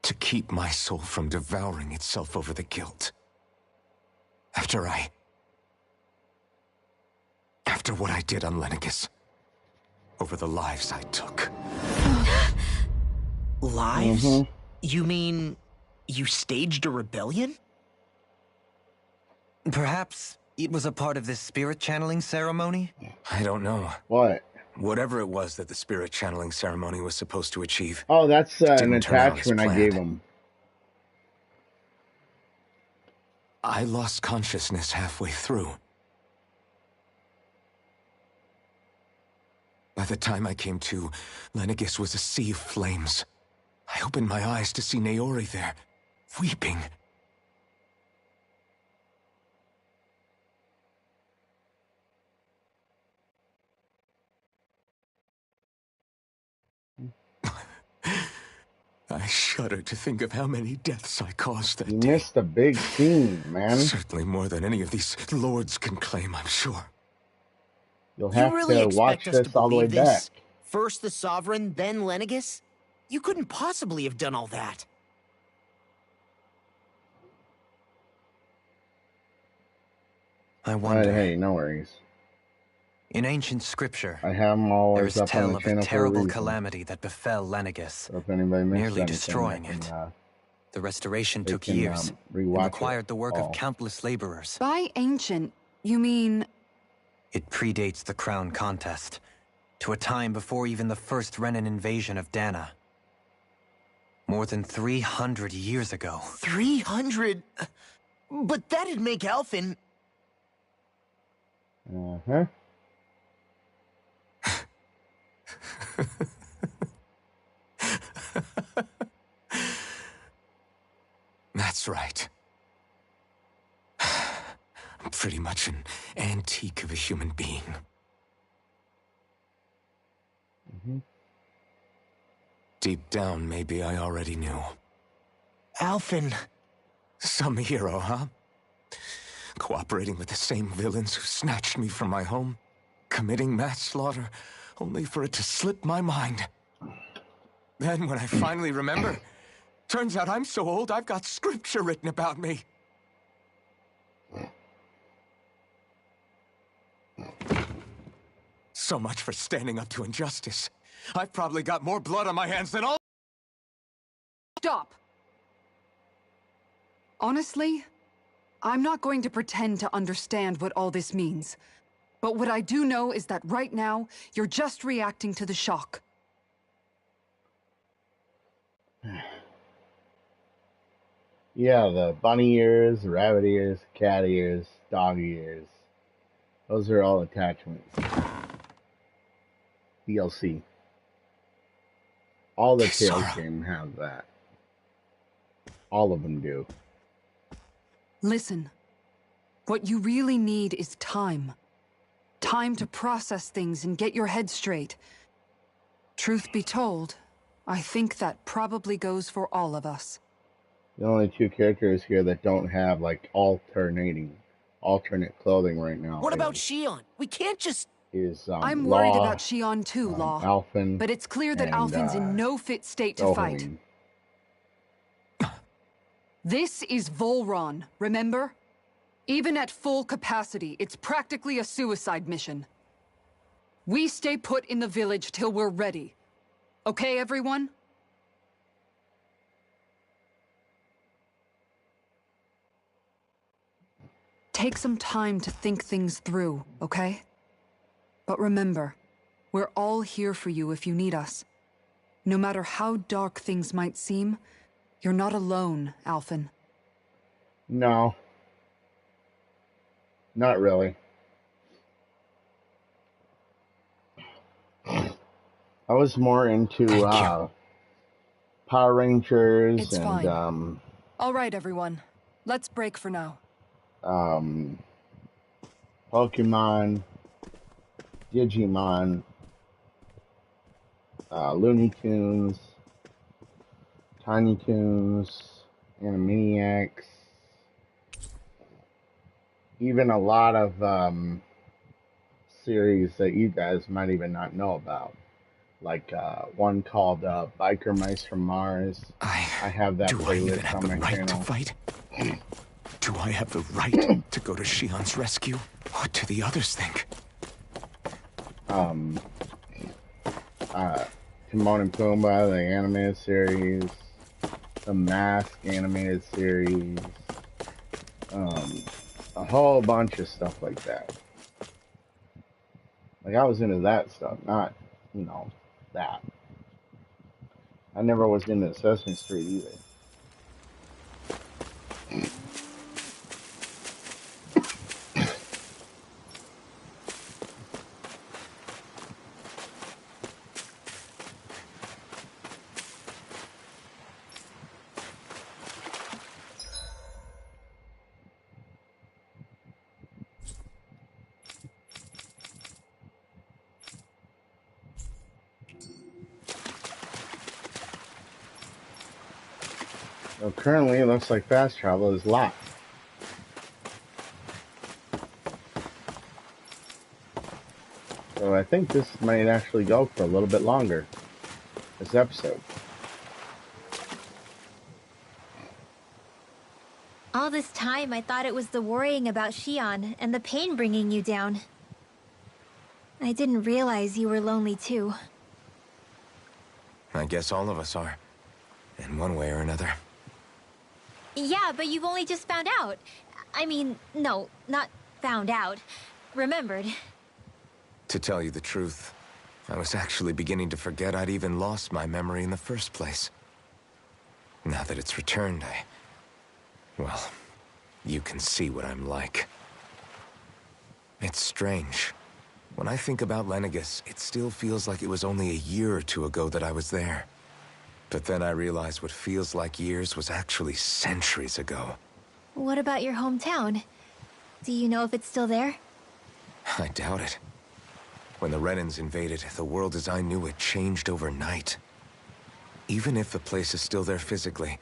C: To keep my soul from devouring itself over the guilt. After what I did on Lenegis. Over the lives I took.
F: Lives?
A: Mm-hmm.
F: You mean you staged a rebellion?
B: Perhaps it was a part of this spirit channeling ceremony?
C: I don't know.
A: What?
C: Whatever it was that the spirit channeling ceremony was supposed to achieve.
A: Oh, that's an
C: didn't turn out as
A: attachment I
C: planned.
A: gave him.
C: I lost consciousness halfway through. By the time I came to, Lenegis was a sea of flames. I opened my eyes to see Naori there, weeping. I shudder to think of how many deaths I caused that
A: You
C: day.
A: missed a big scene, man.
C: Certainly more than any of these lords can claim, I'm sure.
A: You'll
F: You
A: have
F: really
A: to watch
F: expect us to
A: this all the way
F: believe
A: back.
F: this? First the Sovereign, then Lenegis? You couldn't possibly have done all that.
B: I wonder.
A: Hey, no worries.
B: In ancient scripture,
A: I have them
B: there
A: always
B: is
A: up on
B: tell
A: the
B: of a
A: channel for a
B: terrible
A: reason.
B: calamity that befell Lenegis,
A: So if anybody missed
B: nearly
A: anything,
B: destroying
A: they can,
B: it. The restoration
A: they
B: took
A: can,
B: years and
A: rewatch
B: required
A: it
B: the work
A: all.
B: of countless laborers.
D: By ancient, you mean...
B: It predates the crown contest, to a time before even the first Renan invasion of Dana. More than 300 years ago.
F: 300? But that'd make Alphen...
A: Uh-huh.
C: That's right. I'm pretty much an antique of a human being.
A: Mm-hmm.
C: Deep down, maybe I already knew.
F: Alphen...
C: Some hero, huh? Cooperating with the same villains who snatched me from my home, committing mass slaughter, only for it to slip my mind. Then when I finally remember, turns out I'm so old I've got scripture written about me. So much for standing up to injustice. I've probably got more blood on my hands than all—
D: Stop! Honestly, I'm not going to pretend to understand what all this means. But what I do know is that right now, you're just reacting to the shock.
A: Yeah, the bunny ears, the rabbit ears, cat ears, dog ears. Those are all attachments. DLC. All the Tales games have that. All of them do.
D: Listen, what you really need is time. Time to process things and get your head straight. Truth be told, I think that probably goes for all of us.
A: The only two characters here that don't have, like, alternate clothing right now.
F: What about Shion? We can't just...
D: I'm
A: Law,
D: worried about Shion too, Law.
A: Alphen,
D: but it's clear that
A: and,
D: Alphen's in no fit state to fight. This is Volron, remember? Even at full capacity, it's practically a suicide mission. We stay put in the village till we're ready. Okay, everyone? Take some time to think things through, okay? But remember, we're all here for you if you need us. No matter how dark things might seem, you're not alone, Alphen.
A: No. Not really. I was more into Power Rangers
D: It's
A: and
D: fine. All right, everyone. Let's break for now.
A: Pokemon, Digimon, Looney Tunes, Tiny Toons, Animaniacs, even a lot of series that you guys might even not know about, like one called Biker Mice from Mars. I have that
C: Do I even
A: playlist
C: have
A: on
C: the
A: my
C: right
A: channel.
C: to fight? Do I have the right to go to Shion's rescue? What do the others think?
A: Timon and Pumbaa, the animated series, the Mask animated series, a whole bunch of stuff like that. Like, I was into that stuff, not, you know, that. I never was into Sesame Street either. So currently, it looks like fast travel is locked. So I think this might actually go for a little bit longer, this episode.
G: All this time, I thought it was the worrying about Shion and the pain bringing you down. I didn't realize you were lonely too.
C: I guess all of us are, in one way or another.
G: Yeah, but you've only just found out. I mean, no, not found out. Remembered.
C: To tell you the truth, I was actually beginning to forget I'd even lost my memory in the first place. Now that it's returned, well, you can see what I'm like. It's strange. When I think about Lenegus, it still feels like it was only a year or two ago that I was there. But then I realized what feels like years was actually centuries ago.
G: What about your hometown? Do you know if it's still there?
C: I doubt it. When the Renans invaded, the world as I knew it changed overnight. Even if the place is still there physically,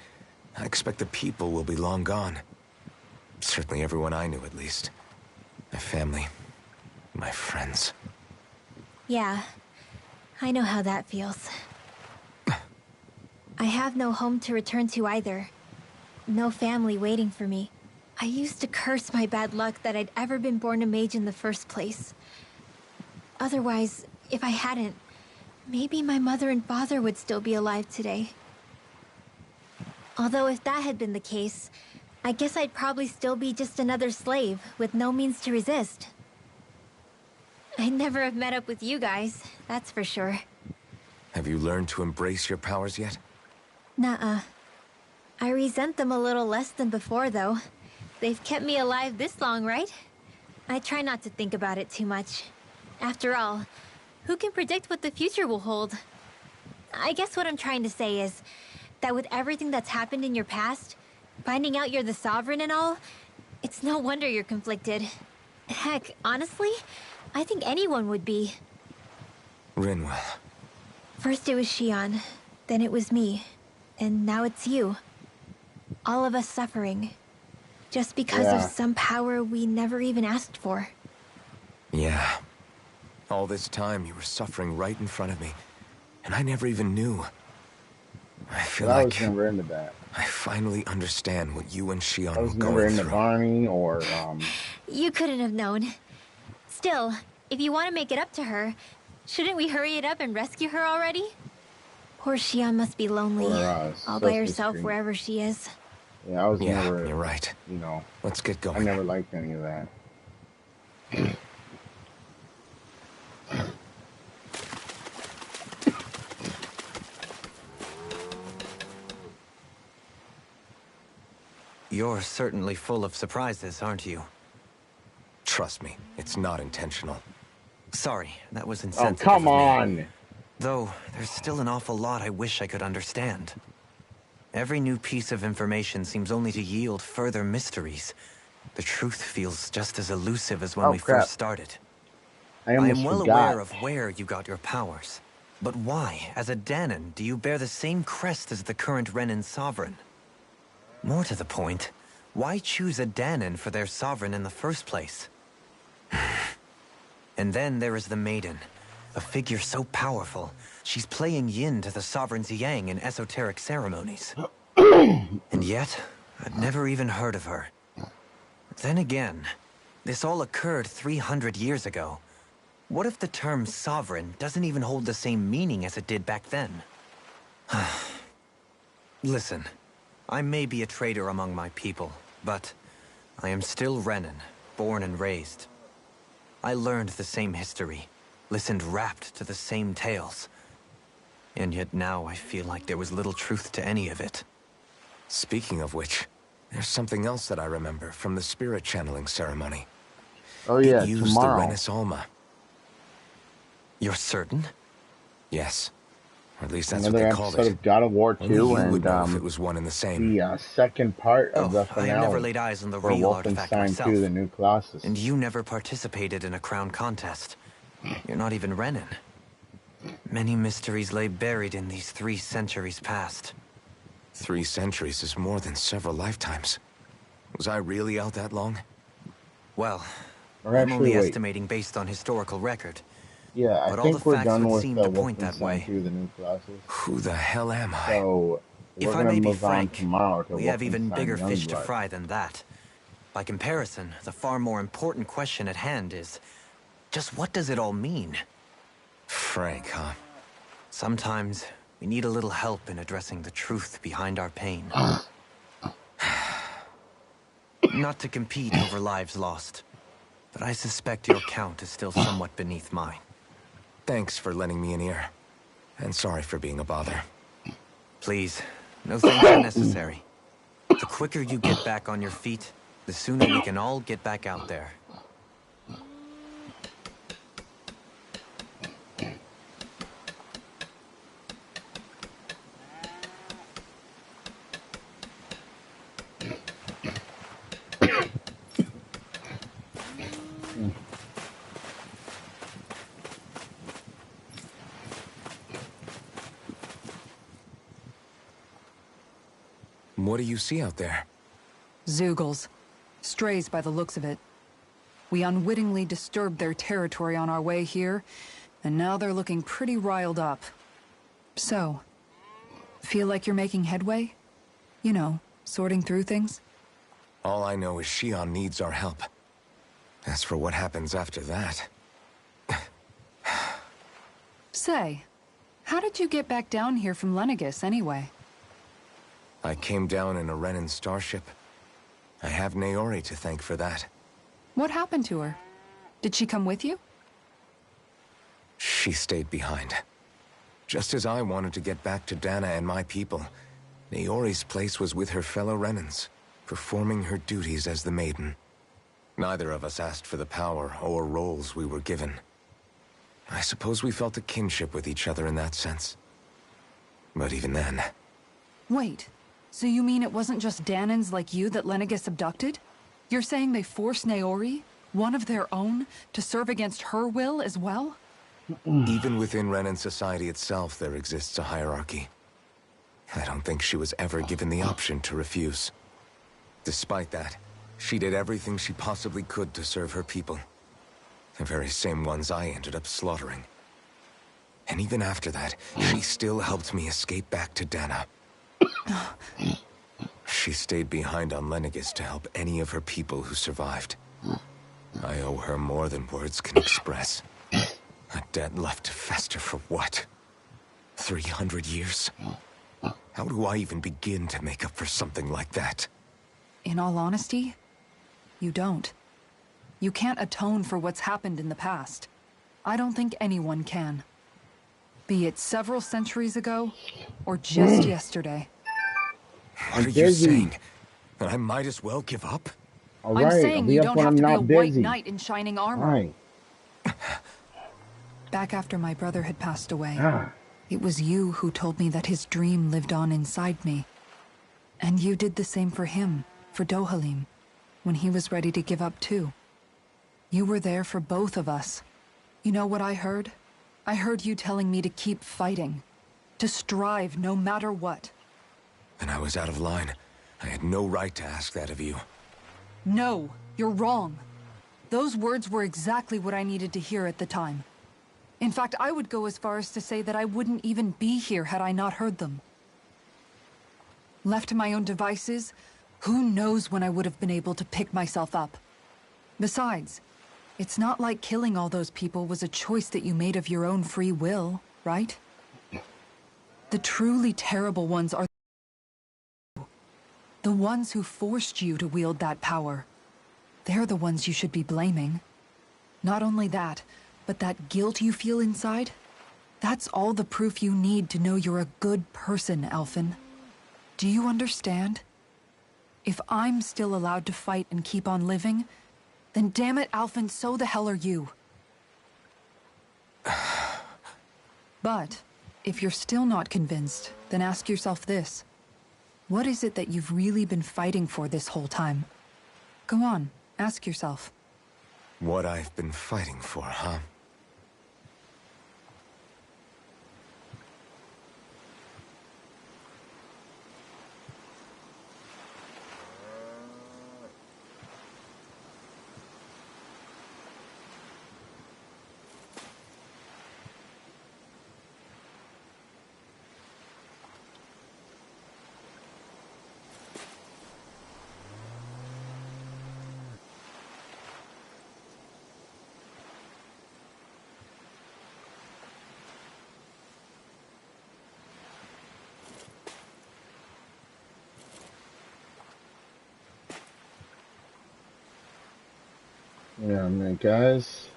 C: I expect the people will be long gone. Certainly everyone I knew, at least. My family, my friends.
G: Yeah, I know how that feels. I have no home to return to either. No family waiting for me. I used to curse my bad luck that I'd ever been born a mage in the first place. Otherwise, if I hadn't, maybe my mother and father would still be alive today. Although if that had been the case, I guess I'd probably still be just another slave with no means to resist. I'd never have met up with you guys, that's for sure.
C: Have you learned to embrace your powers yet?
G: Nuh-uh. I resent them a little less than before, though. They've kept me alive this long, right? I try not to think about it too much. After all, who can predict what the future will hold? I guess what I'm trying to say is that with everything that's happened in your past, finding out you're the Sovereign and all, it's no wonder you're conflicted. Heck, honestly, I think anyone would be.
C: Rinwell.
G: First it was Shion, then it was me, and now it's you. All of us suffering. Just because of some power we never even asked for.
C: Yeah. All this time you were suffering right in front of me, and I never even knew. I feel like
A: I was never into that.
C: I finally understand what you and Shion were going through.
A: I was never into Barney or,
G: You couldn't have known. Still, if you want to make it up to her, shouldn't we hurry it up and rescue her already? Poor Shion must be lonely, all by herself wherever she is.
A: Yeah, I was never...
C: You're right.
A: You know...
C: Let's get going.
A: I never liked any of that.
B: You're certainly full of surprises, aren't you?
C: Trust me, it's not intentional.
B: Sorry, that was insensitive.
A: Oh, come on!
B: Though, there's still an awful lot I wish I could understand. Every new piece of information seems only to yield further mysteries. The truth feels just as elusive as when we first started.
A: I
B: am well aware of where you got your powers. But why, as a Danon, do you bear the same crest as the current Renan Sovereign? More to the point, why choose a Danon for their Sovereign in the first place? And then there is the Maiden. A figure so powerful, she's playing yin to the sovereign's yang in esoteric ceremonies. And yet, I'd never even heard of her. Then again, this all occurred 300 years ago. What if the term sovereign doesn't even hold the same meaning as it did back then? Listen, I may be a traitor among my people, but I am still Renan, born and raised. I learned the same history, listened rapt to the same tales. And yet now I feel like there was little truth to any of it.
C: Speaking of which, there's something else that I remember from the spirit channeling ceremony.
A: Oh yeah,
C: It used
A: tomorrow.
C: the Renis Alma.
B: You're certain?
C: Yes. Or at least that's
A: Another
C: what they called
A: episode
C: it.
A: of God of War 2,
C: Only you would
A: and
C: know if it was one and the same.
A: the second part of the
B: I
A: finale
B: have never laid eyes on the
A: for
B: real artifact
A: Wolfenstein
B: myself.
A: 2, the new Colossus.
B: And you never participated in a crown contest. You're not even Renan. Many mysteries lay buried in these 3 centuries past.
C: 3 centuries is more than several lifetimes. Was I really out that long?
B: Well,
A: Or
B: I'm only
A: actually, wait.
B: estimating based on historical record.
A: Yeah, I
B: But all the
A: think we're
B: facts
A: done
B: would
A: with
B: seem to point that way.
A: Wolfenstein 2, the new Colossus.
C: Who the hell am I?
A: So,
B: If
A: we're
B: I
A: going
B: may
A: to
B: be
A: move on
B: frank,
A: tomorrow to
B: we have even
A: Wolfenstein
B: bigger fish to
A: Youngblood.
B: fry than that. By comparison, the far more important question at hand is, just what does it all mean?
C: Frank, huh?
B: Sometimes, we need a little help in addressing the truth behind our pain. Not to compete over lives lost, but I suspect your count is still somewhat beneath mine.
C: Thanks for lending me an ear. And sorry for being a bother.
B: Please, no thanks are necessary. The quicker you get back on your feet, the sooner we can all get back out there.
C: What do you see out there?
D: Zeugles. Strays by the looks of it. We unwittingly disturbed their territory on our way here, and now they're looking pretty riled up. So, feel like you're making headway? You know, sorting through things?
C: All I know is Shion needs our help. As for what happens after that...
D: Say, how did you get back down here from Lenegis, anyway?
C: I came down in a Renan starship. I have Naori to thank for that.
D: What happened to her? Did she come with you?
C: She stayed behind. Just as I wanted to get back to Dana and my people, Naori's place was with her fellow Renans, performing her duties as the Maiden. Neither of us asked for the power or roles we were given. I suppose we felt a kinship with each other in that sense. But even then...
D: Wait, so you mean it wasn't just Danans like you that Lenegis abducted? You're saying they forced Naori, one of their own, to serve against her will as well?
C: Even within Renan society itself, there exists a hierarchy. I don't think she was ever given the option to refuse. Despite that, she did everything she possibly could to serve her people. The very same ones I ended up slaughtering. And even after that, she still helped me escape back to Dana. She stayed behind on Lenegis to help any of her people who survived. I owe her more than words can express. A debt left to fester for what? 300 years? How do I even begin to make up for something like that?
D: In all honesty, you don't. You can't atone for what's happened in the past. I don't think anyone can. Be it several centuries ago, or just yesterday.
C: What are you saying? That I might as well give up?
A: All
D: I'm
A: right,
D: saying
A: I'll
D: you
A: up
D: don't
A: when
D: have
A: I'm
D: to be a
A: not
D: white
A: busy.
D: knight in shining armor.
A: Right.
D: Back after my brother had passed away,
A: Ah.
D: it was you who told me that his dream lived on inside me. And you did the same for him, for Dohalim, when he was ready to give up too. You were there for both of us. You know what I heard? I heard you telling me to keep fighting. To strive no matter what.
C: And I was out of line. I had no right to ask that of you.
D: No, you're wrong. Those words were exactly what I needed to hear at the time. In fact, I would go as far as to say that I wouldn't even be here had I not heard them. Left to my own devices, who knows when I would have been able to pick myself up. Besides, it's not like killing all those people was a choice that you made of your own free will, right? The truly terrible ones are the ones who forced you to wield that power. They're the ones you should be blaming. Not only that, but that guilt you feel inside, that's all the proof you need to know you're a good person, Alphen. Do you understand? If I'm still allowed to fight and keep on living, then damn it, Alphen, so the hell are you. But, if you're still not convinced, then ask yourself this. What is it that you've really been fighting for this whole time? Go on, ask yourself.
C: What I've been fighting for, huh?
A: Yeah, man, guys.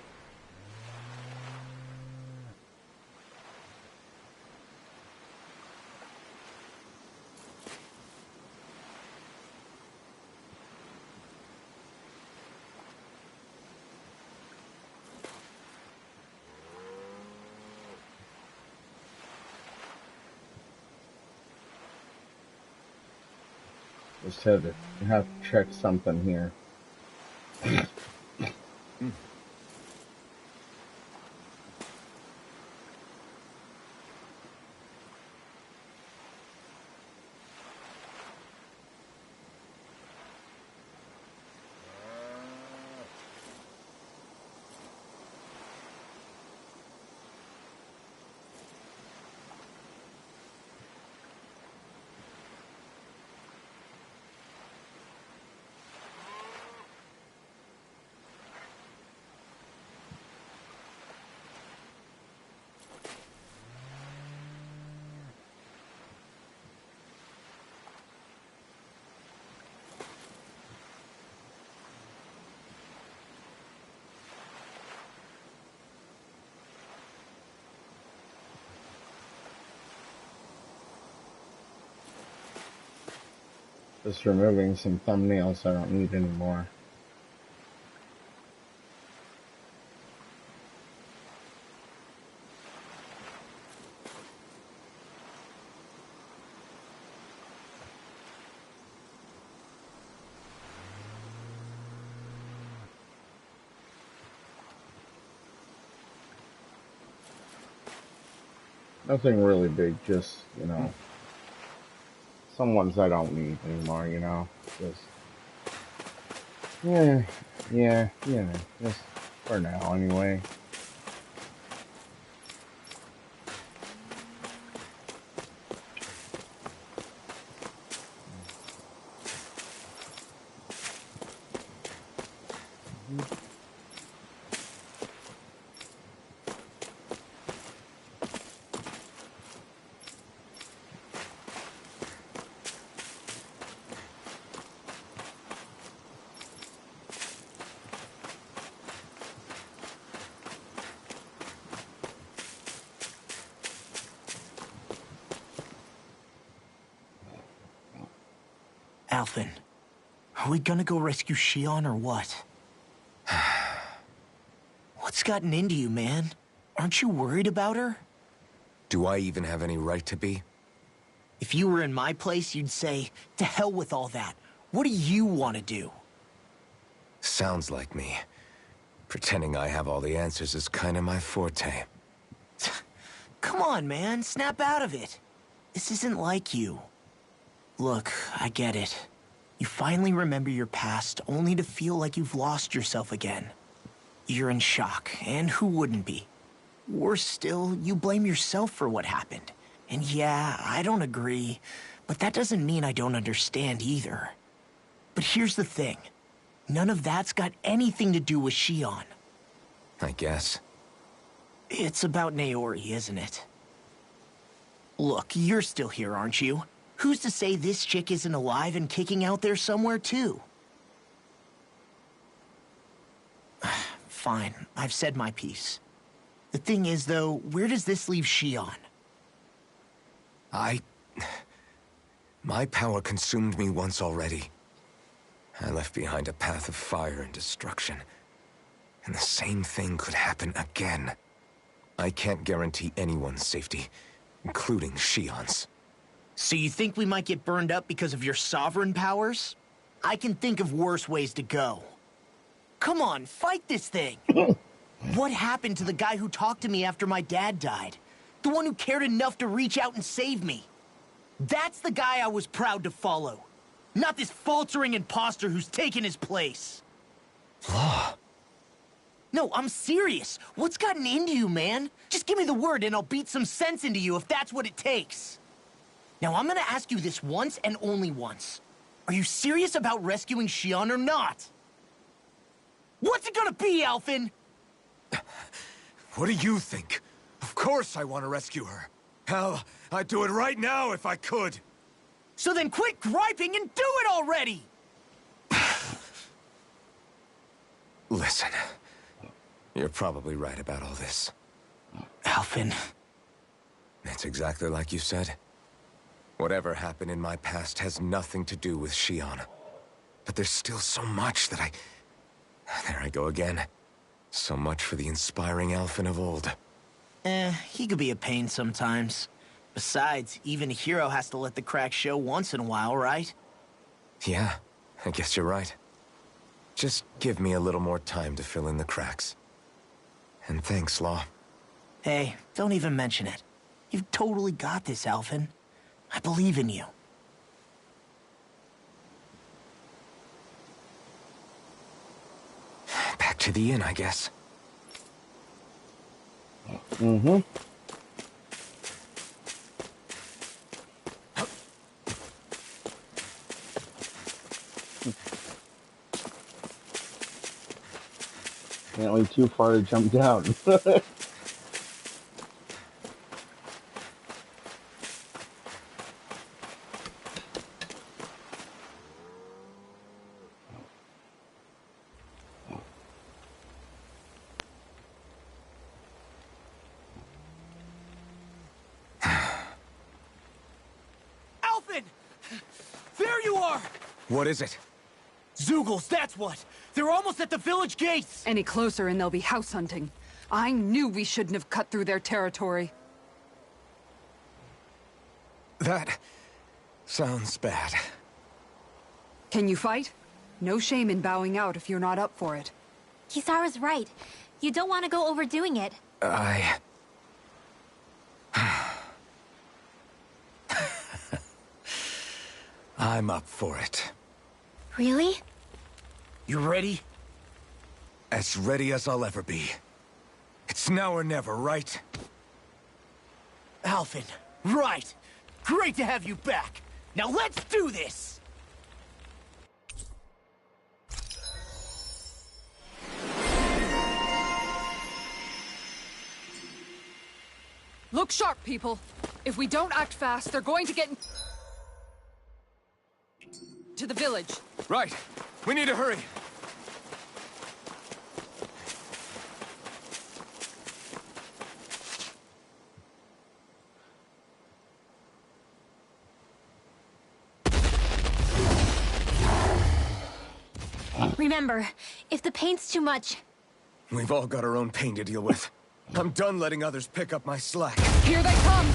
A: Just have to check something here. Just removing some thumbnails I don't need anymore. Nothing really big, just, you know, some ones I don't need anymore, you know, just, yeah, just for now anyway.
F: Alphen, are we gonna go rescue Shion or what? What's gotten into you, man? Aren't you worried about her?
C: Do I even have any right to be?
F: If you were in my place, you'd say, to hell with all that. What do you want to do?
C: Sounds like me. Pretending I have all the answers is kind of my forte.
F: Come on, man. Snap out of it. This isn't like you. Look, I get it. You finally remember your past, only to feel like you've lost yourself again. You're in shock, and who wouldn't be? Worse still, you blame yourself for what happened. And yeah, I don't agree, but that doesn't mean I don't understand either. But here's the thing. None of that's got anything to do with Shion.
C: I guess.
F: It's about Naori, isn't it? Look, you're still here, aren't you? Who's to say this chick isn't alive and kicking out there somewhere, too? Fine, I've said my piece. The thing is, though, where does this leave Shion?
C: My power consumed me once already. I left behind a path of fire and destruction. And the same thing could happen again. I can't guarantee anyone's safety, including Shion's.
F: So you think we might get burned up because of your sovereign powers? I can think of worse ways to go. Come on, fight this thing! What happened to the guy who talked to me after my dad died? The one who cared enough to reach out and save me? That's the guy I was proud to follow. Not this faltering imposter who's taken his place.
C: Law.
F: No, I'm serious. What's gotten into you, man? Just give me the word and I'll beat some sense into you if that's what it takes. Now, I'm gonna ask you this once and only once. Are you serious about rescuing Shion or not? What's it gonna be, Alphen?
C: What do you think? Of course I want to rescue her. Hell, I'd do it right now if I could.
F: So then quit griping and do it already!
C: Listen, you're probably right about all this.
F: Alphen.
C: It's exactly like you said. Whatever happened in my past has nothing to do with Shion. But there's still so much that There I go again. So much for the inspiring Alphen of old.
F: He could be a pain sometimes. Besides, even a hero has to let the cracks show once in a while, right?
C: Yeah, I guess you're right. Just give me a little more time to fill in the cracks. And thanks, Law.
F: Hey, don't even mention it. You've totally got this, Alphen. I believe in you.
C: Back to the inn, I guess.
A: Mm-hmm. Can't wait too far to jump down.
F: Alphen! There you are!
C: What is it?
F: Zeugles, that's what! They're almost at the village gates!
D: Any closer and they'll be house hunting. I knew we shouldn't have cut through their territory.
C: That sounds bad.
D: Can you fight? No shame in bowing out if you're not up for it.
G: Kisara's right. You don't want to go overdoing it.
C: I'm up for it.
G: Really?
F: You ready?
C: As ready as I'll ever be. It's now or never, right?
F: Alphen, right! Great to have you back! Now let's do this!
D: Look sharp, people. If we don't act fast, they're going to get to the village.
C: Right. We need to hurry.
G: Remember, if the pain's too much...
C: We've all got our own pain to deal with. I'm done letting others pick up my slack.
D: Here they come!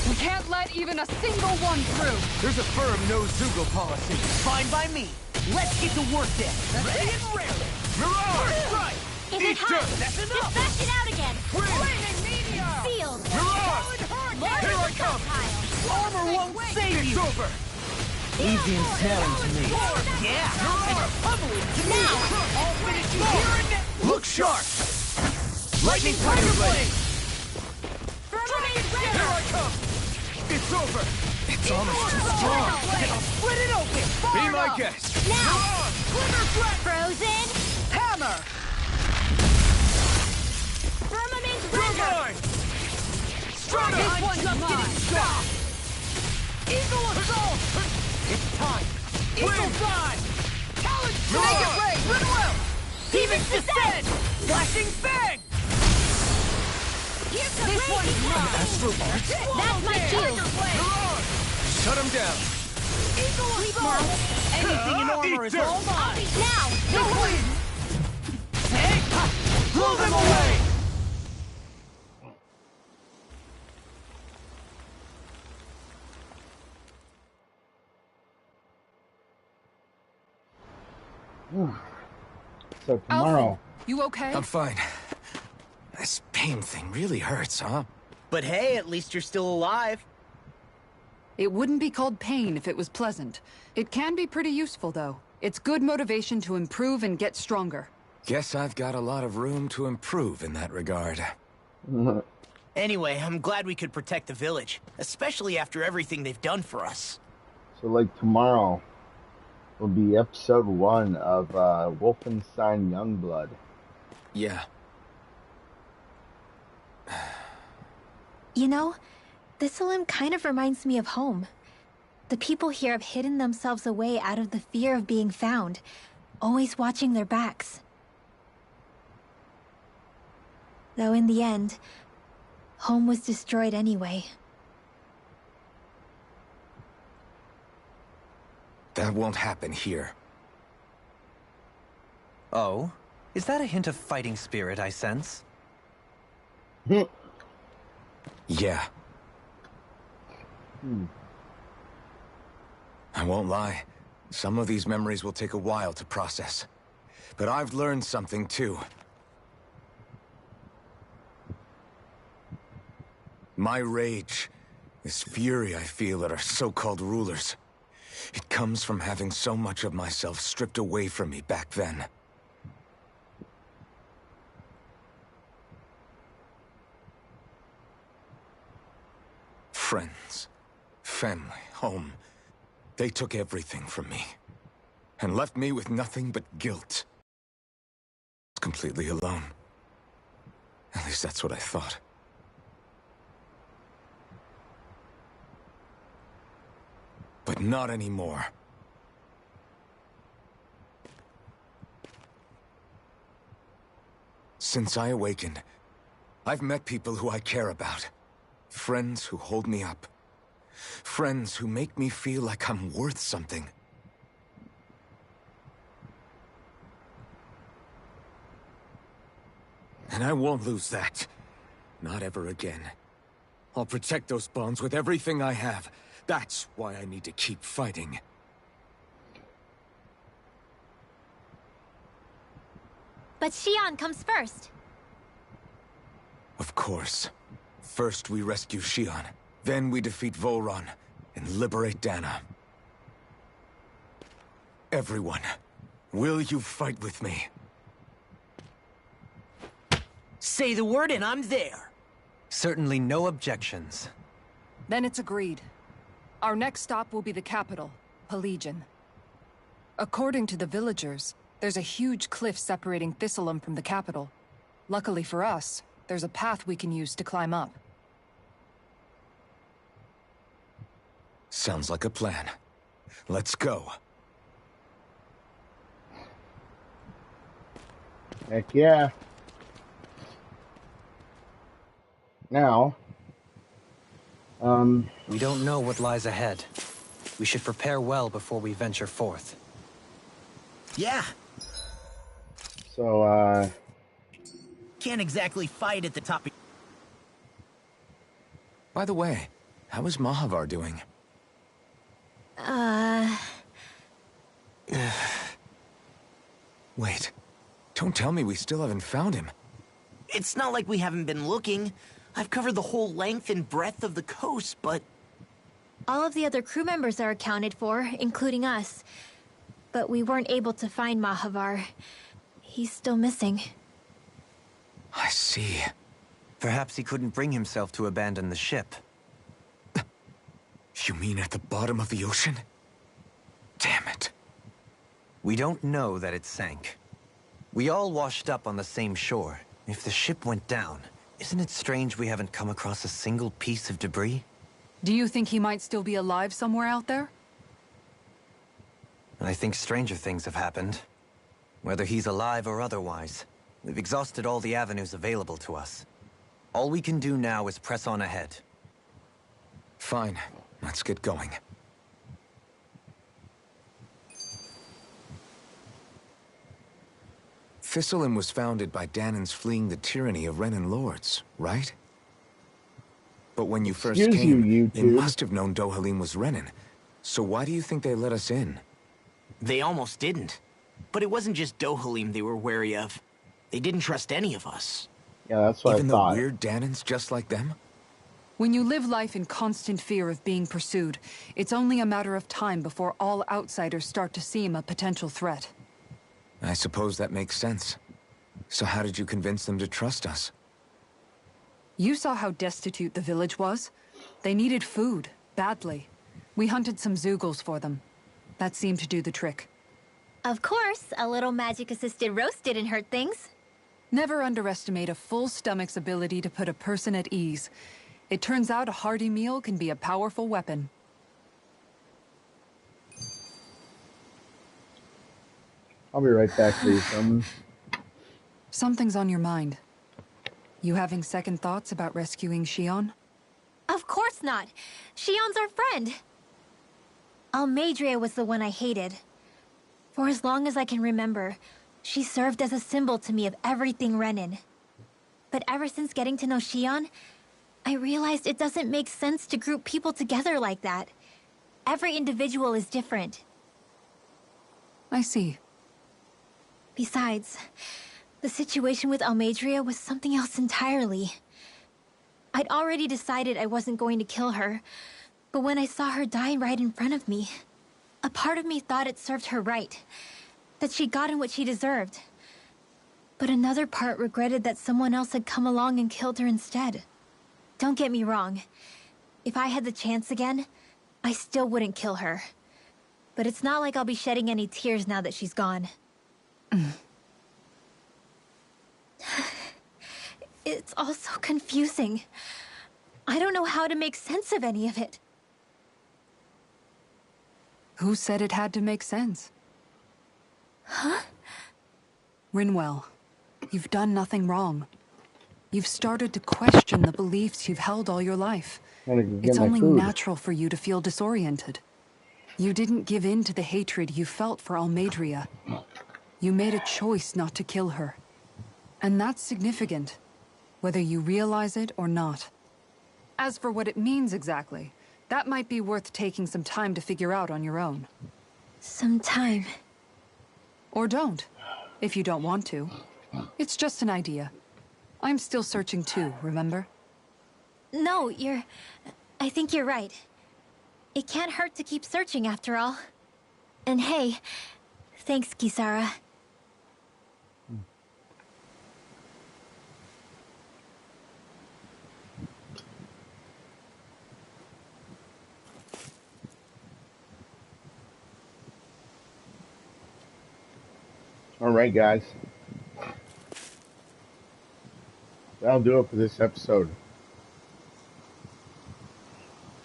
D: We can't let even a single one through!
C: There's a firm no-Zeugle policy.
F: Fine by me. Let's get to work then. Ready and ready.
C: Mirage!
F: Right!
G: Is it hot?
F: That's
G: Just
F: enough!
G: bash it out again!
F: Flaming meteor!
G: Field!
C: Mirage!
F: Here I come! Armor won't save you!
C: It's over!
F: Easy and sailing to me. Yeah! And pummeling to me!
G: Now!
K: sharp! Lightning Tiger Blade! Here I come! It's over!
E: It's almost too strong.
I: Split it open!
K: Be my guest!
G: Now!
K: You're on!
G: Frozen!
I: Hammer!
G: Firmament
K: You're
G: Render!
K: mine! Strata!
I: This one's mine!
K: Stop!
I: Eagle Assault!
K: It's time!
I: Eagle Fly! Talon
K: Move
I: Strike!
K: on.
I: Ray! Goodwill! Demon's Descent! Flashing Fang!
G: Here's the
I: This one's mine!
K: Astral Arts?
G: That's my shield!
K: You're on! Shut him down!
I: Eagle Assault! Anything in armor is
K: Eat
I: all
K: dirt.
I: mine!
G: Now!
I: This way! Hey! Blow them away!
A: So tomorrow.
D: Alfie, you okay?
C: I'm fine. This pain thing really hurts, huh?
F: But hey, at least you're still alive.
D: It wouldn't be called pain if it was pleasant. It can be pretty useful, though. It's good motivation to improve and get stronger.
C: Guess I've got a lot of room to improve in that regard.
F: Anyway, I'm glad we could protect the village, especially after everything they've done for us.
A: So like tomorrow will be episode 1 of Wolfenstein Youngblood.
C: Yeah.
G: You know, Thistleum kind of reminds me of home. The people here have hidden themselves away out of the fear of being found, always watching their backs. Though in the end, home was destroyed anyway.
C: That won't happen here.
B: Oh? Is that a hint of fighting spirit I sense?
C: Yeah. I won't lie. Some of these memories will take a while to process. But I've learned something too. My rage, this fury I feel at our so-called rulers, it comes from having so much of myself stripped away from me back then. Friends, family, home. They took everything from me. And left me with nothing but guilt. Completely alone. At least that's what I thought. But not anymore. Since I awakened, I've met people who I care about. Friends who hold me up. Friends who make me feel like I'm worth something. And I won't lose that. Not ever again. I'll protect those bonds with everything I have. That's why I need to keep fighting.
G: But Xion comes first.
C: Of course. First we rescue Xion. Then we defeat Volron and liberate Dana. Everyone, will you fight with me?
F: Say the word and I'm there.
B: Certainly no objections.
D: Then it's agreed. Our next stop will be the capital, Pelegion. According to the villagers, there's a huge cliff separating Thistleum from the capital. Luckily for us, there's a path we can use to climb up.
C: Sounds like a plan. Let's go.
A: Heck yeah. Now,
B: We don't know what lies ahead. We should prepare well before we venture forth.
F: Yeah,
A: so,
F: can't exactly fight at the top of...
C: By the way, how is Mahavar doing? Wait, don't tell me we still haven't found him.
F: It's not like we haven't been looking. I've covered the whole length and breadth of the coast, but...
G: All of the other crew members are accounted for, including us. But we weren't able to find Mahavar. He's still missing.
C: I see.
B: Perhaps he couldn't bring himself to abandon the ship.
C: You mean at the bottom of the ocean? Damn it.
B: We don't know that it sank. We all washed up on the same shore. If the ship went down, isn't it strange we haven't come across a single piece of debris?
D: Do you think he might still be alive somewhere out there?
B: I think stranger things have happened. Whether he's alive or otherwise, we've exhausted all the avenues available to us. All we can do now is press on ahead.
C: Fine. Let's get going. Thistlein was founded by Danans fleeing the tyranny of Renan lords, right? But when you first
A: Excuse
C: came,
A: you,
C: they
A: YouTube.
C: must have known Dohalim was Renan. So why do you think they let us in?
F: They almost didn't. But it wasn't just Dohalim they were wary of. They didn't trust any of us.
A: Yeah, that's what
C: Even
A: I
C: the
A: thought.
C: weird Danans just like them?
D: When you live life in constant fear of being pursued, it's only a matter of time before all outsiders start to seem a potential threat.
C: I suppose that makes sense. So how did you convince them to trust us?
D: You saw how destitute the village was. They needed food, badly. We hunted some Zeugles for them. That seemed to do the trick.
G: Of course, a little magic-assisted roast didn't hurt things.
D: Never underestimate a full stomach's ability to put a person at ease. It turns out a hearty meal can be a powerful weapon.
A: I'll be right back, please.
D: Something's on your mind. You having second thoughts about rescuing Shion?
G: Of course not. Shion's our friend. Almadria was the one I hated. For as long as I can remember, she served as a symbol to me of everything Renan. But ever since getting to know Shion, I realized it doesn't make sense to group people together like that. Every individual is different.
D: I see.
G: Besides, the situation with Almadria was something else entirely. I'd already decided I wasn't going to kill her, but when I saw her die right in front of me, a part of me thought it served her right, that she'd gotten what she deserved. But another part regretted that someone else had come along and killed her instead. Don't get me wrong. If I had the chance again, I still wouldn't kill her. But it's not like I'll be shedding any tears now that she's gone. It's all so confusing. I don't know how to make sense of any of it.
D: Who said it had to make sense?
G: Huh?
D: Rinwell, you've done nothing wrong. You've started to question the beliefs you've held all your life. It's only natural for you to feel disoriented. You didn't give in to the hatred you felt for Almadria. You made a choice not to kill her. And that's significant, whether you realize it or not. As for what it means exactly, that might be worth taking some time to figure out on your own.
G: Some time.
D: Or don't, if you don't want to. It's just an idea. I'm still searching too, remember?
G: No, I think you're right. It can't hurt to keep searching after all. And hey, thanks, Kisara.
A: All right, guys. That'll do it for this episode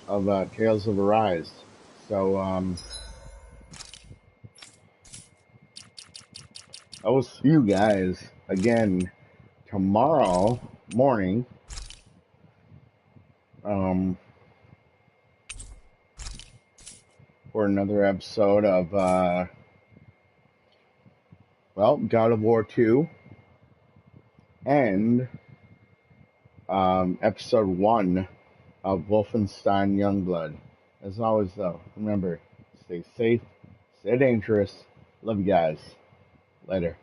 A: of Tales of Arise. So, I will see you guys again tomorrow morning. For another episode of, God of War 2 and episode 1 of Wolfenstein Youngblood. As always, though, remember, stay safe, stay dangerous. Love you guys. Later.